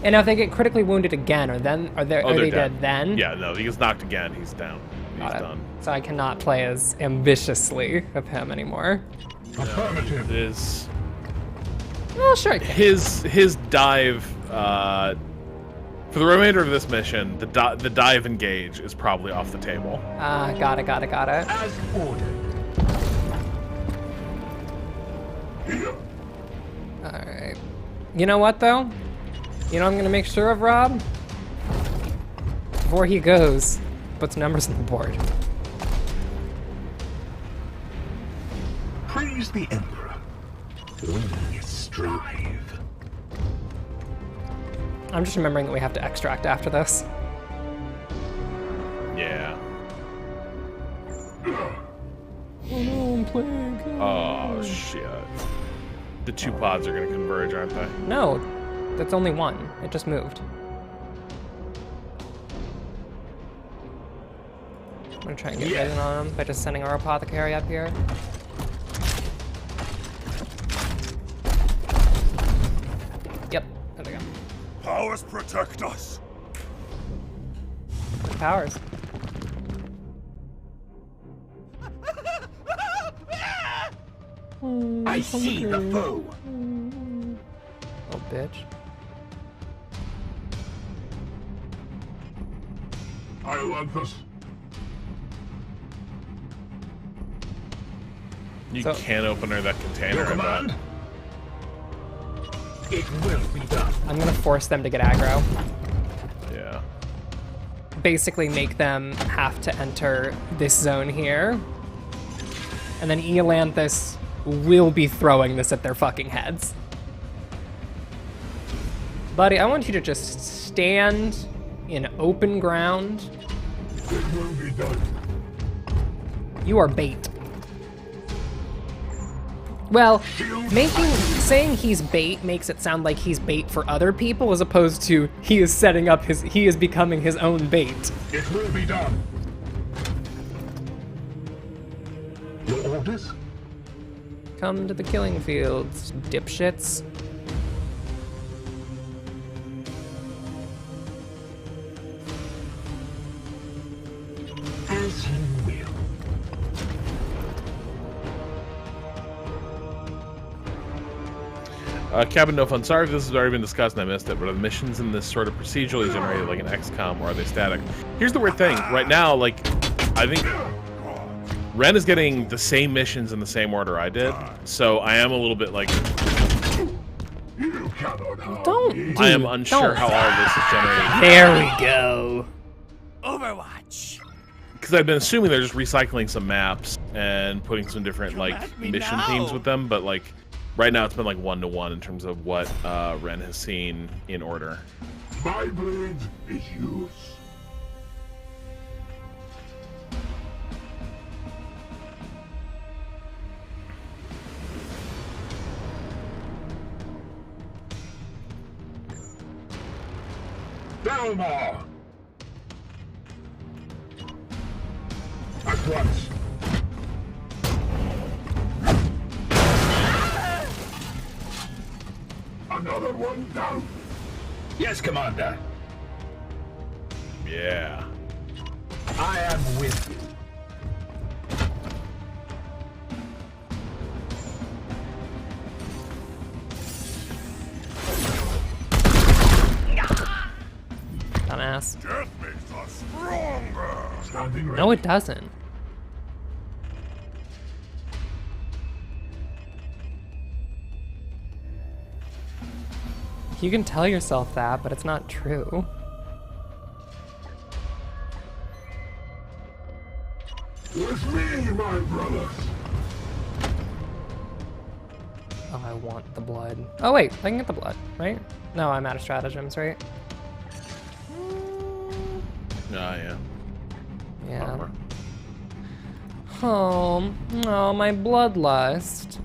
And now if they get critically wounded again, are they they're dead then? Yeah, no, he gets knocked again. He's down. He's Got it. done. So I cannot play as ambitiously of him anymore. Affirmative. It is Well, sure I can. his dive. For the remainder of this mission, the dive engage is probably off the table. Got it. As ordered. Alright. You know what, though? You know what I'm gonna make sure of, Rob? Before he goes, puts numbers on the board. Praise the Emperor. We strive. I'm just remembering that we have to extract after this. Yeah. Oh no, I'm playing. Oh shit. The two pods are gonna converge, aren't they? No, that's only one. It just moved. I'm gonna try and get vision on him by just sending our apothecary up here. powers protect us. Powers. I see the foe. Oh, bitch. I want this. You So- can't open her that container. Your I bet. command? It will be done. I'm gonna force them to get aggro. Yeah. Basically make them have to enter this zone here. And then Eolanthus will be throwing this at their fucking heads. Buddy, I want you to just stand in open ground. It will be done. You are bait. Well, saying he's bait makes it sound like he's bait for other people as opposed to he is becoming his own bait. It will be done. Your orders? Come to the killing fields, dipshits. As you will. Cabin No Fun, sorry if this has already been discussed and I missed it, but are the missions in this sort of procedurally generated like an XCOM, or are they static? Here's the weird thing. Right now, like, I think Ren is getting the same missions in the same order I did, so I am a little bit like... You cannot harm Don't. me. I am unsure how all of this is generated. There we go. Overwatch. Because I've been assuming they're just recycling some maps and putting some different, like, at me mission now. themes with them, but, like, right now it's been, like, 1-to-1 in terms of what Ren has seen in order. My blade is yours. Delmar! At once. Another one down. Yes, Commander. Yeah. I am with you. Dumbass. Death makes us stronger. Standing ready. No, it doesn't. You can tell yourself that, but it's not true. With me, my brothers. Oh, I want the blood. Oh wait, I can get the blood, right? No, I'm out of stratagems, right? Yeah. Yeah. Bummer. Oh, my bloodlust.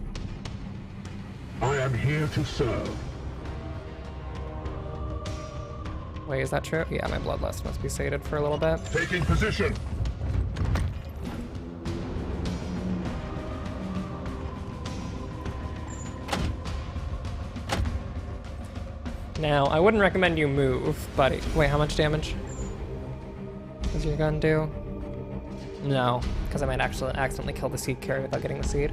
I am here to serve. Wait, is that true? Yeah, my bloodlust must be sated for a little bit. Taking position. Now, I wouldn't recommend you move, buddy. Wait, how much damage does your gun do? No, because I might actually accidentally kill the seed carrier without getting the seed.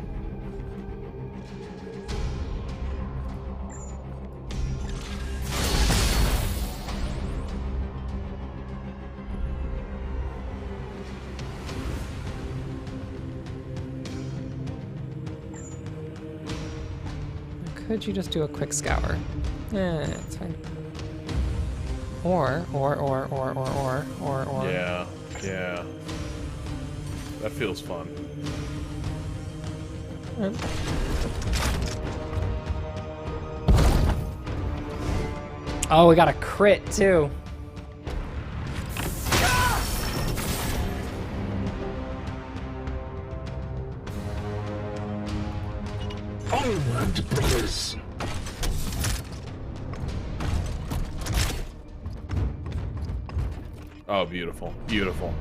Could you just do a quick scour? It's fine. Or. Yeah. That feels fun. Oh, we got a crit too. Onward, brothers. Oh, beautiful. Beautiful.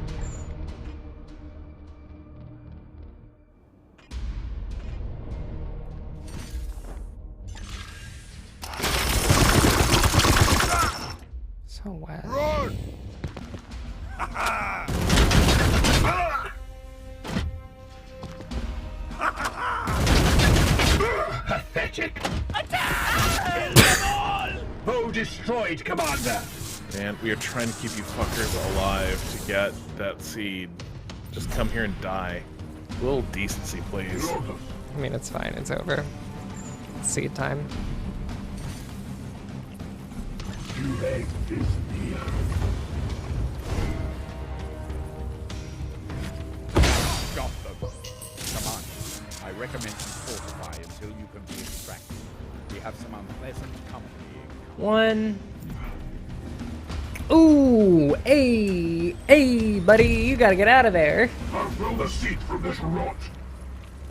Pathetic. Foe destroyed, Commander. Man, we are trying to keep you fuckers alive to get that seed. Just come here and die. A little decency, please. I mean, it's fine. It's over. It's seed time. Your egg is near. Stop them. Come on. I recommend you fortify until you can be extracted. We have some unpleasant company. One. Ooh, hey, buddy, you gotta get out of there. I'll fill the seat from this rot.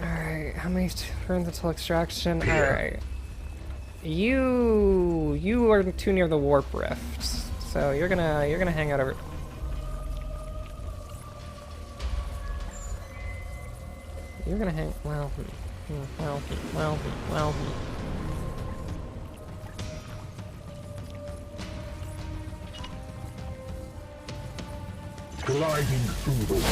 Alright, how many turns until extraction? Alright. You are too near the warp rift, so you're gonna hang out over. You're gonna hang. Well. Gliding through the wind.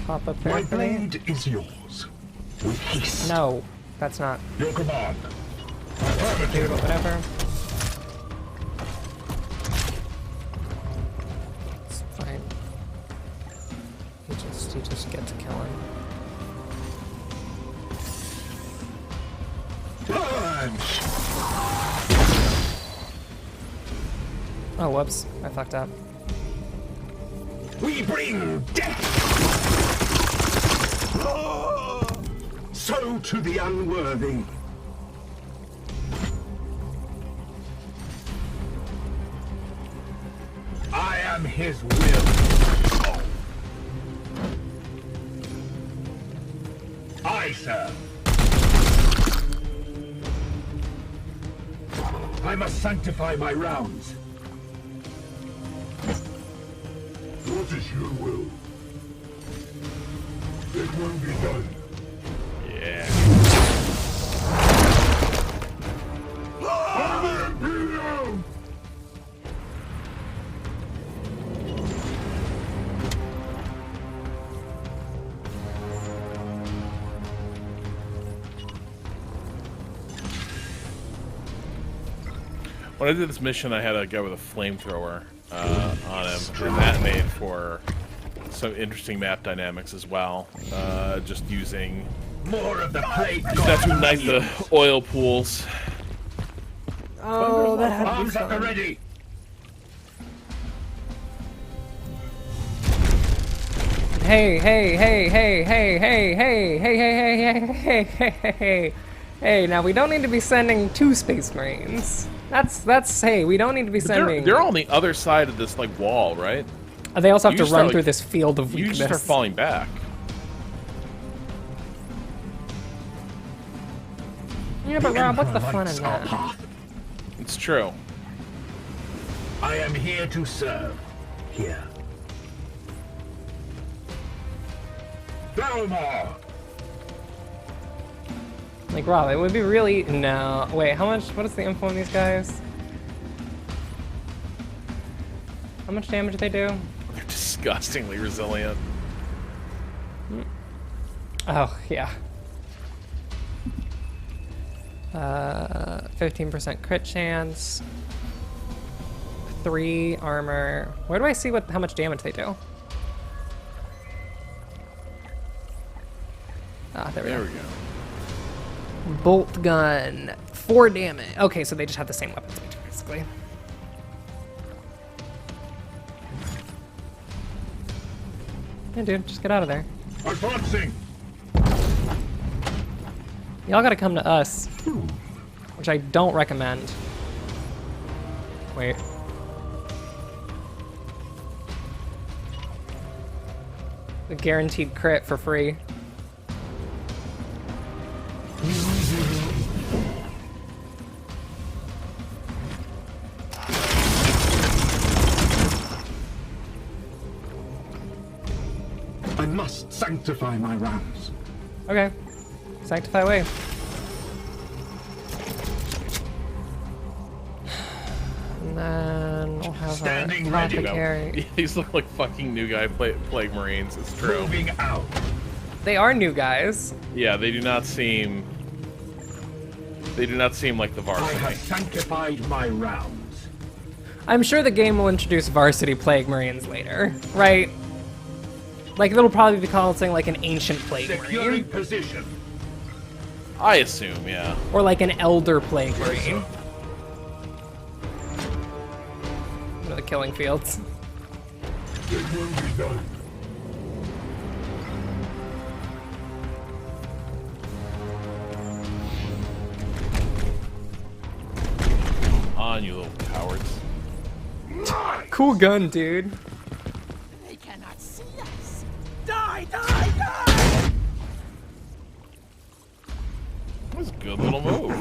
Pop up there. My for me. blade is yours. With haste. No, that's not. Your command. Dude, Affirmative. whatever. It's fine. You just get to kill him. Punch. Oh, whoops. I fucked up. We bring death. So to the unworthy. I am his will. I serve. I must sanctify my rounds. What is your will? It will be done. Yeah. When I did this mission, I had a guy with a flamethrower on him, and that made for some interesting map dynamics as well. Just using More of the plague. that to ignite the oil pools. Oh, that had to be Arms at the fun. ready. Hey, now we don't need to be sending 2 Space Marines. Hey, we don't need to be sending... They're on the other side of this like wall, right? They also have You to just run start, through like- this field of You weakness. just start falling back. Yeah, but Rob, what's the fun in that? It's true. I am here to serve. Here. Thelma! Like, Rob, it would be really... No. Wait, how much... What is the info on these guys? How much damage do they do? They're disgustingly resilient. Oh, yeah. 15% crit chance. 3 armor. Where do I see how much damage they do? Ah, there we There go. we go. Bolt gun. 4 damage. Okay, so they just have the same weapons, basically. Yeah, dude, just get out of there. Advancing! Y'all gotta come to us. Which I don't recommend. Wait. The guaranteed crit for free. I must sanctify my rounds. Okay. Sanctify away. And then we'll have Standing our ready. apothecary. These look like fucking new guy plague marines. It's true. Moving out. They are new guys. Yeah, they do not seem. They do not seem like the I have varsity. sanctified my rounds. I'm sure the game will introduce varsity plague marines later, right? Like it'll probably be called something like an ancient plague Securing marine, position. I assume, yeah. or like an elder plague marine. One of the killing fields. It will be done. On you little cowards. Cool gun, dude. They cannot see us. Die, die, die! That was a good little move.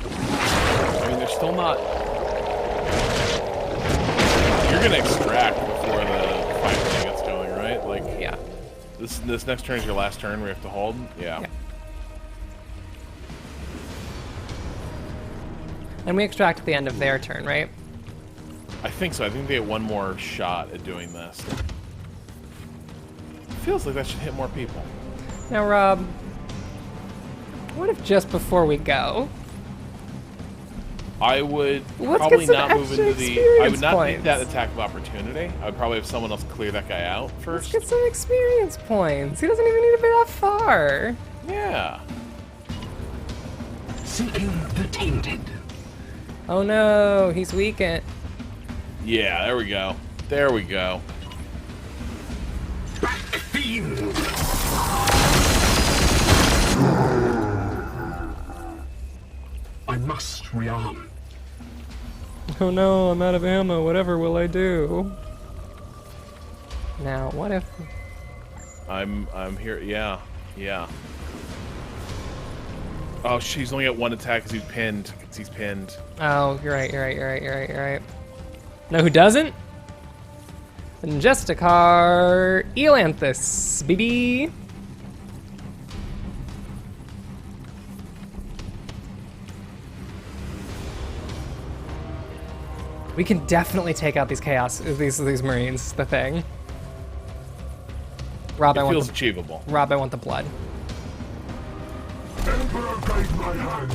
I mean, they're still not. You're gonna extract before the fight thing gets going, right? Like, Yeah. this next turn is your last turn. We have to hold. Yeah. Yeah. And we extract at the end of their turn, right? I think so. I think they get one more shot at doing this. Feels like that should hit more people. Now, Rob, what if just before we go, I would Let's probably get some not move extra into the. I experience would not points. take that attack of opportunity. I would probably have someone else clear that guy out let's first. get some experience points. He doesn't even need to be that far. Yeah. Seeking the tainted. Oh no, he's weakened. Yeah. There we go. There we go. Back fiend. I must rearm. Oh no, I'm out of ammo. Whatever will I do? Now, what if... I'm here. Yeah. Yeah. Oh, she's only got one attack because he's pinned. He's pinned. Oh, you're right, you're right, you're right, you're right, you're right. Know who doesn't? Justicar Elanthus, baby. We can definitely take out these these marines. The thing. Rob, It I want feels the, achievable. Rob, I want the blood. Emperor guide my hand.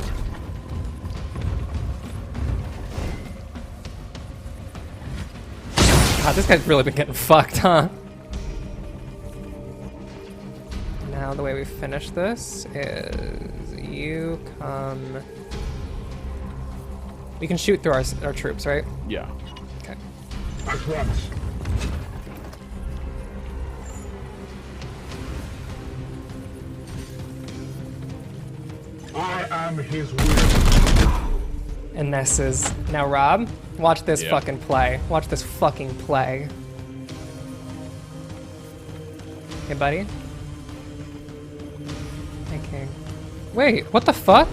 God, this guy's really been getting fucked, huh? Now the way we finish this is you come. We can shoot through our troops, right? Yeah. Okay. At once. I am his will. And this is now Rob. Watch this Yeah. fucking play. Watch this fucking play. Hey, buddy. Hey, King. Wait, what the fuck?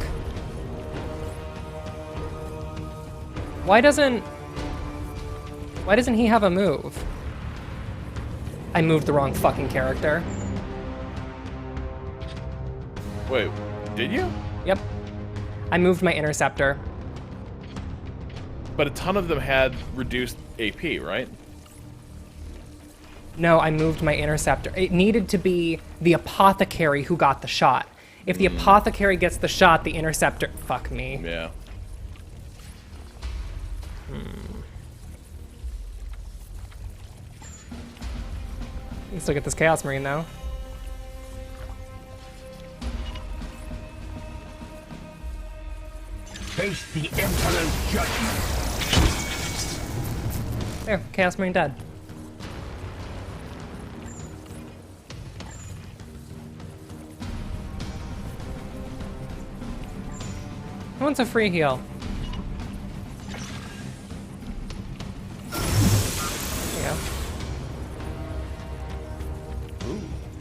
Why doesn't he have a move? I moved the wrong fucking character. Wait, did you? Yep. I moved my interceptor. But a ton of them had reduced AP, right? No, I moved my interceptor. It needed to be the apothecary who got the shot. If the apothecary gets the shot, the interceptor... Fuck me. Yeah. Let's look at this Chaos Marine now. Face the Emperor's judgment. There, Chaos Marine dead. Who wants a free heal?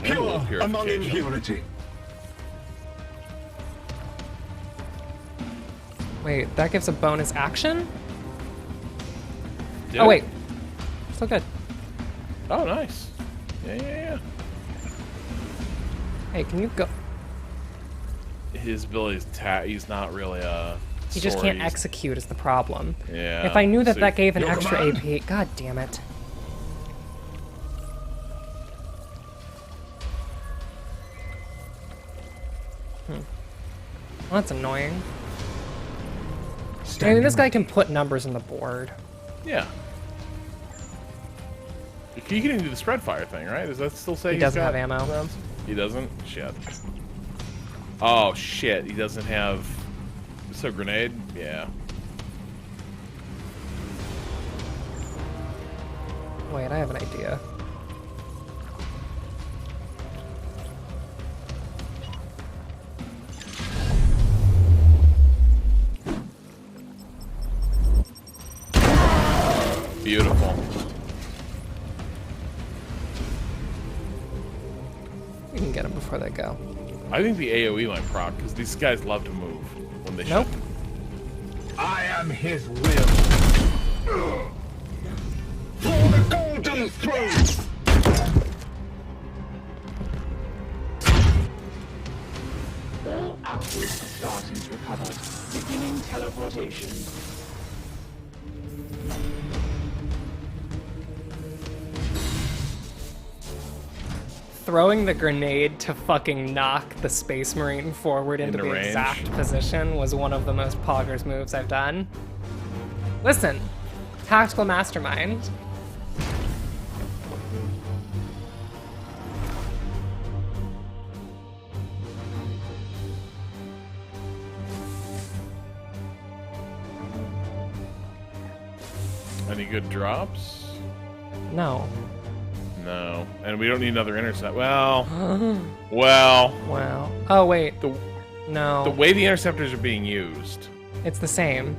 There you go. Animal Pure among purification. impurity. Wait, that gives a bonus action? Did Oh, it? wait. Still good. Oh, nice. Yeah. Hey, can you go? His ability is he's not really a He just can't Sorry. execute is the problem. Yeah. If I knew that so- that gave an Your extra command? AP... God damn it. Well, that's annoying. I mean, this guy can put numbers on the board. Yeah. He can do the spread fire thing, right? Does that still say He he's doesn't got have ammo. rounds? He doesn't? Shit. Oh, shit. He doesn't have... So, grenade? Yeah. Wait, I have an idea. Beautiful. We can get him before they go. I think the AoE might proc, because these guys love to move when they Nope. should. I am his will. For the golden throne! All outward starters recovered. Beginning teleportation. Throwing the grenade to fucking knock the Space Marine forward into Into the range. exact position was one of the most poggers moves I've done. Listen, tactical mastermind. Any good drops? No. No. And we don't need another intercept. Well... well... Wow. Oh, wait. The No. way the interceptors are being used. It's the same.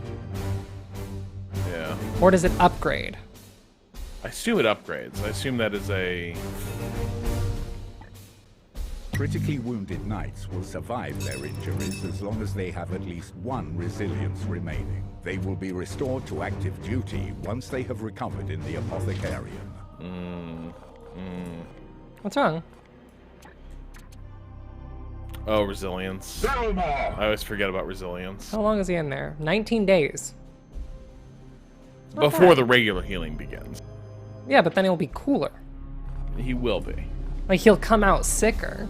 Yeah. Or does it upgrade? I assume it upgrades. I assume that is a... Critically wounded knights will survive their injuries as long as they have at least one resilience remaining. They will be restored to active duty once they have recovered in the apothecarium. What's wrong? Oh, resilience. I always forget about resilience. How long is he in there? 19 days. Not Before bad. the regular healing begins. Yeah, but then he'll be cooler. He will be. Like, he'll come out sicker.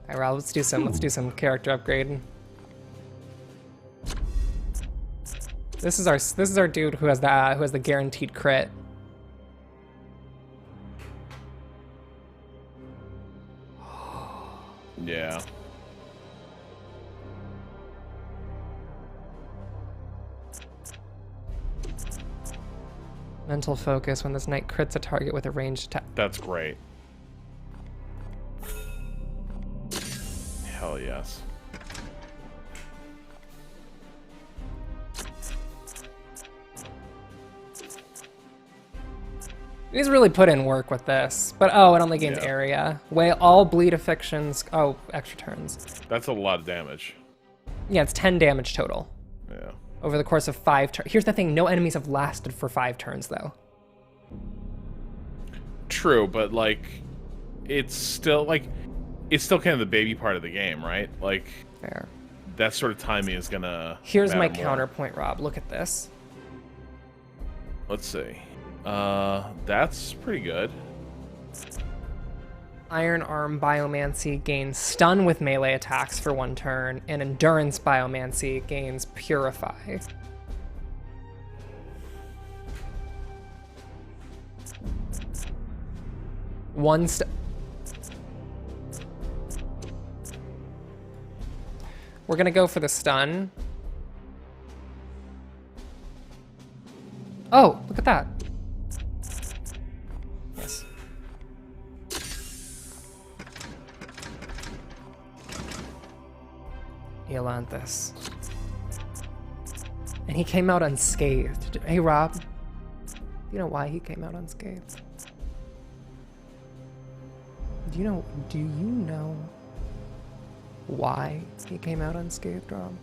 Alright, Rob, let's do some character upgrading. This is our dude who has the guaranteed crit. Yeah. Mental focus when this knight crits a target with a ranged attack. That's great. Hell yes. He's really put in work with this. But oh, it only gains Yeah. area. All bleed afflictions. Oh, extra turns. That's a lot of damage. Yeah, it's 10 damage total. Yeah. Over the course of 5 turns. Here's the thing, no enemies have lasted for 5 turns, though. True, but like, it's still kind of the baby part of the game, right? Like, Fair. that sort of timing is gonna. Here's my matter more. counterpoint, Rob. Look at this. Let's see. That's pretty good. Iron Arm Biomancy gains stun with melee attacks for 1 turn, and Endurance Biomancy gains Purify. We're gonna go for the stun. Oh, look at that. Yes. Iolanthus. And he came out unscathed. Hey, Rob. You know why he came out unscathed? Do you know why he came out unscathed, Rob?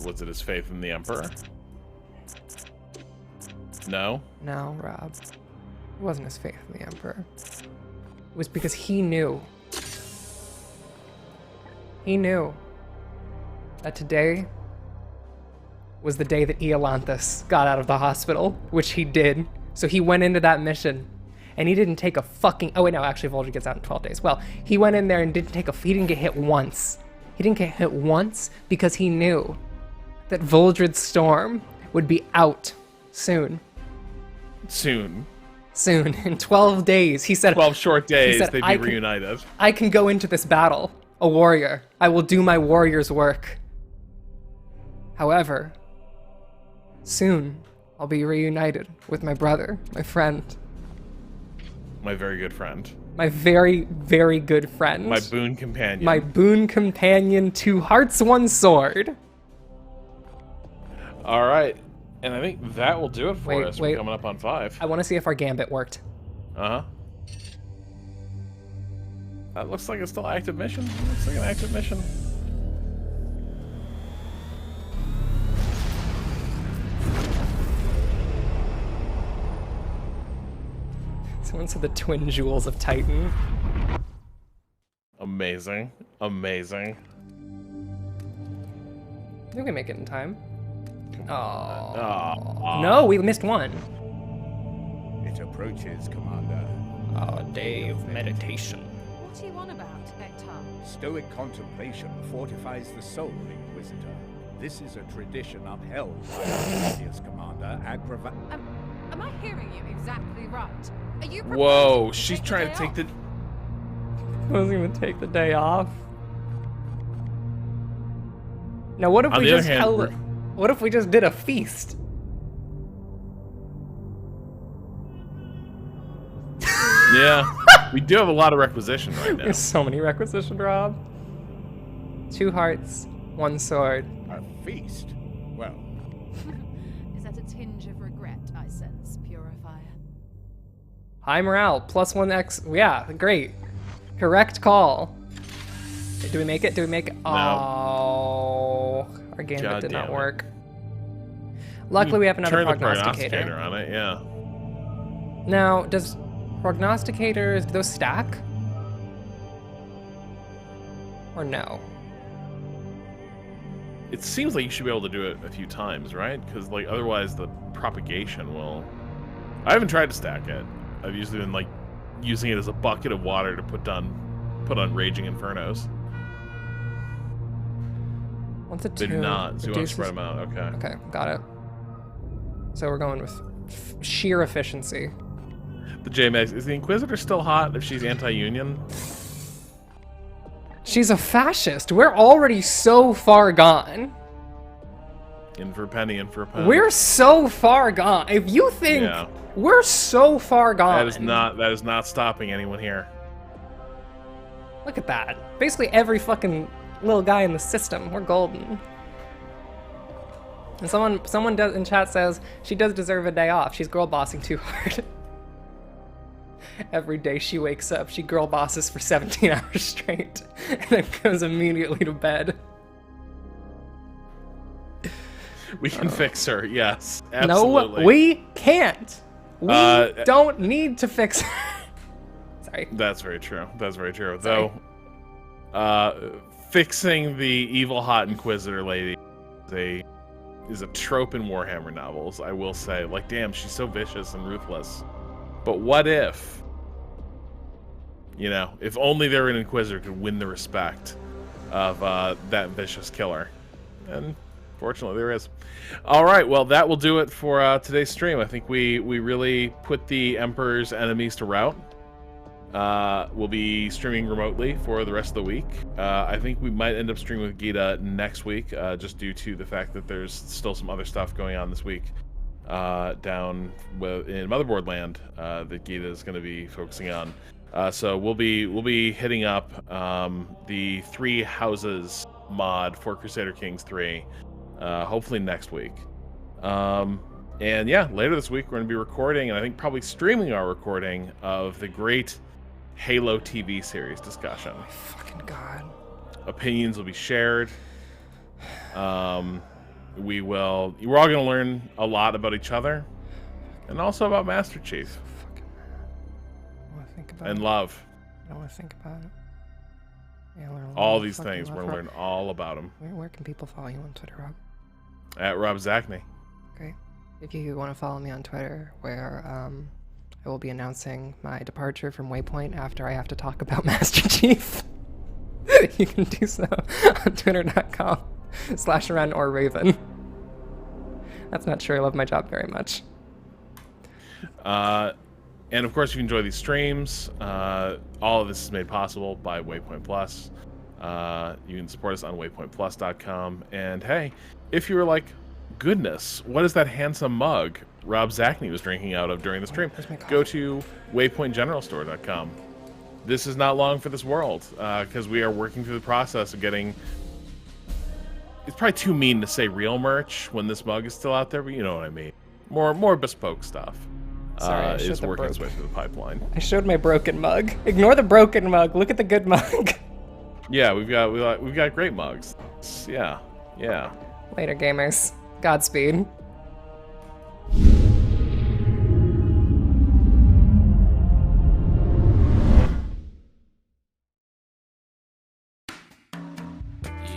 Was it his faith in the Emperor? No? No, Rob. It wasn't his faith in the Emperor. It was because he knew. He knew that today was the day that Iolanthus got out of the hospital, which he did. So he went into that mission, and he didn't take a fucking... Oh, wait, no, actually, Vol'jin gets out in 12 days. Well, he went in there and didn't take a... He didn't get hit once. He didn't get hit once because he knew that Voldred's storm would be out soon. Soon. In 12 days. He said... 12 short days, said, they'd be reunited. I can go into this battle, a warrior. I will do my warrior's work. However, soon I'll be reunited with my brother, my friend. My very good friend. My very, very good friend. My boon companion. My boon companion, 2 hearts, 1 sword. All right. And I think that will do it for us. We're coming up on 5. I want to see if our gambit worked. Uh-huh. That looks like it's still active mission. Looks like an active mission. Someone said the twin jewels of Titan. Amazing. Amazing. We can make it in time. Oh. No, we missed one. It approaches, Commander. Oh, a day of meditation. What are you on about, Ektar? Stoic contemplation fortifies the soul, Inquisitor. This is a tradition upheld by our previous commander, Am I hearing you exactly right? Are you Whoa, she's trying to take the... I was gonna take the day off. Now what if we just held... What if we just did a feast? Yeah, we do have a lot of requisition right now. There's so many requisition, Rob. 2 hearts, 1 sword. A feast? Well... Is that a tinge of regret I sense, Purifier? High morale, +1x. Yeah, great. Correct call. Do we make it? Do we make it? No. Oh, our gambit God did not damn it. work. Luckily, we have another Turn the prognosticator. prognosticator on it, yeah. Now, does prognosticators, do those stack? Or no? It seems like you should be able to do it a few times, right? Because like otherwise the propagation will... I haven't tried to stack it. I've usually been like using it as a bucket of water to put on Raging Infernos. What's a They 2? do not, so you want to Reduces- spread them out, okay. Okay, got it. So we're going with sheer efficiency. The JMX, is the Inquisitor still hot if she's anti-union? She's a fascist. We're already so far gone. In for a penny, in for a penny. We're so far gone. If you think we're so far gone. That is not stopping anyone here. Look at that. Basically every fucking little guy in the system. We're golden. And someone does in chat says she does deserve a day off. She's girl bossing too hard. Every day she wakes up, she girl bosses for 17 hours straight, and then goes immediately to bed. We can fix her, yes. Absolutely. No, we can't. We don't need to fix her. Sorry. That's very true. That's very true. Sorry. Though, fixing the evil hot Inquisitor lady is a trope in Warhammer novels, I will say. Like, damn, she's so vicious and ruthless. But what if, you know, if only there an Inquisitor could win the respect of that vicious killer? And fortunately, there is. All right, well, that will do it for today's stream. I think we really put the Emperor's enemies to rout. We'll be streaming remotely for the rest of the week. I think we might end up streaming with Gita next week, just due to the fact that there's still some other stuff going on this week down in Motherboard Land that Gita is going to be focusing on. So we'll be hitting up the 3 Houses mod for Crusader Kings 3, hopefully next week. And yeah, later this week we're going to be recording, and I think probably streaming our recording of the great Halo TV series discussion. Oh my fucking god. Opinions will be shared. We're all going to learn a lot about each other, and also about Master Chief. Fucking mad. I want to think about and it. love. I don't want to think about it. Yeah, learn All lot these fucking things. We're love going to Rob. learn all about them. Where can people follow you on Twitter, Rob? At Rob Zachney. Okay. If you want to follow me on Twitter, where I will be announcing my departure from Waypoint after I have to talk about Master Chief, you can do so on twitter.com/RenOrRaven. That's not true. I love my job very much. And of course, if you enjoy these streams, all of this is made possible by Waypoint Plus. You can support us on waypointplus.com. And hey, if you were like, goodness, what is that handsome mug Rob Zachney was drinking out of during the stream? Go to waypointgeneralstore.com. This is not long for this world, because we are working through the process of getting... It's probably too mean to say real merch when this mug is still out there, but you know what I mean. More bespoke stuff. Sorry, is working its way through the pipeline. I showed my broken mug. Ignore the broken mug. Look at the good mug. Yeah, we've got great mugs. Yeah. Later, gamers. Godspeed. You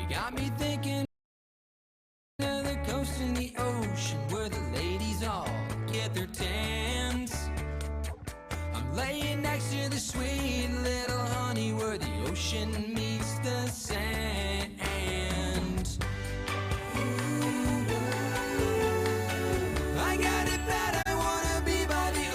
got me thinking of the coast and the ocean where the ladies all get their tans. I'm laying next to the sweet little honey where the ocean